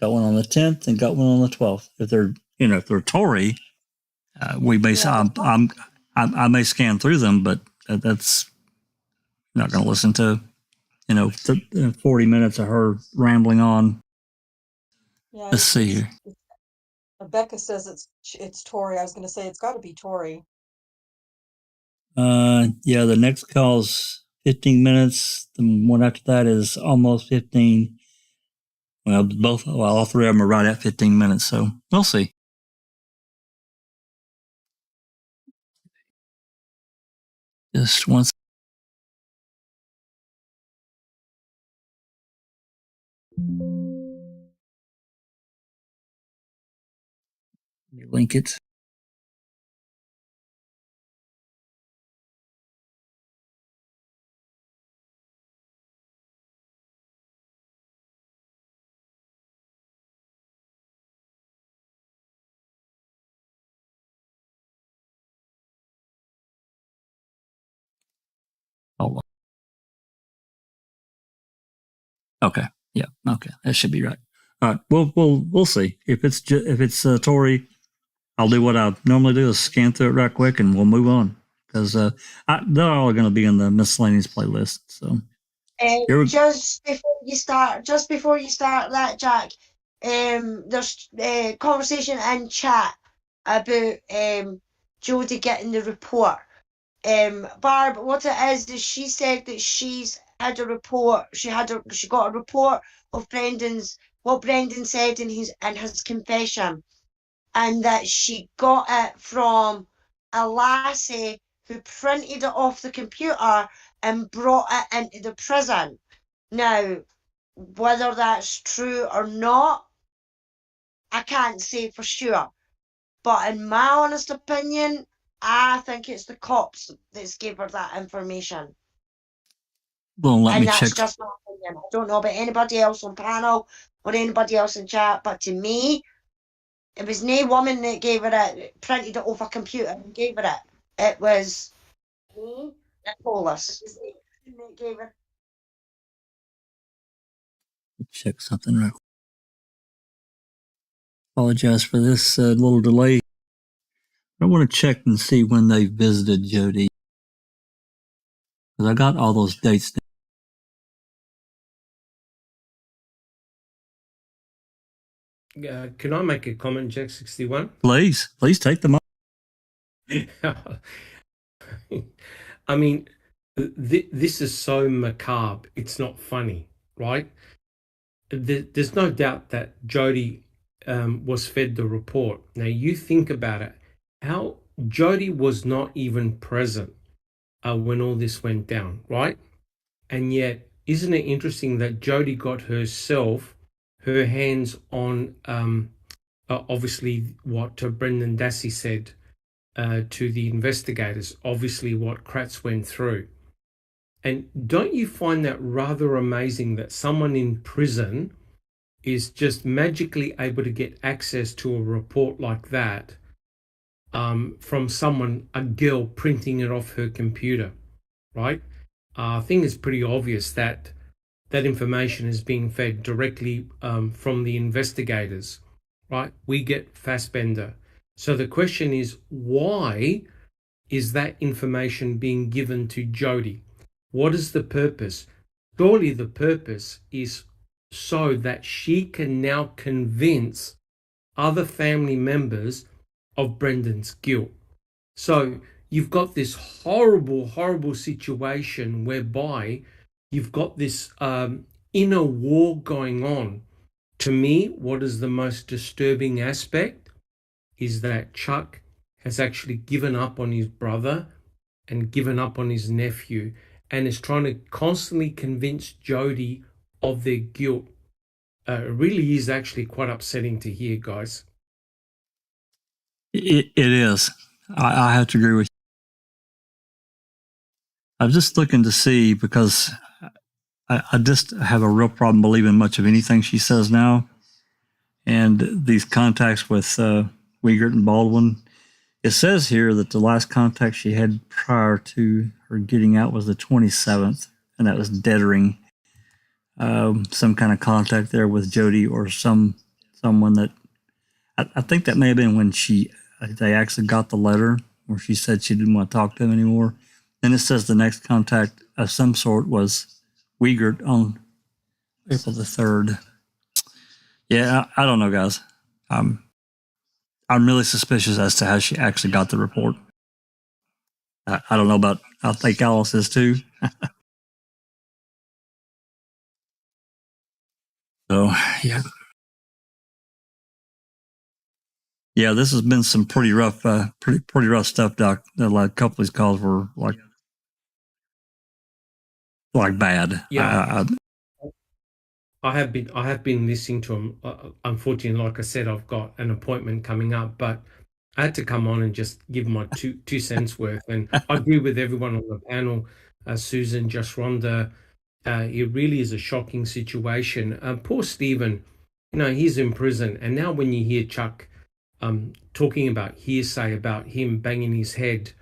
got one on the 10th, and got one on the 12th. If they're Tory, we may. I may scan through them, but that's not going to listen to 40 minutes of her rambling on. Yeah, let's see here. Rebecca says it's Tory. I was going to say it's got to be Tory. Yeah, the next call's 15 minutes. The one after that is almost 15. Well, all three of them are right at 15 minutes, so we'll see. Just once. Let me link it. Hold on. Okay. Yeah. Okay. That should be right. All right. We'll see if it's Tory. I'll do what I normally do is scan through it right quick and we'll move on because they're all going to be in the miscellaneous playlist. So just before you start that, Jack, there's conversation in chat about Jodi getting the report. Barb, what it is she said that she's had a report. She got a report of what Brendan said in his confession, and that she got it from a lassie who printed it off the computer and brought it into the prison. Now, whether that's true or not, I can't say for sure. But in my honest opinion, I think it's the cops that's gave her that information. Well, let And me that's check. just my opinion. I don't know about anybody else on panel or anybody else in chat, but to me, it was no woman that gave her it, printed it off a computer and gave her it. It was me, Nicholas, that gave her. Check something real quick. Apologize for this little delay. I want to check and see when they visited Jodi, because I got all those dates. Can I make a comment, Jack 61? Please take them up. I mean, this is so macabre. It's not funny, right? There's no doubt that Jodi was fed the report. Now, you think about it. How Jodi was not even present when all this went down, right? And yet, isn't it interesting that Jodi got her hands on, obviously, what Brendan Dassey said to the investigators, obviously what Kratz went through. And don't you find that rather amazing that someone in prison is just magically able to get access to a report like that from someone, a girl printing it off her computer, right? I think it's pretty obvious that that information is being fed directly from the investigators, right? We get Fassbender. So the question is, why is that information being given to Jodi? What is the purpose? Surely the purpose is so that she can now convince other family members of Brendan's guilt. So you've got this horrible situation whereby you've got this inner war going on. To me, what is the most disturbing aspect is that Chuck has actually given up on his brother and given up on his nephew and is trying to constantly convince Jodi of their guilt. It really is actually quite upsetting to hear, guys. It is. I have to agree with you. I'm just looking to see, because I just have a real problem believing much of anything she says now. And these contacts with Wiegert and Baldwin, it says here that the last contact she had prior to her getting out was the 27th, and that was Dettering. Some kind of contact there with Jodi or someone that I think that may have been when they actually got the letter where she said she didn't want to talk to him anymore. Then it says the next contact of some sort was Wiegert on April the 3rd. Yeah, I don't know, guys. I'm really suspicious as to how she actually got the report. I don't know about, I think Alice is too. So, yeah. Yeah, this has been some pretty rough, pretty rough stuff, Doc. Like a couple of these calls were like bad. Yeah, I have been listening to them. Unfortunately, like I said, I've got an appointment coming up, but I had to come on and just give my two cents worth. And I agree with everyone on the panel, Susan, Just Rhonda. It really is a shocking situation. Poor Stephen, he's in prison, and now when you hear Chuck talking about hearsay about him banging his head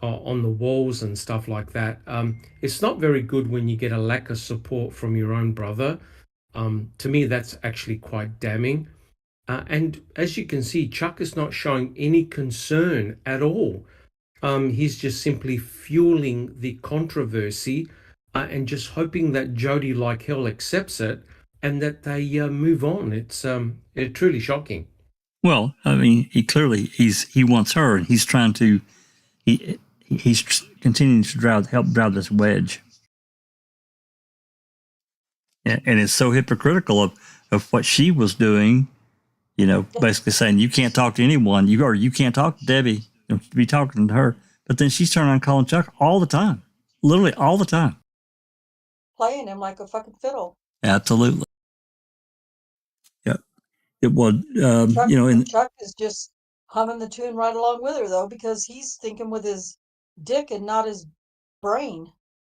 on the walls and stuff like that, it's not very good when you get a lack of support from your own brother. To me, that's actually quite damning. And as you can see, Chuck is not showing any concern at all. He's just simply fueling the controversy and just hoping that Jodi, like hell, accepts it and that they move on. It's truly shocking. Well, I mean, he wants her, and he's trying to he's continuing to help drive this wedge. And it's so hypocritical of what she was doing, basically saying you can't talk to anyone, you can't talk to Debbie, to be talking to her. But then she's turning on calling Chuck all the time, literally all the time. Playing him like a fucking fiddle. Absolutely. Yeah. It was, Chuck, you know, and Chuck is just humming the tune right along with her, though, because he's thinking with his dick and not his brain.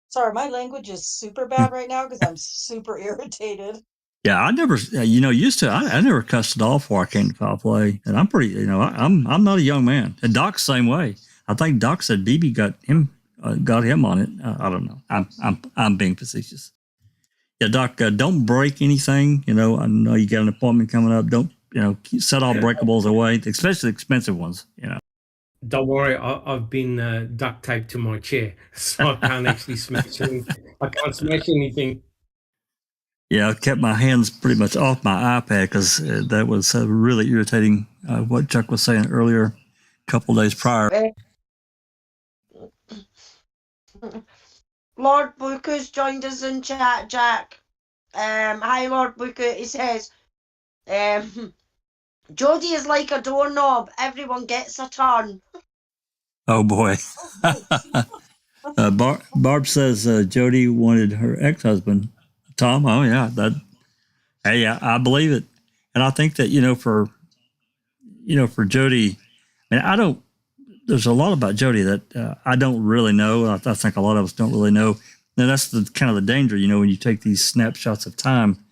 Sorry, my language is super bad right now because I'm super irritated. yeah, I never, used to, I never cussed at all before I came to foul play. And I'm pretty, I'm not a young man. And Doc's the same way. I think Doc said BB got him on it. I don't know. I'm being facetious. Yeah, Doc, don't break anything. I know you got an appointment coming up. Don't, set all breakables away, especially expensive ones, Don't worry, I've been duct taped to my chair, so I can't actually smash anything. I can't smash anything. Yeah, I kept my hands pretty much off my iPad because that was really irritating. What Chuck was saying earlier, a couple of days prior. Lord Booker's joined us in chat, Jack. Hi, Lord Booker. He says, Jodi is like a doorknob. Everyone gets a turn. Oh, boy. Barb says Jodi wanted her ex-husband, Tom. Oh, yeah. Hey, I believe it. And I think that, for Jodi, there's a lot about Jodi that I don't really know. I think a lot of us don't really know. Now, that's the kind of the danger, when you take these snapshots of time.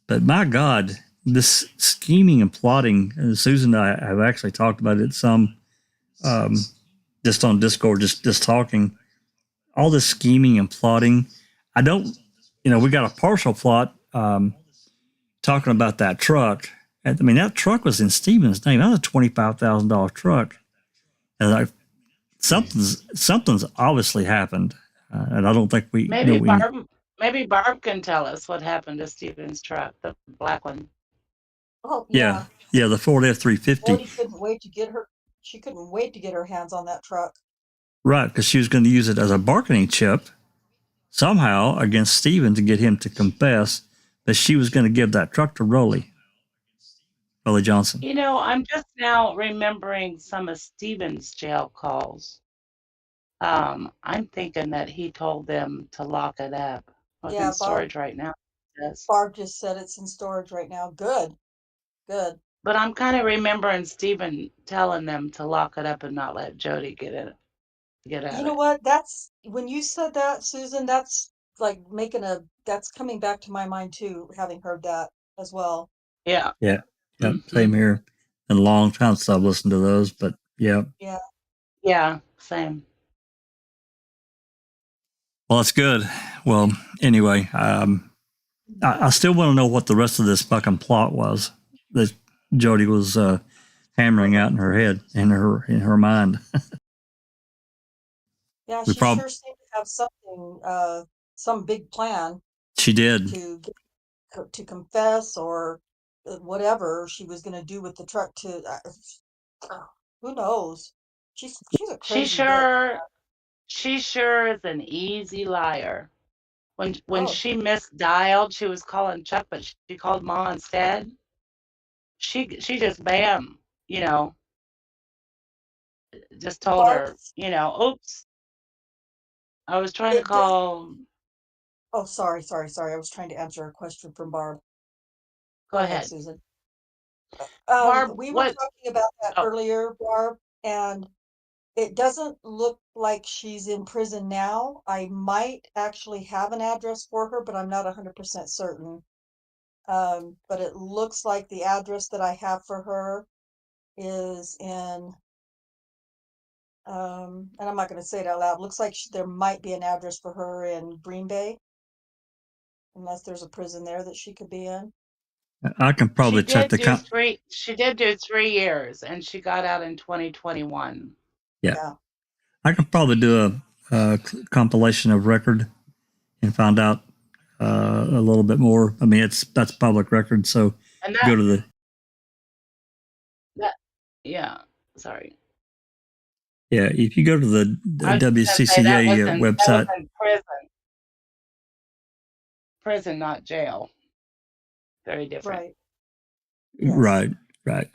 But my God, this scheming and plotting, and Susan and I have actually talked about it some, just on Discord, just talking. All this scheming and plotting. I don't, we got a partial plot talking about that truck. That truck was in Stephen's name. That was a $25,000 truck. And something's obviously happened. And I don't think we maybe Barb can tell us what happened to Stephen's truck, the black one. Oh, yeah, the Ford F-350. Jodi she couldn't wait to get her hands on that truck. Right, because she was going to use it as a bargaining chip somehow against Stephen to get him to confess that she was going to give that truck to Rolly Johnson. I'm just now remembering some of Stephen's jail calls. I'm thinking that he told them to lock it up. It's in storage right now. Yes. Barb just said it's in storage right now. Good. But I'm kind of remembering Stephen telling them to lock it up and not let Jodi get at it. You know what? That's when you said that, Susan, that's like that's coming back to my mind too, having heard that as well. Yeah. Yeah. Same here. And a long time since I've listened to those, but yeah. Yeah, same. Well, that's good. Well, anyway, I still want to know what the rest of this fucking plot was that Jodi was hammering out in her head, in her mind. Yeah, she sure seemed to have something, some big plan. She did. To confess or whatever she was going to do with the truck who knows? She's a crazy bitch. She sure is an easy liar. When she misdialed, she was calling Chuck, but she called Ma instead. She just bam, just told her, oops. I was trying to call. Oh, sorry. I was trying to answer a question from Barb. Go ahead, Susan. Barb, we were talking about that earlier, Barb, and it doesn't look like she's in prison now. I might actually have an address for her, but I'm not 100% certain. But it looks like the address that I have for her is in, and I'm not going to say it out loud. Looks like there might be an address for her in Green Bay, unless there's a prison there that she could be in. I can probably check the She did do 3 years, and she got out in 2021. Yeah. I can probably do a compilation of record and find out a little bit more. That's public record, so go to sorry. Yeah, if you go to the WCCA website. That was in prison, not jail. Very different. Right. Right.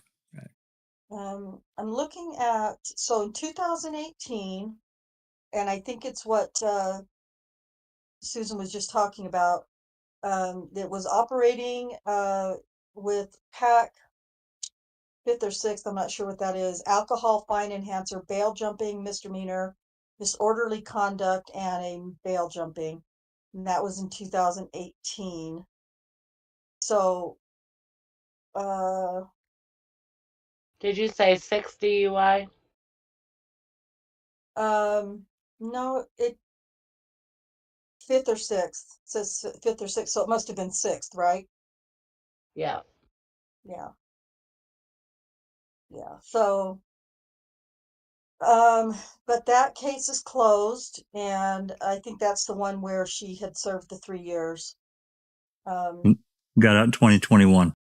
I'm looking at, so in 2018, and I think it's what Susan was just talking about, it was operating with PAC 5th or 6th, I'm not sure what that is, alcohol fine enhancer, bail jumping, misdemeanor, disorderly conduct, and a bail jumping. And that was in 2018. So, Did you say 6 DUI? no, it 5th or 6th. It says 5th or 6th, so it must have been 6th, right? Yeah. Yeah. Yeah. So, but that case is closed, and I think that's the one where she had served the 3 years. Got out in 2021.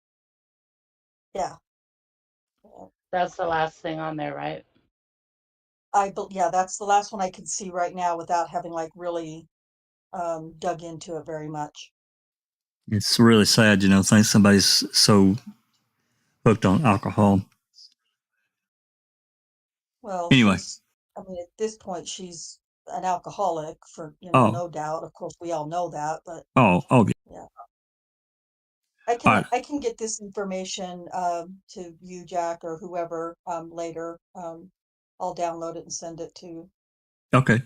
Yeah. That's the last thing on there, right? Yeah, that's the last one I can see right now without having like really dug into it very much. It's really sad, you know, think somebody's so hooked on alcohol. Well, Anyway. I mean, at this point, she's an alcoholic for, you know, no doubt. Of course, we all know that, but yeah. I can get this information to you, Jack, or whoever later. I'll download it and send it to you to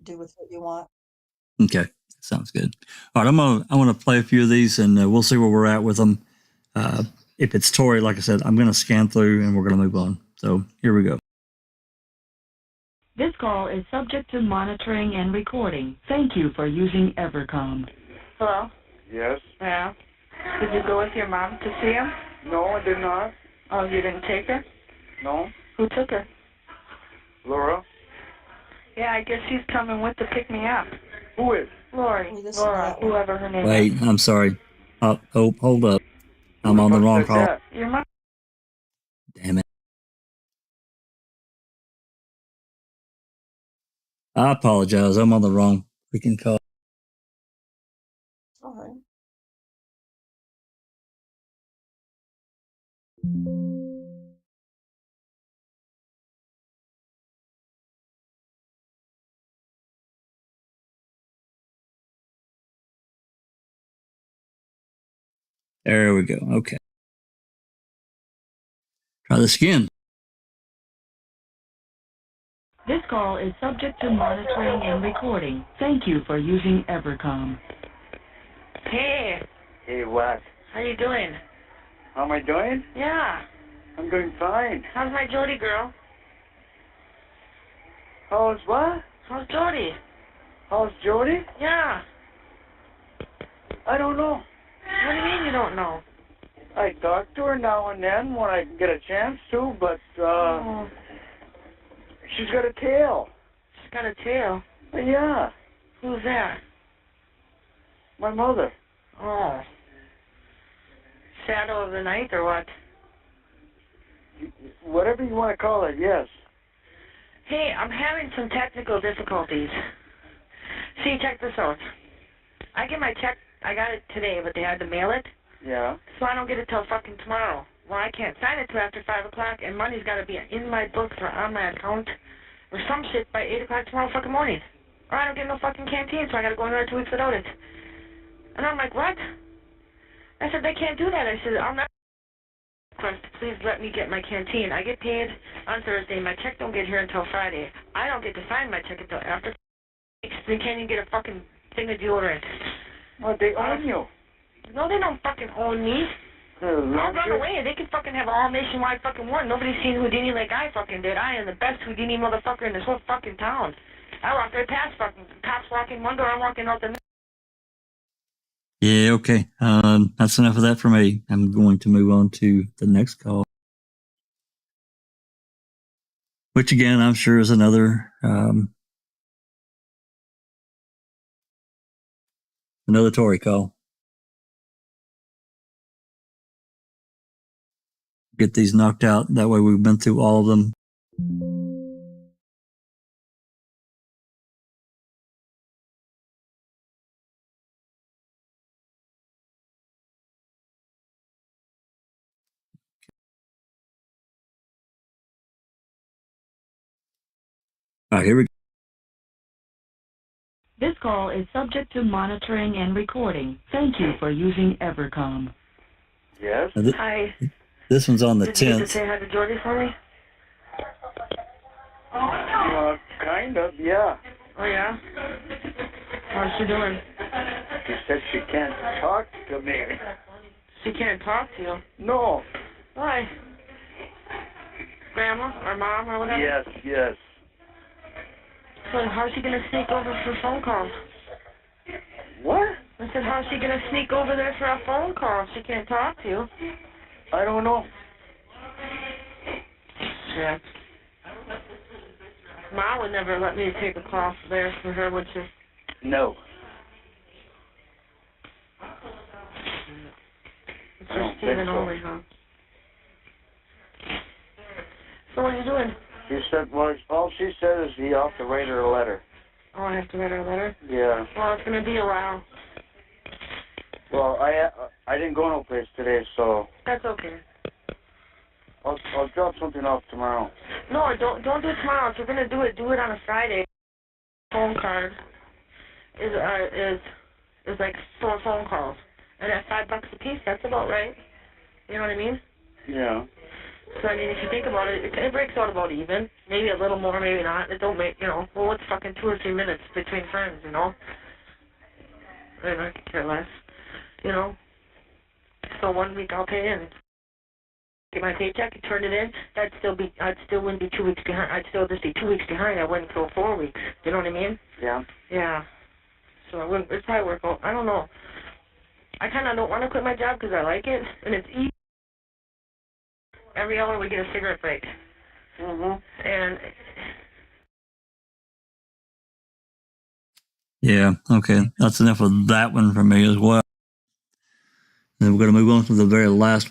do with what you want. Okay, sounds good. All right, I want to play a few of these, and we'll see where we're at with them. If it's Tori, like I said, I'm going to scan through, and we're going to move on. So here we go. This call is subject to monitoring and recording. Thank you for using Evercom. Hello? Yes? Yeah. Did you go with your mom to see him? No, I did not. Oh, you didn't take her? No. Who took her? Laura? Yeah, I guess she's coming with to pick me up. Who is? Lori. Laura, whoever her name is. Wait, I'm sorry. Hold up. I'm on the wrong call. Your mom. Damn it. I apologize. I'm on the wrong freaking call. All right. There we go. Okay. Try this again. This call is subject to monitoring and recording. Thank you for using Evercom. Hey. Hey, what? How you doing? How am I doing? Yeah. I'm doing fine. How's my Jodi girl? How's what? How's Jodi? How's Jodi? Yeah. I don't know. What do you mean you don't know? I talk to her now and then when I get a chance to, but, she's got a tail. She's got a tail? Yeah. Who's that? My mother. Oh. Shadow of the night or what? Whatever you want to call it, yes. Hey, I'm having some technical difficulties. See, check this out. I get my check, I got it today, but they had to mail it. Yeah. So I don't get it till fucking tomorrow. Well, I can't sign it till after 5 o'clock, and money's got to be in my books or on my account or some shit by 8 o'clock tomorrow fucking morning. Or I don't get no fucking canteen, so I got to go another 2 weeks without it. And I'm like, what? I said, they can't do that. I said, I'll never request, please let me get my canteen. I get paid on Thursday. My check don't get here until Friday. I don't get to sign my check until after 6 weeks. They can't even get a fucking thing of deodorant. Well, they own you. No, they don't fucking own me. I'll run away. They can fucking have all nationwide fucking war. Nobody's seen Houdini like I fucking did. I am the best Houdini motherfucker in this whole fucking town. I walk right past fucking cops walking one door, I'm walking out the next. Yeah, okay. That's enough of that for me. I'm going to move on to the next call. Which again, I'm sure is another Tory call. Get these knocked out. That way we've been through all of them. All right, here we go. This call is subject to monitoring and recording. Thank you for using Evercom. Yes? Hi. This one's on the Did you get to 10th. say hi to Jodi for me? Kind of, yeah. Oh, yeah? How's she doing? She said she can't talk to me. She can't talk to you. No. Why? Grandma or mom or whatever? Yes, yes. So how's she gonna sneak over for phone calls? What? I said, how's she gonna sneak over there for a phone call if she can't talk to you? I don't know. Yeah. Mom would never let me take a call there for her, would she? No. It's I don't for Stephen think so. only, huh? So what are you doing? She said, well, all she said is he ought to write her a letter. Oh, I have to write her a letter? Yeah. Well, it's gonna be a while. Well, I didn't go no place today, so That's okay. I'll drop something off tomorrow. No, don't do it tomorrow. If you're gonna do it on a Friday. Phone card is like 4 phone calls, and at $5 a piece, that's about right. You know what I mean? Yeah. So I mean, if you think about it, it breaks out about even. Maybe a little more, maybe not. It don't make, well, what's fucking 2 or 3 minutes between friends, you know? I could care less, you know? So 1 week I'll pay in. Get my paycheck and turn it in. I'd still wouldn't be 2 weeks behind. I'd still just be 2 weeks behind. I wouldn't go 4 weeks. You know what I mean? Yeah. Yeah. So it'd probably work out. I don't know. I kind of don't want to quit my job because I like it, and it's easy. Every hour we get a cigarette break. And Yeah, okay. That's enough of that one for me as well. Then we're going to move on to the very last.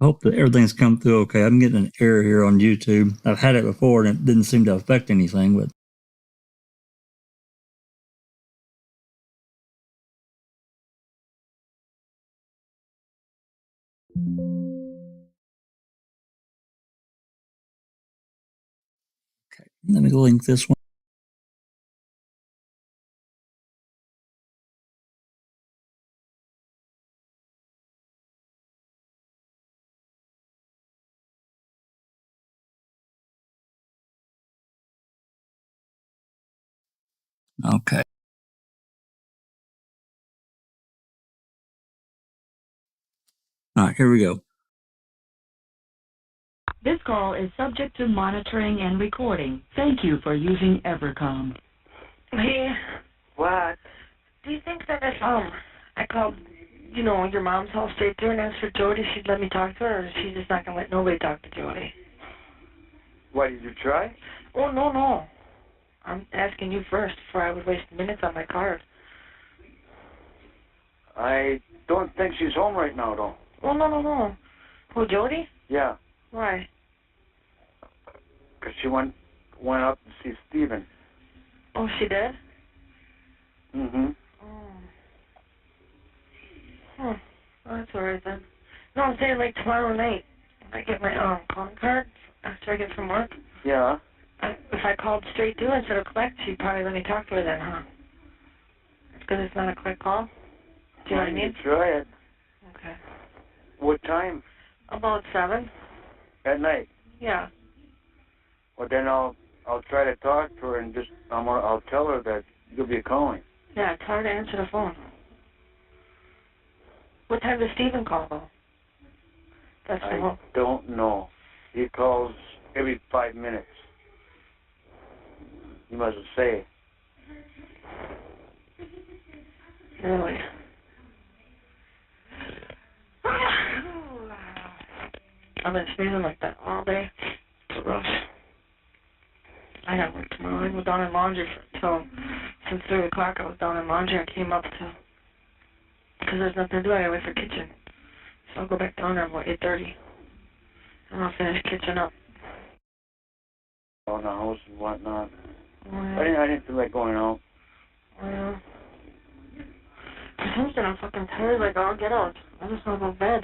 I hope that everything's come through okay. I'm getting an error here on YouTube. I've had it before and it didn't seem to affect anything, but okay. Let me link this one. Okay. All right, here we go. This call is subject to monitoring and recording. Thank you for using Evercom. hey, What? do you think that if I called, your mom's house straight through and asked for Jodi, she'd let me talk to her, or is she just not gonna let nobody talk to Jodi? Why, did you try? Oh no. I'm asking you first before I would waste minutes on my card. I don't think she's home right now, though. Oh no. Who, Jodi? Yeah, Why? 'cause she went up to see Stephen. Oh, she did? Mm-hmm. Oh. Well, that's alright then. No, I'm saying like tomorrow night, if I get my CONT card after I get from work, Yeah. if I called straight through instead of collect, she'd probably let me talk to her then, huh? Because it's not a quick call. Do you know what I mean? You try it. Okay. What time? About 7. At night. Yeah. Well, then I'll try to talk to her and just I'll tell her that you'll be calling. Yeah, tell her to answer the phone. What time does Stephen call though? That's the I whole. don't know. He calls every 5 minutes. You must say. Really? I've been sneezing like that all day. It's rough. I got work tomorrow. I go down in laundry since 3 o'clock. I was down in laundry. I came up because there's nothing to do. I gotta wait for kitchen. So I'll go back down there about 8:30. And I'll finish kitchen up. On the house and whatnot. Oh, yeah. I didn't feel like going out. Oh, yeah. For some reason, I'm fucking tired. Like, I'll get out. I just want to go to bed.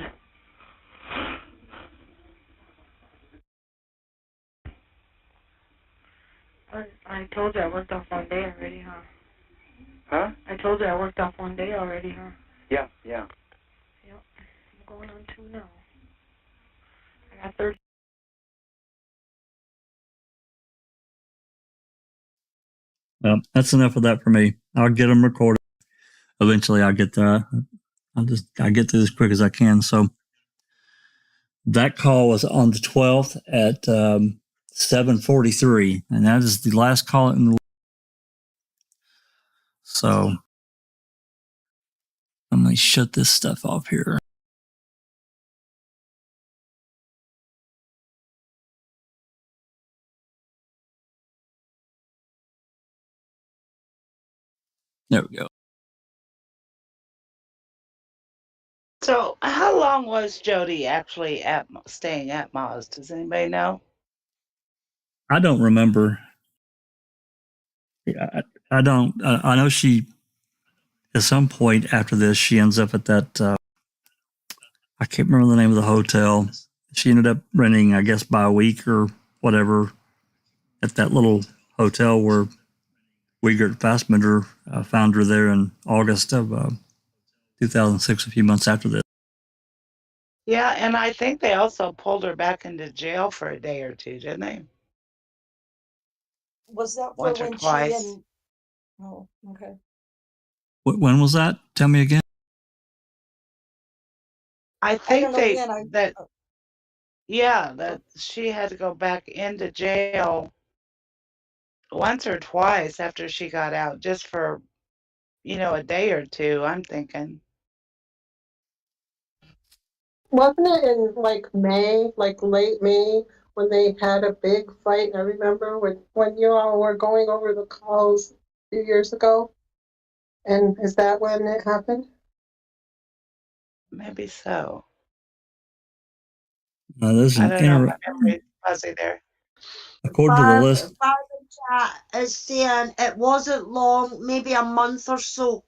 I told you I worked off 1 day already, huh? Huh? I told you I worked off 1 day already, huh? Yeah. Yep. I'm going on 2 now. I got 30. Well, that's enough of that for me. I'll get them recorded. Eventually, I'll get there. I get through as quick as I can. So that call was on the 12th at 7:43, and that is the last call in the. So let me shut this stuff off here. There we go. So, how long was Jodi actually staying at Ma's? Does anybody know? I don't remember. Yeah, I don't. I know she, at some point after this, she ends up at that. I can't remember the name of the hotel. She ended up renting, I guess, by a week or whatever, at that little hotel where Wiegert Fassbender found her there in August of 2006, a few months after this. Yeah, and I think they also pulled her back into jail for a day or two, didn't they? Was that for Once or when she twice. and? Oh, okay. When was that? Tell me again. I I think don't know when. that she had to go back into jail once or twice after she got out, just for, a day or two, I'm thinking. Wasn't it in like May, like late May, when they had a big fight? I remember when you all were going over the calls a few years ago. And is that when it happened? Maybe so. There's I an don't know. My memory's fuzzy there. according to the list. Barb in chat is saying it wasn't long, maybe a month or so.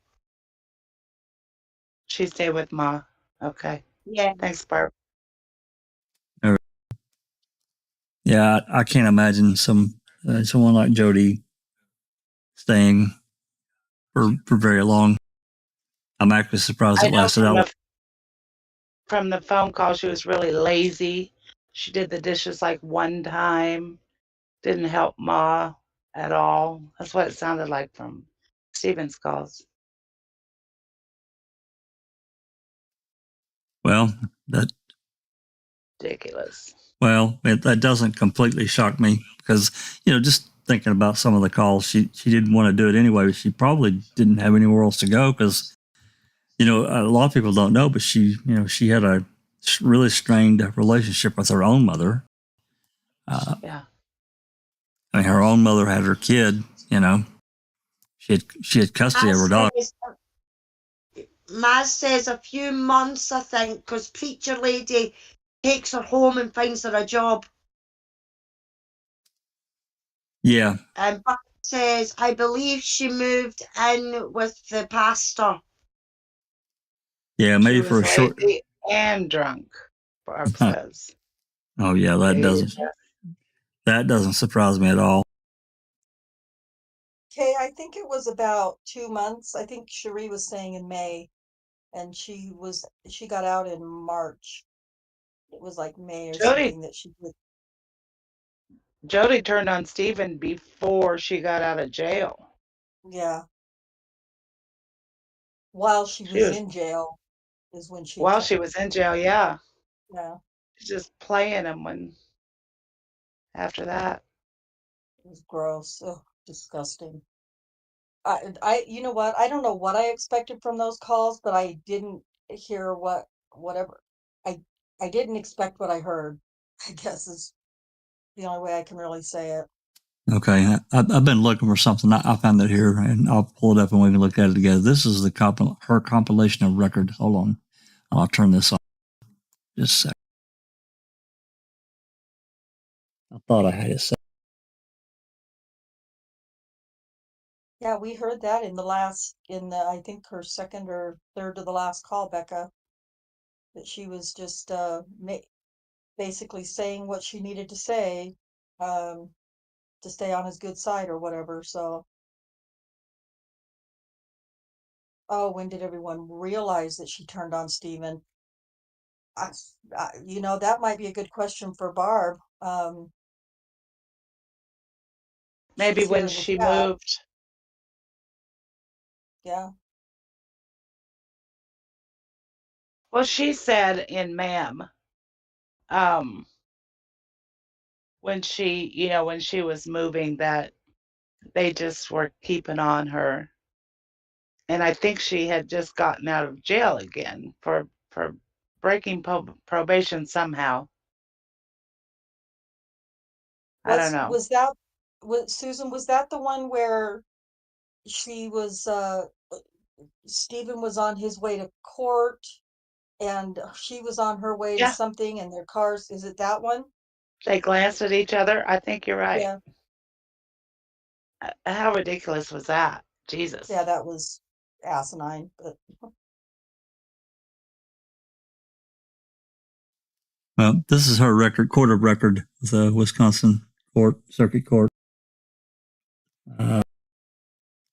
She stayed with Ma. Okay. Yeah. Thanks, Barb. Yeah, I can't imagine someone like Jodi staying for very long. I'm actually surprised I it know lasted out. from the phone call, she was really lazy. She did the dishes like one time, didn't help Ma at all. That's what it sounded like from Stephen's calls. Well, that Ridiculous. that doesn't completely shock me because just thinking about some of the calls, she didn't want to do it anyway. But she probably didn't have anywhere else to go because a lot of people don't know, but she had a really strained relationship with her own mother. Yeah. I mean, her own mother had her kid. She had custody of her daughter. Maz says a few months, I think, because preacher lady takes her home and finds her a job. Yeah. And Barb says, I believe she moved in with the pastor. Yeah, maybe for a short. Lazy and drunk, Barb says. Oh yeah, that doesn't surprise me at all. Okay, I think it was about 2 months. I think Cherie was saying in May, and she got out in March. It was like May or Jodi something that she did. Jodi turned on Stephen before she got out of jail. Yeah. While she She was was in jail is when she while she was in jail, yeah. yeah, She's just playing him after that. it was gross. Oh, disgusting. You know what? I don't know what I expected from those calls, but I didn't hear whatever. I I didn't expect what I heard. I guess is the only way I can really say it. Okay, I've been looking for something. I found it here, and I'll pull it up and we can look at it together. This is her compilation of record. Hold on, I'll turn this on. Just a sec. I thought I had it set. Yeah, we heard that in I think her second or third to the last call, Becca, that she was just basically saying what she needed to say. Um, to stay on his good side or whatever. So, oh, when did everyone realize that she turned on Steven? That might be a good question for Barb. Maybe She's here when in the she chat. moved. Yeah. Well, she said in Ma'am, when she was moving, that they just were keeping on her. And I think she had just gotten out of jail again for breaking probation somehow. I don't know. Susan, was that the one where she was Stephen was on his way to court and she was on her way to Yeah, something and their cars, is it that one? they glanced at each other. I think you're right. Yeah. How ridiculous was that? Jesus. Yeah, that was asinine, but Well, this is her court of record, the Wisconsin Circuit Court.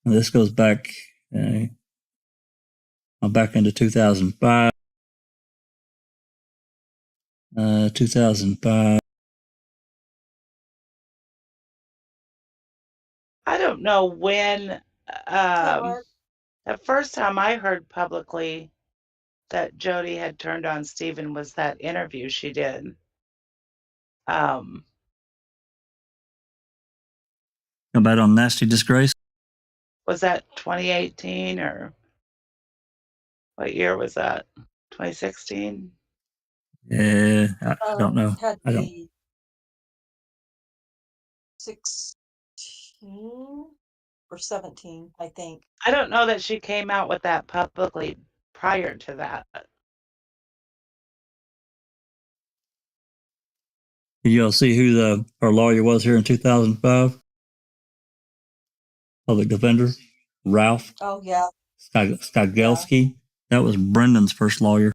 This goes back into 2005. 2005. I don't know when. Mark. The first time I heard publicly that Jodi had turned on Stephen was that interview she did. About on Nasty Disgrace? Was that 2018 or what year was that? 2016? Yeah, I don't know. Had I don't. be 16 or 17, I think. I don't know that she came out with that publicly prior to that. Did y'all see who her lawyer was here in 2005? Public defender, Ralph. Oh yeah. Skagelski. Yeah. That was Brendan's first lawyer.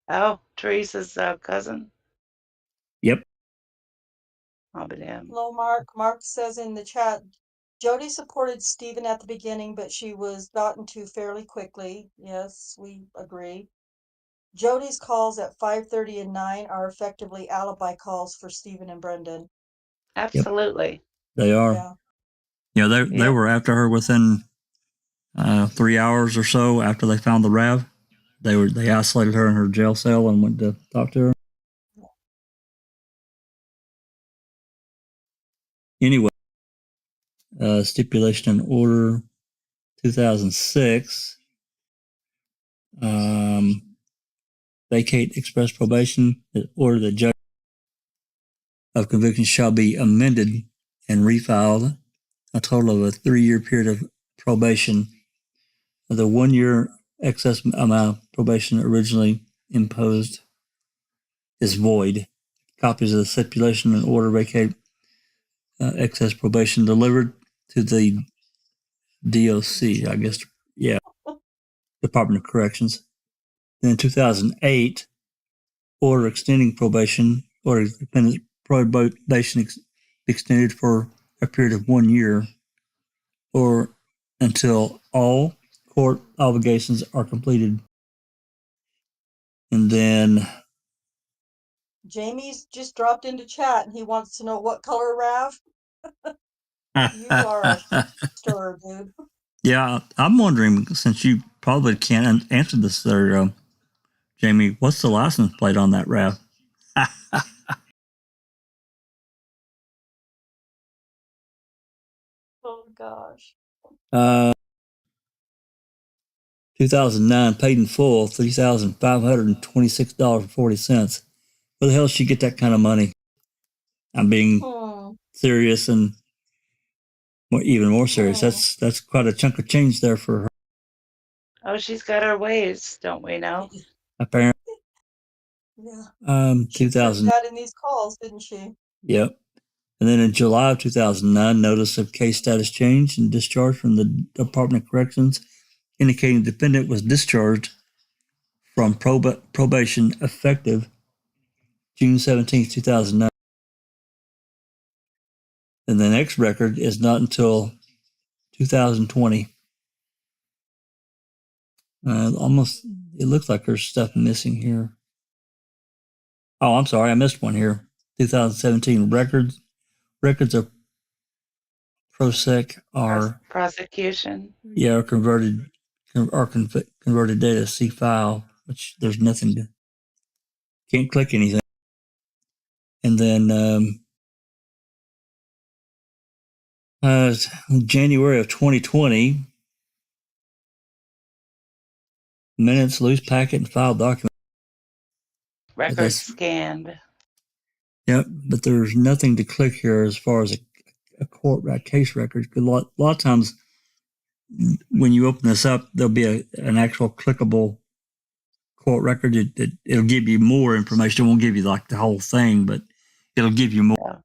Oh, Teresa's cousin? Yep. I'll be damned. Hello, Mark. Mark says in the chat, Jodi supported Stephen at the beginning, but she was gotten to fairly quickly. Yes, we agree. Jodi's calls at 5:30 and 9 are effectively alibi calls for Stephen and Brendan. Absolutely. Yep. They are. Yeah. They were after her within 3 hours or so after they found the RAV. They isolated her in her jail cell and went to talk to her. Anyway, stipulation and order 2006. Vacate express probation. Order the judge of conviction shall be amended and refiled. A total of a 3-year period of probation. The 1-year excess amount of probation originally imposed is void. Copies of the stipulation and order vacate excess probation delivered to the DOC, I guess. Yeah. Department of Corrections. Then in 2008, order extending probation, order dependent probation extended for a period of 1 year or until all court obligations are completed. And then Jamie's just dropped into chat and he wants to know what color RAV. You are a stir, dude. Yeah, I'm wondering, since you probably can't answer this there, Jamie, what's the license plate on that RAV? Oh gosh. 2009 paid in full, $3,526.40. Where the hell did she get that kind of money? I'm being serious and even more serious. That's quite a chunk of change there for her. Oh, she's got her ways, don't we know? Apparently. Yeah. She 2000. that in these calls, didn't she? Yep. And then in July of 2009, notice of case status change and discharge from the Department of Corrections, indicating the defendant was discharged from probation effective June 17, 2009. And the next record is not until 2020. Almost, it looks like there's stuff missing here. Oh, I'm sorry, I missed one here. 2017 records of Prosec are prosecution. are converted data C file, which there's nothing to, can't click anything. And then January of 2020, minutes, loose packet, and file document. Record scanned. Yep, but there's nothing to click here as far as a court case record. A lot of times when you open this up, there'll be an actual clickable court record. It'll give you more information. It won't give you like the whole thing, but it'll give you more. Yeah.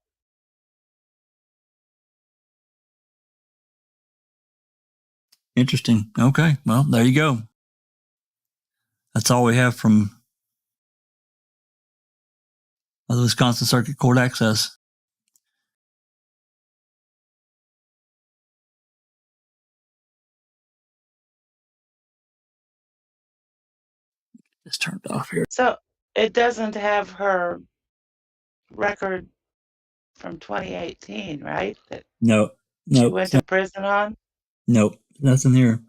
Interesting. Okay, well, there you go. That's all we have from the Wisconsin Circuit Court Access. Just turned off here. So it doesn't have her record from 2018, right? That No, she went to prison on? Nope, nothing here.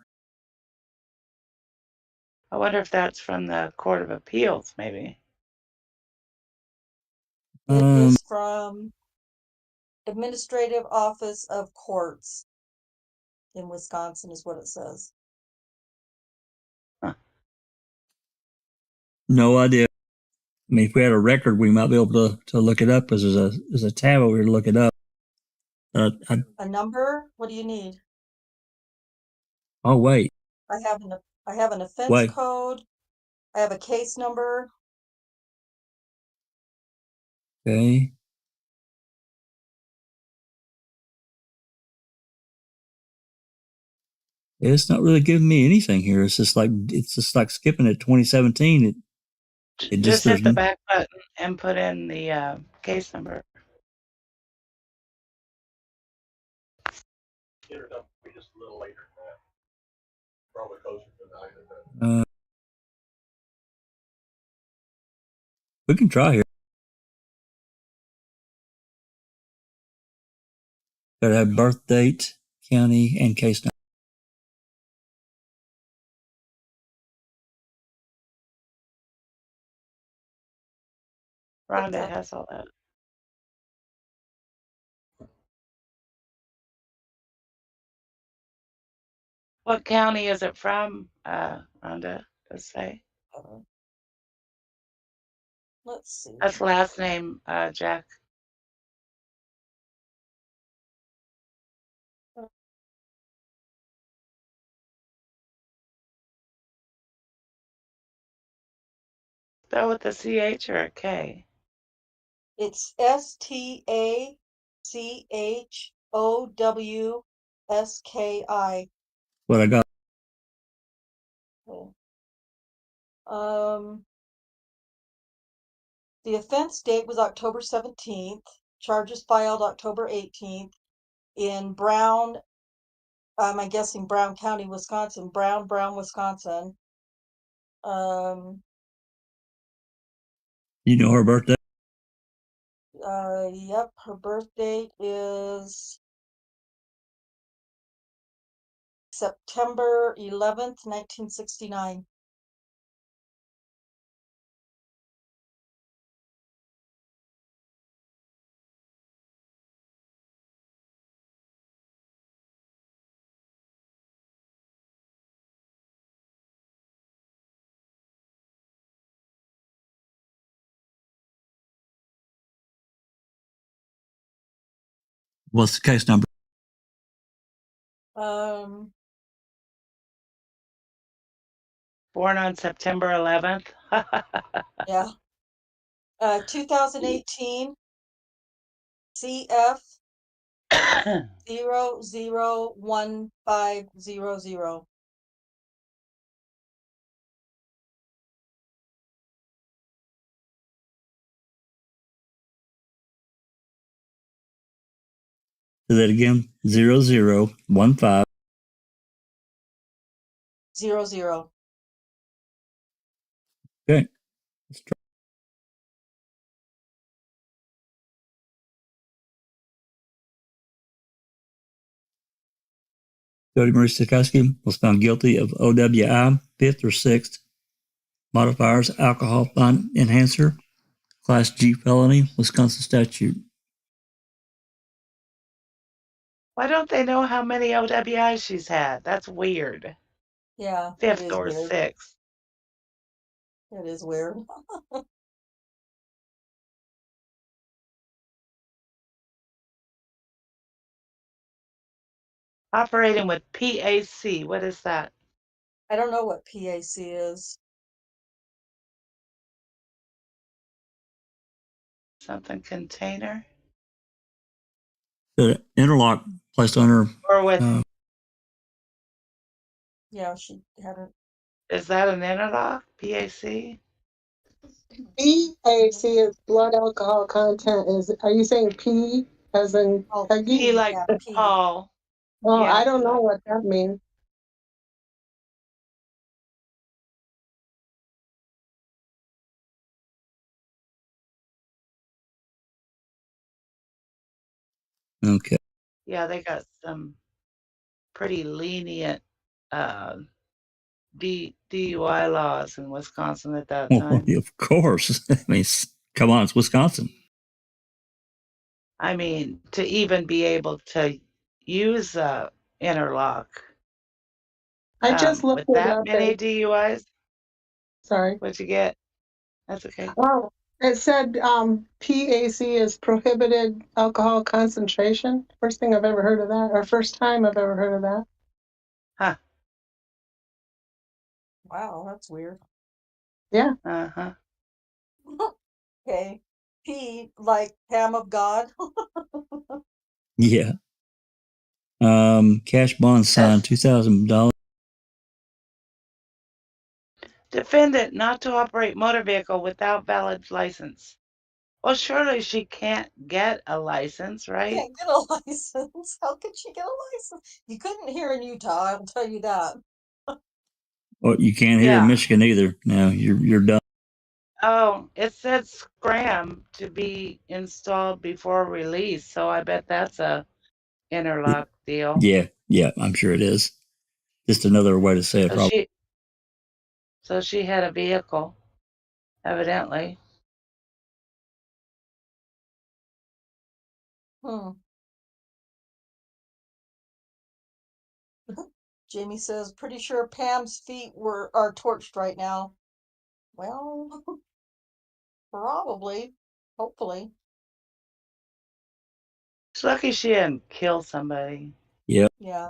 I wonder if that's from the Court of Appeals, maybe. It is from Administrative Office of Courts in Wisconsin, is what it says. Huh. No idea. I mean, if we had a record, we might be able to look it up because there's a tab over here to look it up. A number? What do you need? Oh, wait. I have an offense code. I have a case number. Okay. It's not really giving me anything here. It's just like skipping at 2017. It just hit the back button and put in the case number. It'll be just a little later than that. Probably closer to 9 or 10. We can try here. Gotta have birth date, county, and case number. Rhonda has all that. What county is it from, Rhonda? Does say? Let's see. That's last name, Jack. That with a CH or a K? It's STACHOWSKI. What I got. Okay. The offense date was October 17th. Charges filed October 18th in Brown, I'm guessing Brown County, Wisconsin. Brown, Wisconsin. You know her birthday? Yep, her birth date is September 11th, 1969. What's the case number? Born on September 11th. Yeah. 2018 CF 001500. Say that again. 0015. 00. Okay. Let's try. Jodi Marie Stokowski was found guilty of OWI, 5th or 6th, modifiers, alcohol fund enhancer, Class G felony, Wisconsin statute. Why don't they know how many OWIs she's had? That's weird. Yeah, it 5th is or weird. 6th. It is weird. Operating with PAC. What is that? I don't know what PAC is. Something container? The interlock placed on her. Or with, Yeah, she hadn't. is that an interlock? PAC? BAC is blood alcohol content. Are you saying P as in Peggy? P like Yeah, P. Paul. Oh, Yeah. I don't know what that means. Okay. Yeah, they got some pretty lenient DUI laws in Wisconsin at that Well, time. of course. I mean, come on, it's Wisconsin. I mean, to even be able to use a interlock. I just looked with it that up. many DUIs. Sorry. What'd you get? That's okay. Oh, it said PAC is prohibited alcohol concentration. First thing I've ever heard of that, or first time I've ever heard of that. Huh. Wow, that's weird. Yeah. Uh-huh. Okay. P, like Pam of God. Yeah. Cash bond signed $2,000. Defendant not to operate motor vehicle without valid license. Well, surely she can't get a license, right? Can't get a license. How could she get a license? You couldn't here in Utah, I'll tell you that. Well, you can't hear in Michigan either. Now you're done. Oh, it said scram to be installed before release, so I bet that's a interlock deal. Yeah, I'm sure it is. Just another way to say it, probably. So she had a vehicle, evidently. Jamie says, pretty sure Pam's feet are torched right now. Well, probably. Hopefully. It's lucky she didn't kill somebody. Yep. Yeah.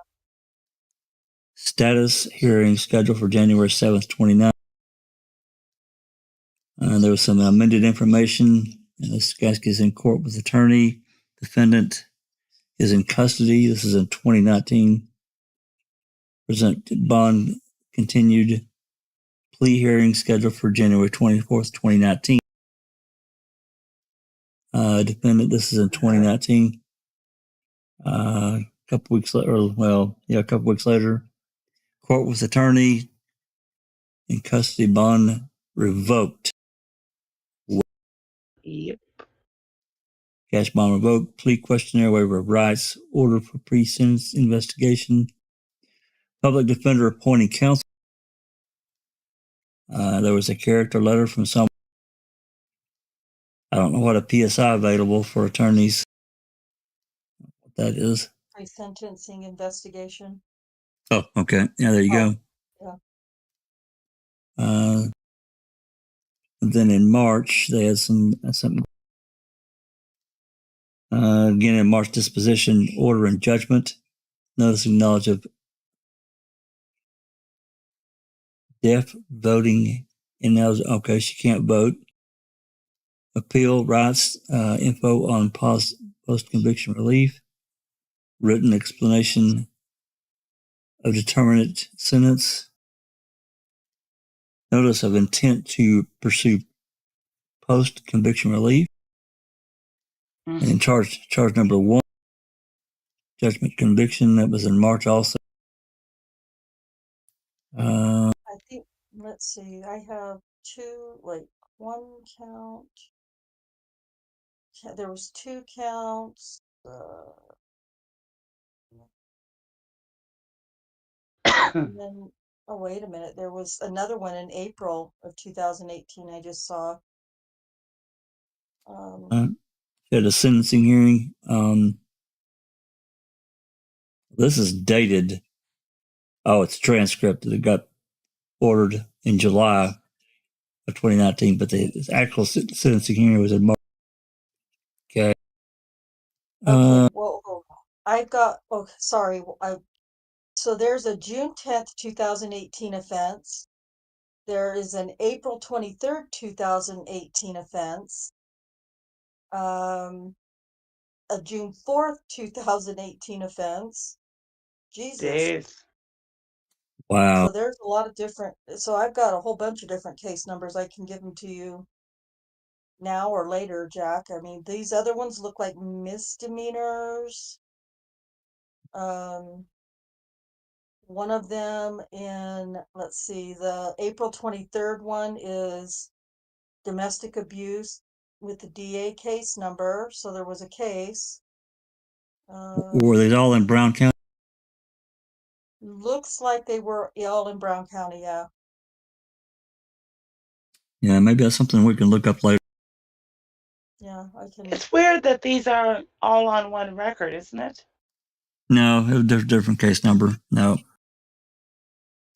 Status hearing scheduled for January 7th, 29. There was some amended information. Stokowski is in court with attorney. Defendant is in custody. This is in 2019. Present bond continued. Plea hearing scheduled for January 24th, 2019. Defendant, this is in 2019. A couple weeks later, a couple weeks later. Court with attorney in custody, bond revoked. Yep. Cash bond revoked. Plea questionnaire, waiver of rights, order for pre-sentence investigation. Public defender appointing counsel. There was a character letter from someone. I don't know what a PSI available for attorneys. What that is. Pre-sentencing investigation. Oh, okay. Yeah, there you go. Yeah. Then in March, they had something. Again, in March, disposition, order, and judgment. Noticing knowledge of deaf voting. Okay, she can't vote. Appeal rights, info on post-conviction relief. Written explanation of determinate sentence. Notice of intent to pursue post-conviction relief. And charge number 1, judgment conviction. That was in March also. I think, let's see, I have one count. There was 2 counts. And then, oh, wait a minute. There was another one in April of 2018 I just saw. She had a sentencing hearing. This is dated. Oh, it's a transcript that got ordered in July of 2019, but the actual sentencing hearing was in March. Okay. Okay, well, I've got, oh, sorry. So there's a June 10th, 2018 offense. There is an April 23rd, 2018 offense. A June 4th, 2018 offense. Jesus. Jeez. Wow. So there's a lot of different, so I've got a whole bunch of different case numbers. I can give them to you now or later, Jack. I mean, these other ones look like misdemeanors. One of them let's see, the April 23rd one is domestic abuse with the DA case number. So there was a case. Were they all in Brown County? Looks like they were all in Brown County, yeah. Yeah, maybe that's something we can look up later. Yeah, I can. It's weird that these are all on one record, isn't it? No, there's a different case number. No.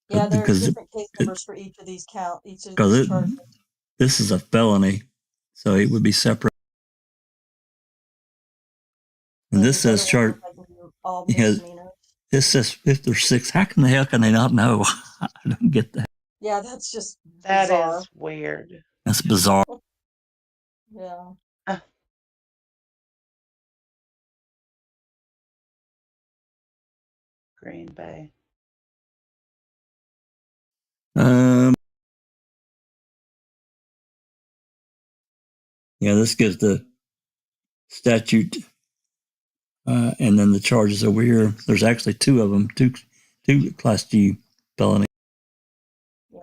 Yeah, there's different case numbers for each of these charges. This is a felony, so it would be separate. And this says charge. All Yeah, misdemeanors. this says 5 or 6. How can the hell can they not know? I don't get that. Yeah, that's just That bizarre. is weird. That's bizarre. Yeah. Green Bay. Yeah, this gives the statute, and then the charges over here. There's actually 2 of them, two Class G felony. Yeah.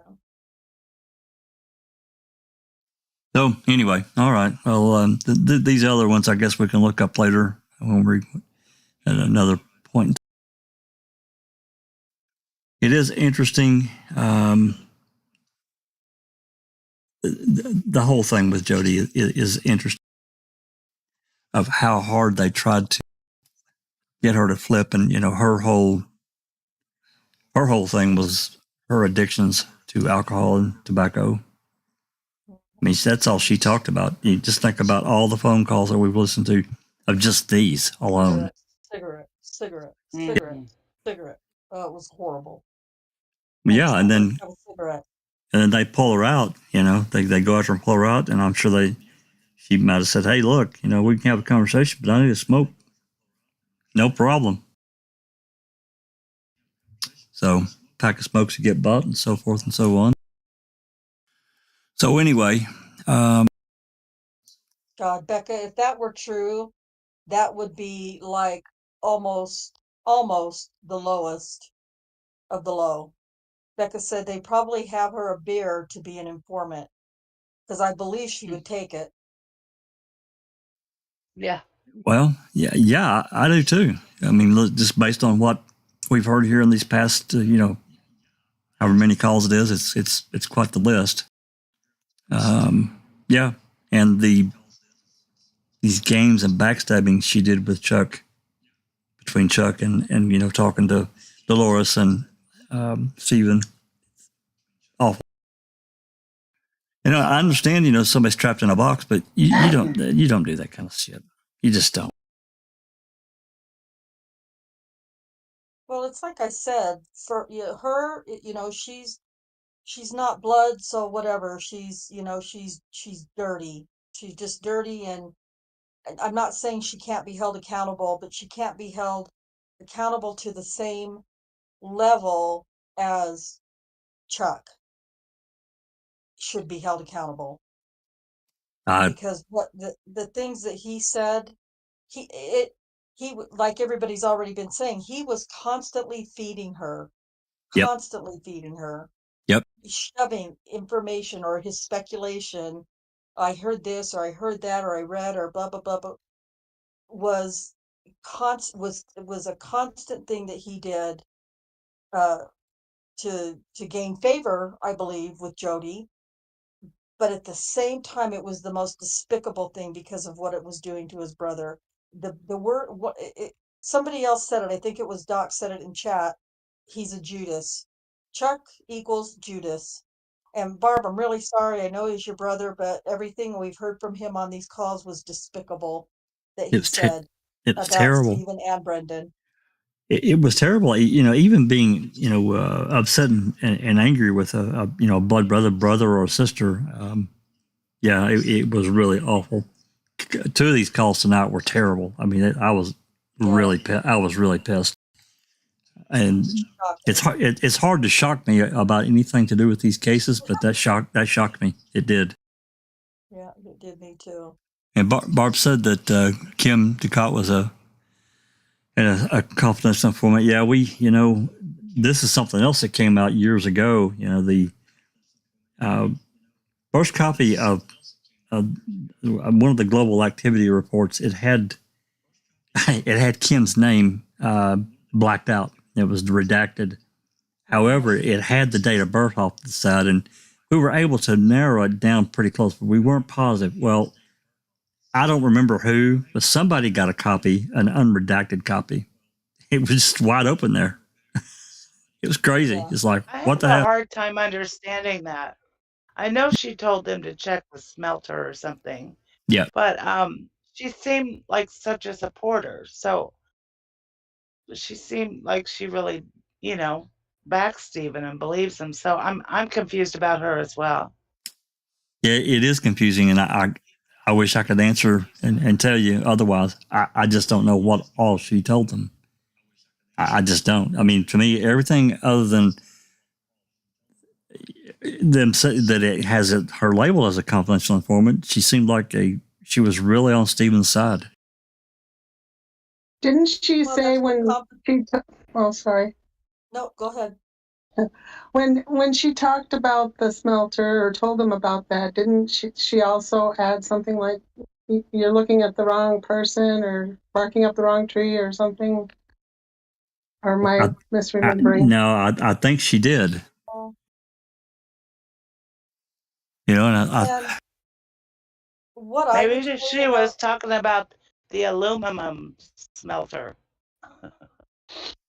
So anyway, all right. Well, these other ones, I guess we can look up later when we're at another point. It is interesting. The whole thing with Jodi is interesting, of how hard they tried to get her to flip, and her whole thing was her addictions to alcohol and tobacco. I mean, that's all she talked about. You just think about all the phone calls that we've listened to of just these alone. Cigarette. Oh, it was horrible. Yeah, and then they pull her out. They go after and pull her out, and I'm sure she might have said, "Hey, look, we can have a conversation, but I need to smoke." No problem. So, pack of smokes to get bought, and so forth and so on. So anyway, God, Becca, if that were true, that would be like almost the lowest of the low. Becca said they probably have her a beer to be an informant, because I believe she would take it. Yeah. Well, yeah, I do too. I mean, just based on what we've heard here in these past, however many calls it is, it's quite the list. Yeah, and these games and backstabbing she did with Chuck, between Chuck and talking to Dolores and Steven, awful. I understand, somebody's trapped in a box, but you don't do that kind of shit. You just don't. Well, it's like I said, for her, she's not blood, so whatever. She's dirty. She's just dirty, and I'm not saying she can't be held accountable, but she can't be held accountable to the same level as Chuck should be held accountable. Because what the things that he said, like everybody's already been saying, he was constantly feeding her, Yep. constantly feeding her, Yep. shoving information or his speculation. I heard this, or I heard that, or I read, or blah blah blah, blah was was a constant thing that he did uh, to gain favor, I believe, with Jodi. But at the same time, it was the most despicable thing because of what it was doing to his brother. The word what somebody else said it. I think it was Doc said it in chat. He's a Judas. Chuck equals Judas. And Barb, I'm really sorry. I know he's your brother, but everything we've heard from him on these calls was despicable that It he was said it was about terrible. Stephen and Brendan. It was terrible. You know, even being upset and angry with a blood brother or sister. Yeah, it was really awful. Two of these calls tonight were terrible. I mean, I was really pissed. And it's hard to shock me about anything to do with these cases, but that shocked me. It did. Yeah, it did me too. And Barb said that Kim Ducat was a confidential informant. Yeah, this is something else that came out years ago. You know, the first copy of one of the global activity reports. It had Kim's name blacked out. It was redacted. However, it had the date of birth off the side, and we were able to narrow it down pretty close, but we weren't positive. Well, I don't remember who, but somebody got a copy, an unredacted copy. It was just wide open there. It was crazy. Yeah. It's like, what the hell? I have a hard time understanding that. I know she told them to check the smelter or something. Yeah. But she seemed like such a supporter. So she seemed like she really, backs Stephen and believes him. So I'm confused about her as well. Yeah, it is confusing, and I wish I could answer and tell you otherwise. I just don't know what all she told them. I just don't. I mean, to me, everything other than them say that it has her label as a confidential informant, she seemed like she was really on Stephen's side. Didn't she say when she? Sorry. No, go ahead. When she talked about the smelter or told them about that, didn't she also add something like, "You're looking at the wrong person" or "barking up the wrong tree" or something? Or am I misremembering? No, I think she did. And maybe she was talking about the aluminum smelter.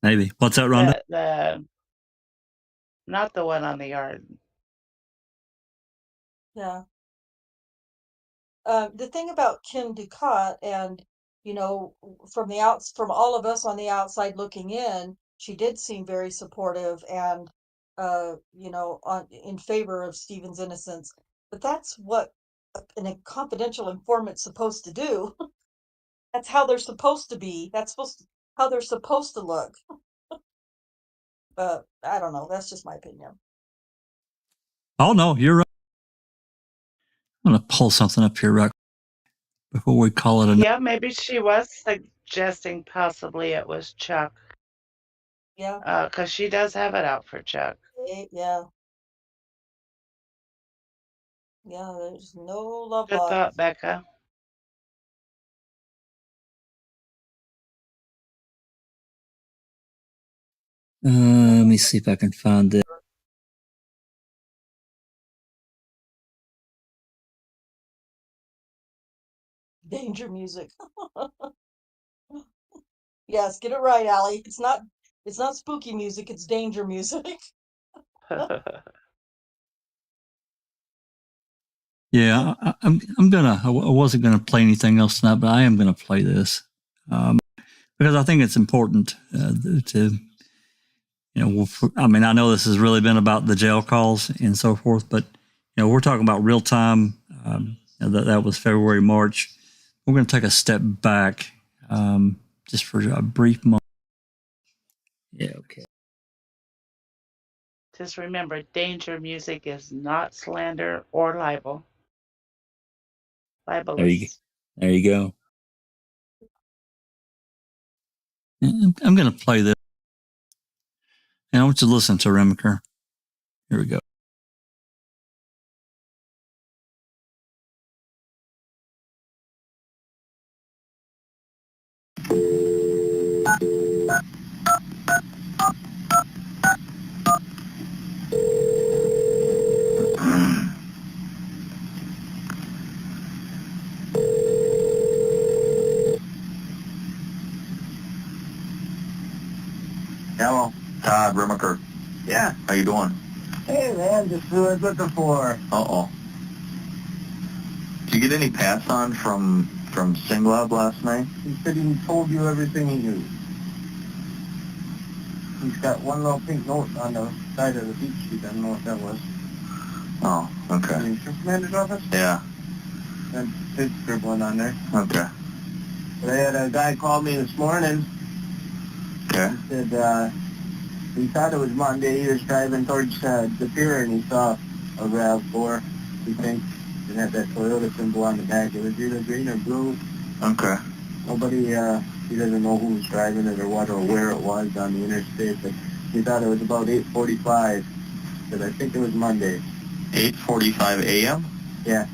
Maybe. What's that, Rhonda? Not the one on the yard. Yeah. The thing about Kim Ducat, and from all of us on the outside looking in, she did seem very supportive and in favor of Stephen's innocence. But that's what a confidential informant's supposed to do. That's how they're supposed to be. That's how they're supposed to look. But I don't know. That's just my opinion. Oh no, you're right. I'm gonna pull something up here right before we call it a. Yeah, maybe she was suggesting possibly it was Chuck. Yeah. Because she does have it out for Chuck. Yeah. Yeah, there's no love Good lost. thought, Becca. Let me see if I can find it. Danger music. Yes, get it right, Allie. It's not spooky music, it's danger music. Yeah, I wasn't gonna play anything else tonight, but I am gonna play this because I think it's important to. I mean, I know this has really been about the jail calls and so forth, but we're talking about real time. That was February, March. We're going to take a step back just for a brief moment. Yeah, okay. Just remember, danger music is not slander or libel. Libelous. There you go. I'm going to play this. And I want you to listen to Remaker. Here we go. Hello, Todd Remaker. Yeah. How you doing? Hey, man, just who I was looking for. Uh-oh. Did you get any pass on from Singlab last night? He said he told you everything he knew. He's got one little pink note on the side of the beat sheet. I don't know what that was. Oh, okay. In the insurance commander's office? Yeah. That's his scribbling on there. Okay. But I had a guy call me this morning. Okay. He said, he thought it was Monday. He was driving towards the pier and he saw a RAV4, he thinks. It had that Toyota symbol on the back. It was either green or blue. Okay. Nobody, he doesn't know who was driving it or what or where it was on the interstate, but he thought it was about 8:45. But I think it was Monday. 8:45 a.m.? Yeah.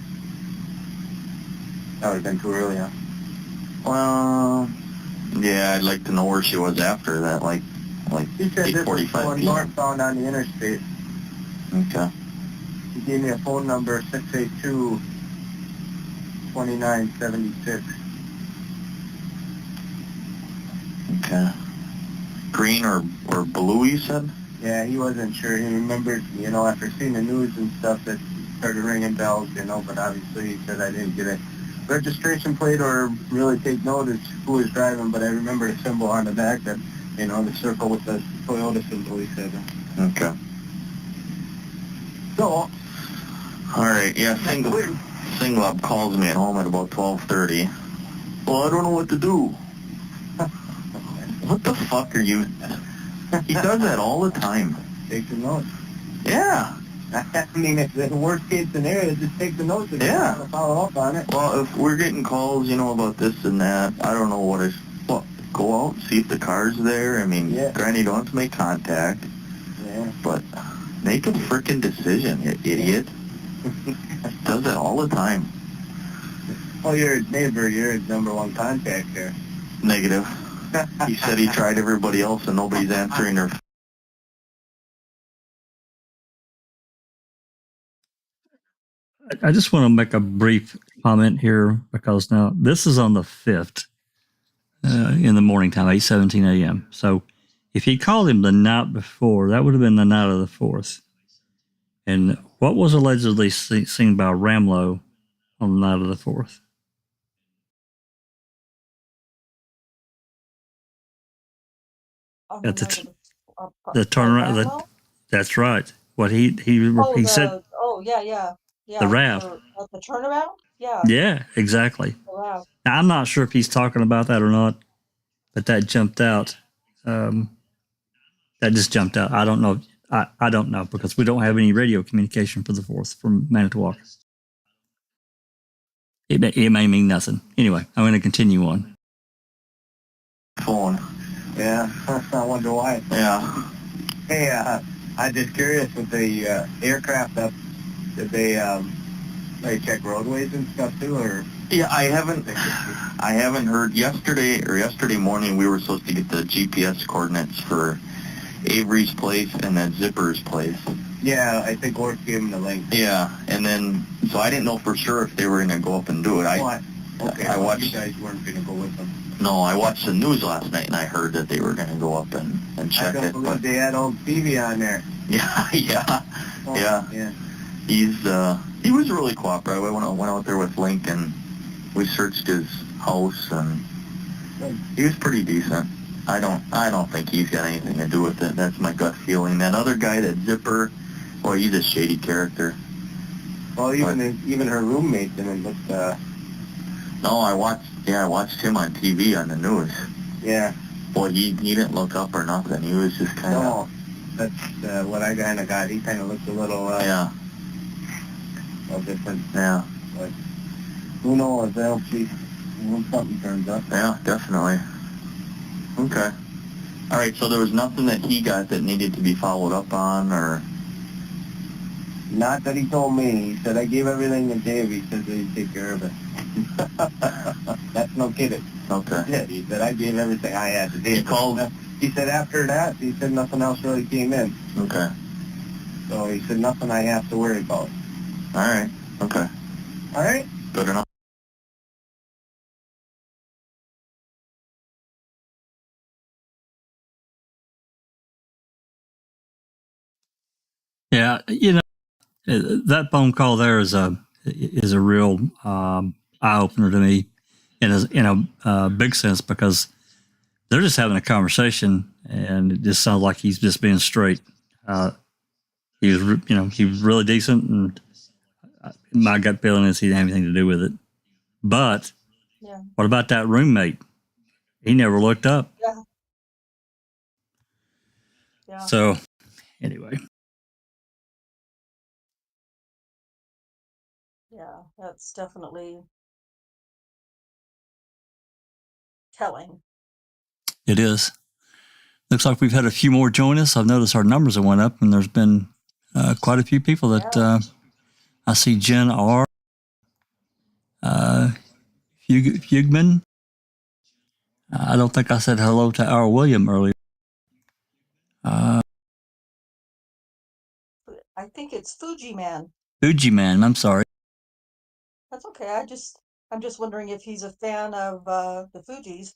That would have been too early, huh? Well, yeah, I'd like to know where she was after that, like he said 8:45 this was going northbound on the interstate. Okay. He gave me a phone number, 682-2976. Okay. Green or blue, you said? Yeah, he wasn't sure. He remembered, after seeing the news and stuff, that started ringing bells, but obviously he said I didn't get a registration plate or really take notice who was driving, but I remember the symbol on the back that, the circle with the Toyota symbol, he said. Okay. So, all right, yeah, Singlab calls me at home at about 12:30. Well, I don't know what to do. What the fuck are you... He does that all the time. Take the notes. Yeah. I mean, if the worst case scenario, just take the notes and follow up on it. Well, if we're getting calls, about this and that, I don't know what go out, see if the car's there. I mean, granted, you don't have to make contact. Yeah. But make a frickin' decision, you idiot. Does that all the time. Well, you're his neighbor. You're his number one contact there. Negative. He said he tried everybody else and nobody's answering their... I just want to make a brief comment here because now this is on the 5th in the morning time, 8:17 a.m. So if he called him the night before, that would have been the night of the 4th. And what was allegedly seen by Ramlo on the night of the 4th? At the turnaround. That's right. What he said. Oh, yeah. The RAV. The turnaround? Yeah. Yeah, exactly. Wow. Now, I'm not sure if he's talking about that or not, but that jumped out. That just jumped out. I don't know. I don't know because we don't have any radio communication for the 4th from Manitowoc. It may mean nothing. Anyway, I'm going to continue on. Phone. Yeah, I wonder why. Yeah. Hey, I'm just curious with the aircraft up, did they check roadways and stuff too, or? Yeah, I haven't heard. Yesterday morning we were supposed to get the GPS coordinates for Avery's place and then Zipper's place. Yeah, I think Ork gave him the link. Yeah, and then, so I didn't know for sure if they were going to go up and do it. I watched. You guys weren't going to go with them. No, I watched the news last night and I heard that they were going to go up and check it. I don't believe they had old Stevie on there. Yeah. He was really cooperative. I went out there with Link and we searched his house and he was pretty decent. I don't think he's got anything to do with it. That's my gut feeling. That other guy, that Zipper, well, he's a shady character. Well, even her roommate didn't look. No, I watched him on TV on the news. Yeah. Well, he didn't look up or nothing. He was just kind of. No, that's what I kind of got. He kind of looked a little. A little different. Yeah. But who knows? They'll see when something turns up. Yeah, definitely. Okay. All right, so there was nothing that he got that needed to be followed up on, or? Not that he told me. He said, I gave everything to Dave. He said that he'd take care of it. That's no kidding. Okay. Yeah, he said, I gave everything I had to Dave. He called? He said, after that, he said nothing else really came in. Okay. So he said, nothing I have to worry about. All right. Okay. All right. Good enough. Yeah, that phone call there is a real eye opener to me, in a big sense, because they're just having a conversation, and it just sounds like he's just being straight. He was really decent, and my gut feeling is he didn't have anything to do with it. But Yeah. what about that roommate? He never looked up. Yeah. Yeah. So anyway. Yeah, that's definitely telling. It is. Looks like we've had a few more join us. I've noticed our numbers have went up, and there's been quite a few people that I see. Jen R. Fugman. I don't think I said hello to our William earlier. I think it's Fuji Man. Fuji Man. I'm sorry. That's okay. I'm just wondering if he's a fan of the Fugees.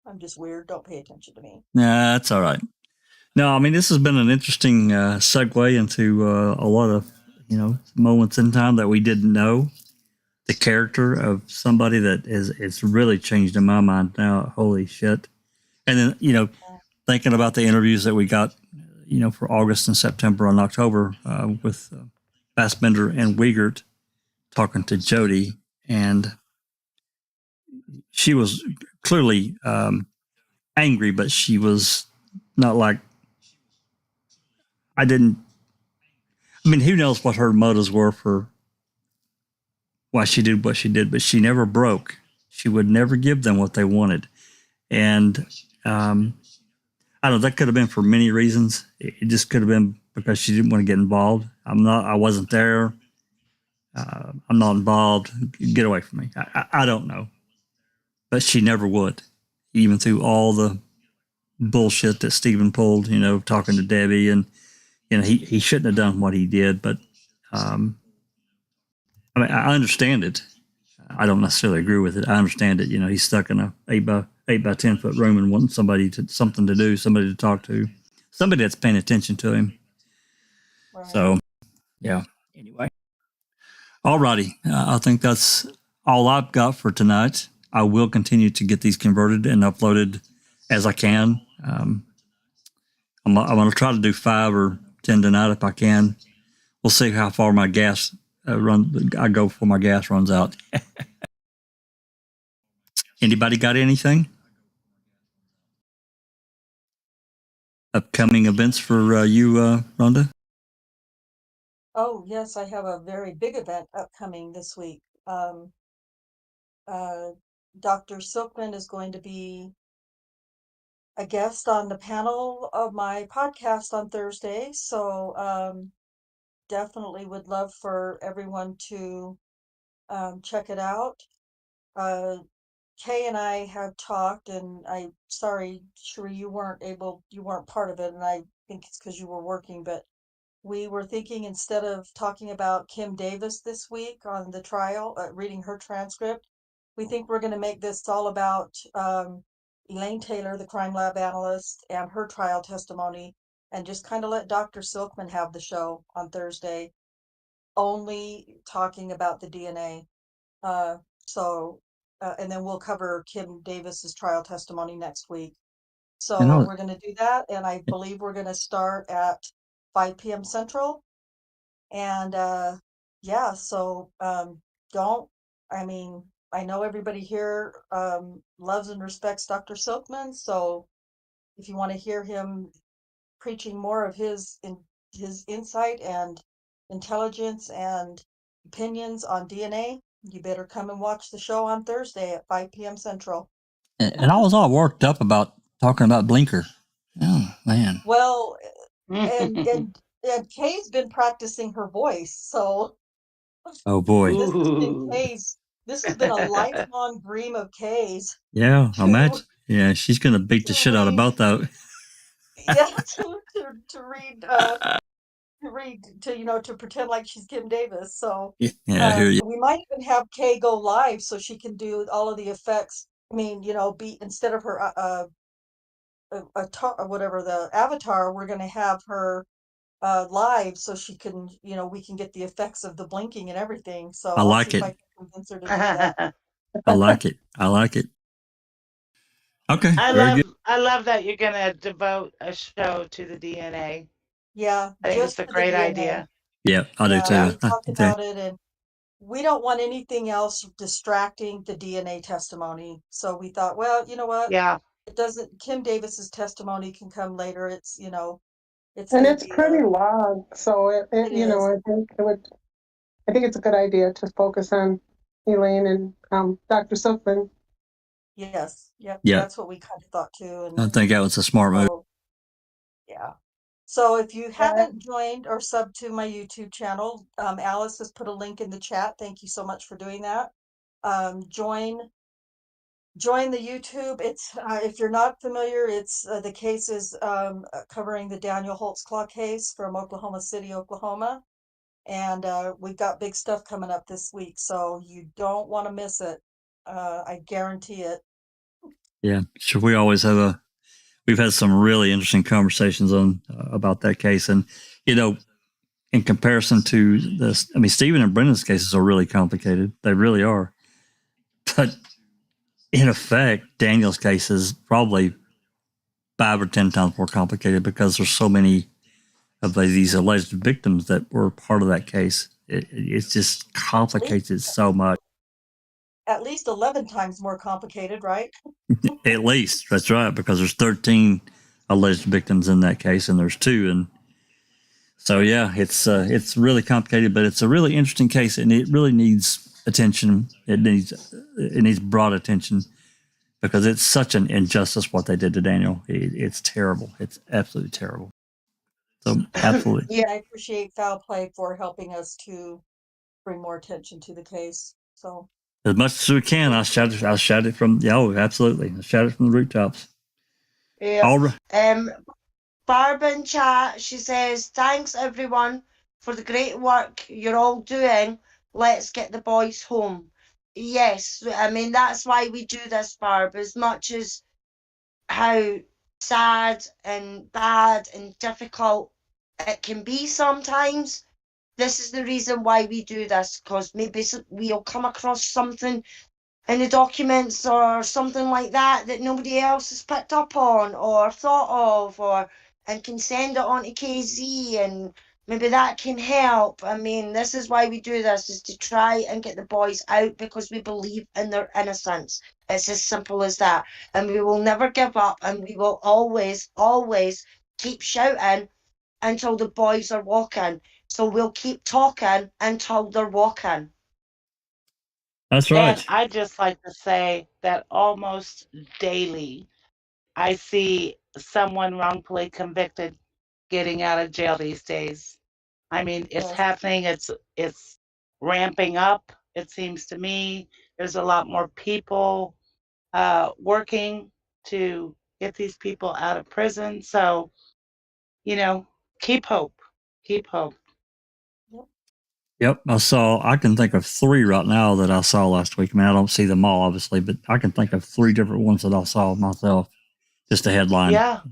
I'm just weird. Don't pay attention to me. Nah, that's all right. No, I mean, this has been an interesting segue into a lot of moments in time that we didn't know. The character of somebody that it's really changed in my mind now. Holy shit! And then thinking about the interviews that we got, for August and September and October with Fassbender and Wiegert talking to Jodi, and she was clearly angry, but she was not like I mean, who knows what her motives were for why she did what she did, but she never broke. She would never give them what they wanted. And I don't know, that could have been for many reasons. It just could have been because she didn't want to get involved. I wasn't there. I'm not involved. Get away from me. I don't know. But she never would, even through all the bullshit that Stephen pulled, talking to Debbie. And, he shouldn't have done what he did. But I mean, I understand it. I don't necessarily agree with it. I understand it. He's stuck in a 8 by 10 foot room and wanting something to do, somebody to talk to, somebody that's paying attention to him. Right. So, yeah. Anyway, all righty. I think that's all I've got for tonight. I will continue to get these converted and uploaded as I can. I'm going to try to do 5 or 10 tonight if I can. We'll see how far my gas I go before my gas runs out. Anybody got anything? Upcoming events for you, Rhonda? Oh, yes, I have a very big event upcoming this week. Dr. Silkman is going to be a guest on the panel of my podcast on Thursday. So definitely would love for everyone to check it out. Kay and I have talked, and sorry, Sheree, you weren't part of it, and I think it's because you were working, but we were thinking, instead of talking about Kim Davis this week on the trial, reading her transcript, we think we're going to make this all about Elaine Taylor, the crime lab analyst, and her trial testimony, and just kind of let Dr. Silkman have the show on Thursday, only talking about the DNA. And then we'll cover Kim Davis's trial testimony next week. So we're going to do that, and I believe we're going to start at 5 p.m. Central. And yeah, so I know everybody here loves and respects Dr. Silkman, so if you want to hear him preaching more of his insight and intelligence and opinions on DNA, You better come and watch the show on Thursday at 5 p.m. Central. And I was all worked up about talking about Blinker. Oh man. Well, and Kay's been practicing her voice, so Oh boy. this has been Ooh. Kay's. This has been a lifelong dream of Kay's Yeah, to imagine. Yeah, she's gonna beat the to shit out of read. both though. Yeah, to read to read to pretend like she's Kim Davis. So Yeah, I hear you. we might even have Kay go live so she can do all of the effects. I mean, be instead of her whatever the avatar, we're going to have her live so she can, we can get the effects of the blinking and everything. So I I'll see like if it. I can convince her to do that. I like it. I like it. Okay, very good. I love that you're gonna devote a show to the DNA. Yeah, I think it's just a for the great DNA. idea. Yeah, I do Yeah, too. we talked about it, and we don't want anything else distracting the DNA testimony. So we thought, well, you know what? Yeah. It doesn't, Kim Davis's testimony can come later. It's, it's And going it's to be pretty long, so it is. I think it's a good idea to focus on Elaine and Dr. Silkman. Yes. Yep. Yeah, That's what we kind of thought too. And I think that was a smart move. so, yeah. So if you Yeah. haven't joined or subbed to my YouTube channel, Alice has put a link in the chat. Thank you so much for doing that. Join the YouTube. It's if you're not familiar, it's the case is covering the Daniel Holtzclaw case from Oklahoma City, Oklahoma, and we've got big stuff coming up this week, so you don't want to miss it. I guarantee it. Yeah, sure. We've had some really interesting conversations on about that case, and in comparison to this, I mean, Stephen and Brendan's cases are really complicated. They really are, but in effect, Daniel's case is probably 5 or 10 times more complicated because there's so many of these alleged victims that were part of that case. It just complicates it so much. At least 11 times more complicated, right? At least that's right, because there's 13 alleged victims in that case, and there's 2, and so yeah, it's really complicated, but it's a really interesting case, and it really needs attention. It needs broad attention because it's such an injustice what they did to Daniel. It's terrible. It's absolutely terrible. So absolutely. Yeah, I appreciate Foul Play for helping us to bring more attention to the case. So As much as we can, I'll shout it from absolutely. I'll shout it from the rooftops. Yeah. All right. Barb in chat, she says, thanks everyone for the great work you're all doing. Let's get the boys home. Yes, I mean, that's why we do this, Barb, as much as how sad and bad and difficult it can be sometimes. This is the reason why we do this, because maybe we'll come across something in the documents or something like that that nobody else has picked up on or thought of, and can send it on to KZ, and maybe that can help. I mean, this is why we do this, is to try and get the boys out, because we believe in their innocence. It's as simple as that. And we will never give up, and we will always, always keep shouting until the boys are walking. So we'll keep talking until they're walking. That's right. And I'd just like to say that almost daily I see someone wrongfully convicted getting out of jail these days. I mean, it's happening. It's ramping up. It seems to me there's a lot more people working to get these people out of prison. So, keep hope. Keep hope. Yep, I can think of 3 right now that I saw last week. I mean, I don't see them all, obviously, but I can think of 3 different ones that I saw myself, just a headline. Yeah.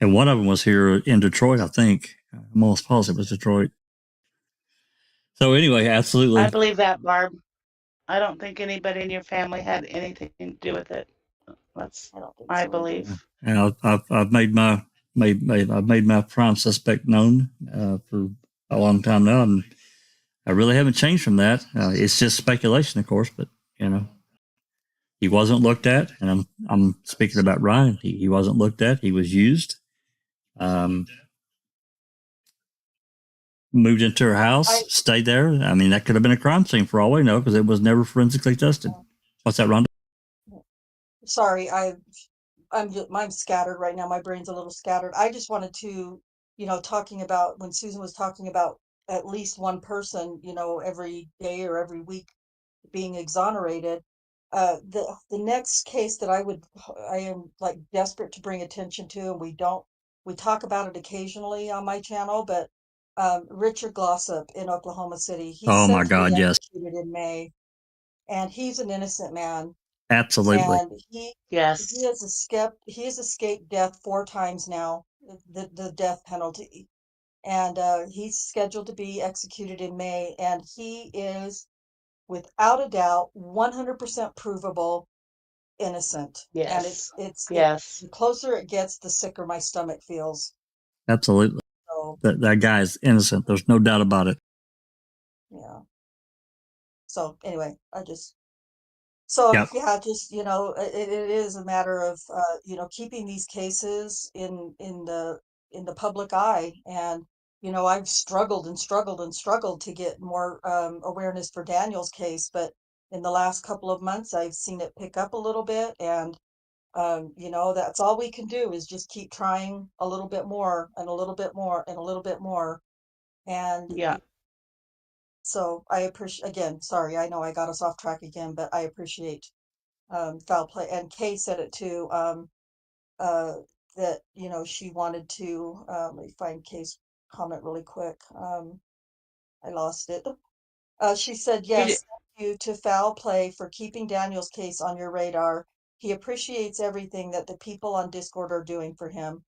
And one of them was here in Detroit, I think. I'm almost positive it was Detroit. So anyway, absolutely. I believe that, Barb. I don't think anybody in your family had anything to do with it. That's my belief. And I've made my prime suspect known for a long time now, and I really haven't changed from that. It's just speculation, of course, but he wasn't looked at, and I'm speaking about Ryan. He wasn't looked at. He was used. But moved into her house, stayed there. I mean, that could have been a crime scene for all we know because it was never forensically tested. What's that, Rhonda? Sorry, I'm scattered right now. My brain's a little scattered. I just wanted to, talking about when Susan was talking about at least one person, every day or every week being exonerated. The next case that I am like desperate to bring attention to, and we talk about it occasionally on my channel, but Richard Glossop in Oklahoma City, he's Oh my set to be God, yes. executed in May, and he's an innocent man. Absolutely. And he Yes. has escaped death 4 times now, the death penalty. And he's scheduled to be executed in May, and he is without a doubt 100% provable innocent. And Yes. it's Yes. the closer it gets, the sicker my stomach feels. Absolutely. So That guy is innocent. There's no doubt about it. yeah. So anyway, Yep. yeah, just it is a matter of keeping these cases in the public eye, and I've struggled and struggled and struggled to get more awareness for Daniel's case, but in the last couple of months I've seen it pick up a little bit, and that's all we can do is just keep trying a little bit more and a little bit more and a little bit more, and Yeah. so I appreciate, again, sorry, I know I got us off track again, but I appreciate foul play. And Kay said it too, uh, that, she wanted to, let me find Kay's comment really quick. I lost it. She said, You yes, thank you to foul play for keeping Daniel's case on your radar. He appreciates everything that the people on Discord are doing for him.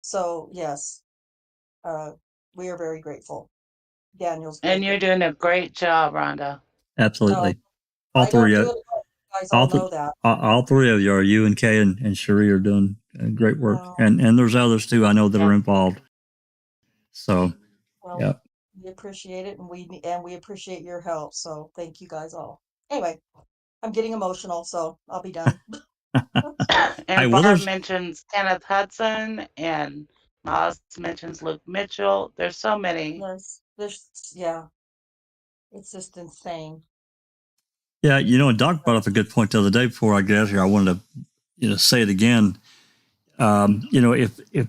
So yes, we are very grateful. Daniel's and grateful. you're doing a great job, Rhonda. Absolutely. No, All I don't three do of it alone. You guys all know that. all three of you are, you and Kay and Cherie are doing great work, and there's others too I know that Yeah. are involved. So, Well, yeah. we appreciate it, and we appreciate your help. So thank you guys all. Anyway, I'm getting emotional, so I'll be done. And well, Barb mentions Kenneth Hudson, and Moz mentions Luke Mitchell. There's so many. Yeah, it's just insane. Yeah, and Doc brought up a good point the other day before I got here. I wanted to, say it again. If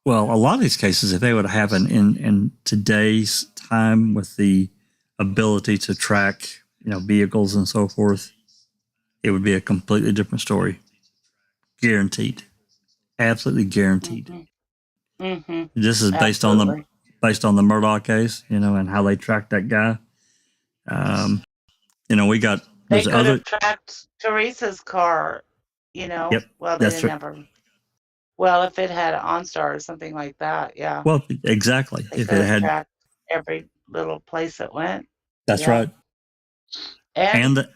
well, a lot of these cases, if they would have happened in today's time with the ability to track, vehicles and so forth, it would be a completely different story. Guaranteed. Absolutely guaranteed. Mm-hmm. Mm-hmm. This is based on the Murdoch case, and how they tracked that guy. They could have tracked Teresa's car, Yep. Well, they didn't have her. Well, if it had OnStar or something like that, yeah. Well, exactly. They If could it have had tracked every little place it went. That's right. And the time.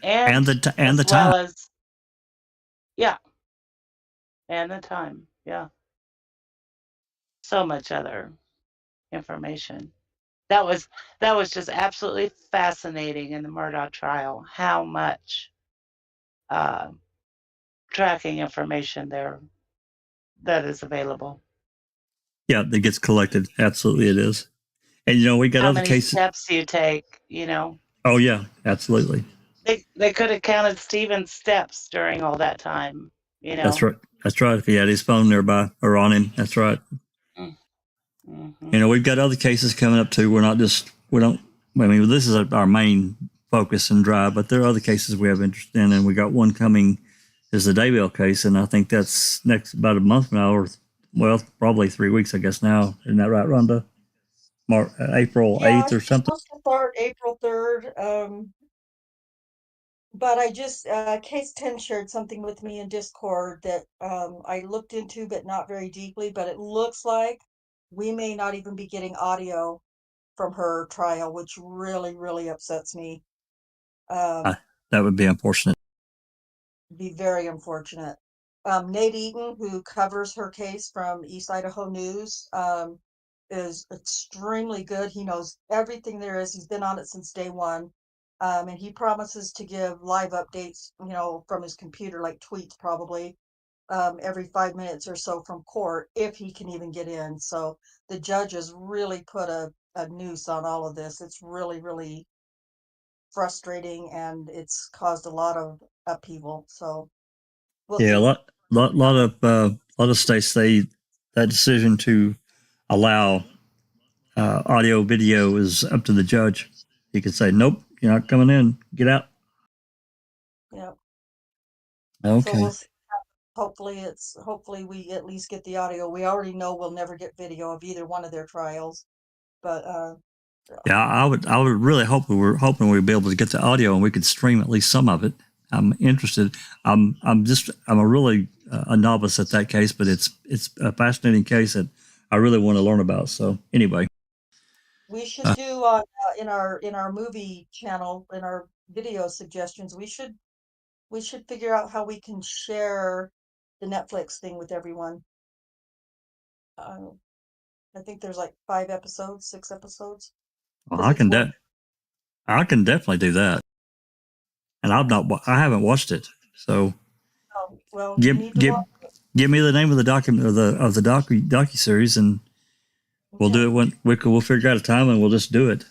Yeah. And the time. Yeah. So much other information. That was just absolutely fascinating in the Murdoch trial, how much tracking information there that is available. Yeah, that gets collected. Absolutely, it is. And we got how other many cases. Steps you take, Oh yeah, absolutely. They could have counted Steven's steps during all that time, That's right. That's right. If he had his phone nearby or on him, that's right. Mm-hmm. We've got other cases coming up too. This is our main focus and drive, but there are other cases we have interest in, and we got one coming is the Daybell case, and I think that's next about a month now, or probably 3 weeks, I guess now. Isn't that right, Rhonda? April 8th or something? Supposed to start April 3rd. But I just, Case 10 shared something with me in Discord that I looked into, but not very deeply. But it looks like we may not even be getting audio from her trial, which really, really upsets me. That would be unfortunate. Be very unfortunate. Nate Eaton, who covers her case from East Idaho News, is extremely good. He knows everything there is. He's been on it since day one. And he promises to give live updates, from his computer, like tweets probably, every 5 minutes or so from court, if he can even get in. So the judges really put a a noose on all of this. It's really, really frustrating, and it's caused a lot of upheaval. So we'll Yeah, see. lot of states, that decision to allow audio video is up to the judge. He could say, "Nope, you're not coming in. Get out." Yeah. Okay. So we'll see. Hopefully we at least get the audio. We already know we'll never get video of either one of their trials, but Yeah, I would really hope hoping we'd be able to get the audio and we could stream at least some of it. I'm interested. I'm a really a novice at that case, but it's a fascinating case that I really want to learn about. So anyway, we should do on in our movie channel, in our video suggestions, we should figure out how we can share the Netflix thing with everyone. I think there's like 5 episodes, 6 episodes. well, 'Cause it's I can definitely do that. And I haven't watched it. So oh, well, you need to watch it. give me the name of the document of the docu series, and we'll do it when we'll figure out a time and we'll just do it.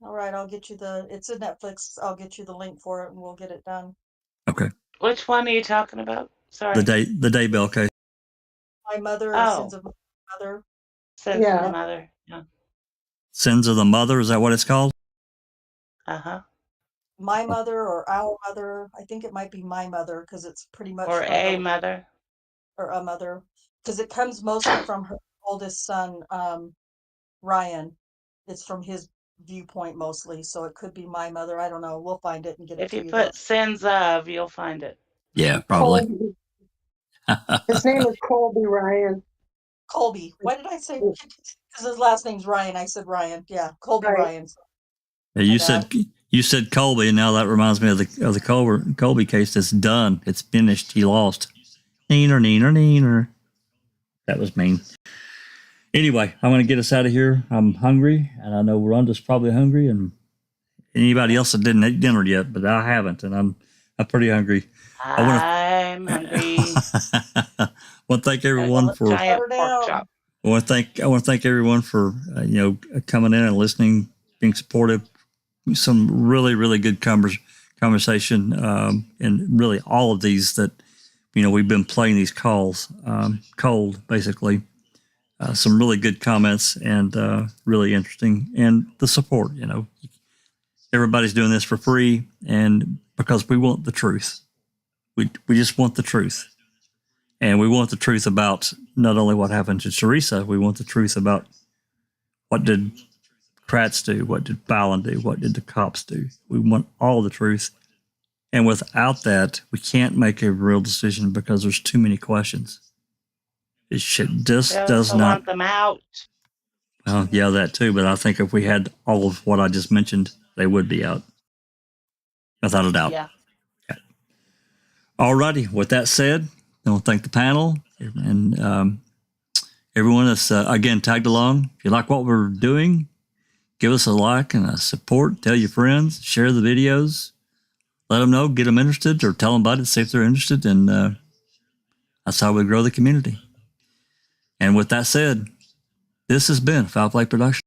All right, I'll get you it's a Netflix. I'll get you the link for it and we'll get it done. Okay. Which one are you talking about? Sorry. The Daybell case. My Mother, Oh. Sins of My Mother. Sins of the Mother. Yeah. Sins of the Mother, is that what it's called? Uh-huh. My Mother or Our Mother. I think it might be My Mother because it's pretty much Or from a mother. or a mother, because it comes mostly from her oldest son, Ryan. It's from his viewpoint mostly, so it could be My Mother. I don't know. We'll find it and get it If to you you. put sins of, you'll find it. Yeah, probably. Colby. His name is Colby Ryan. Colby. Why did I say? Because his last name's Ryan. I said Ryan. Yeah, Colby Right. Ryan. Yeah, you said Colby, and now that reminds me of the Colby case. That's done. It's finished. He lost. Neener. That was mean. Anyway, I'm going to get us out of here. I'm hungry, and I know Rhonda's probably hungry, and anybody else that didn't eat dinner yet, but I haven't, and I'm pretty hungry. I'm hungry. I want to thank everyone for. Giant pork chop. I want to thank everyone for coming in and listening, being supportive. Some really, really good conversation, and really all of these that we've been playing these calls cold, basically. Some really good comments and really interesting, and the support. Everybody's doing this for free, and because we want the truth. We just want the truth. And we want the truth about not only what happened to Teresa, we want the truth about what did Kratz do, what did Fallon do, what did the cops do. We want all the truth. And without that, we can't make a real decision because there's too many questions. This shit just does not want them out. Well, yeah, that too. But I think if we had all of what I just mentioned, they would be out. Without a doubt. Yeah. Okay. All righty. With that said, I want to thank the panel and everyone that's, again, tagged along. If you like what we're doing, give us a like and a support. Tell your friends. Share the videos. Let them know. Get them interested or tell them about it. See if they're interested. And that's how we grow the community. And with that said, this has been Foul Play Production.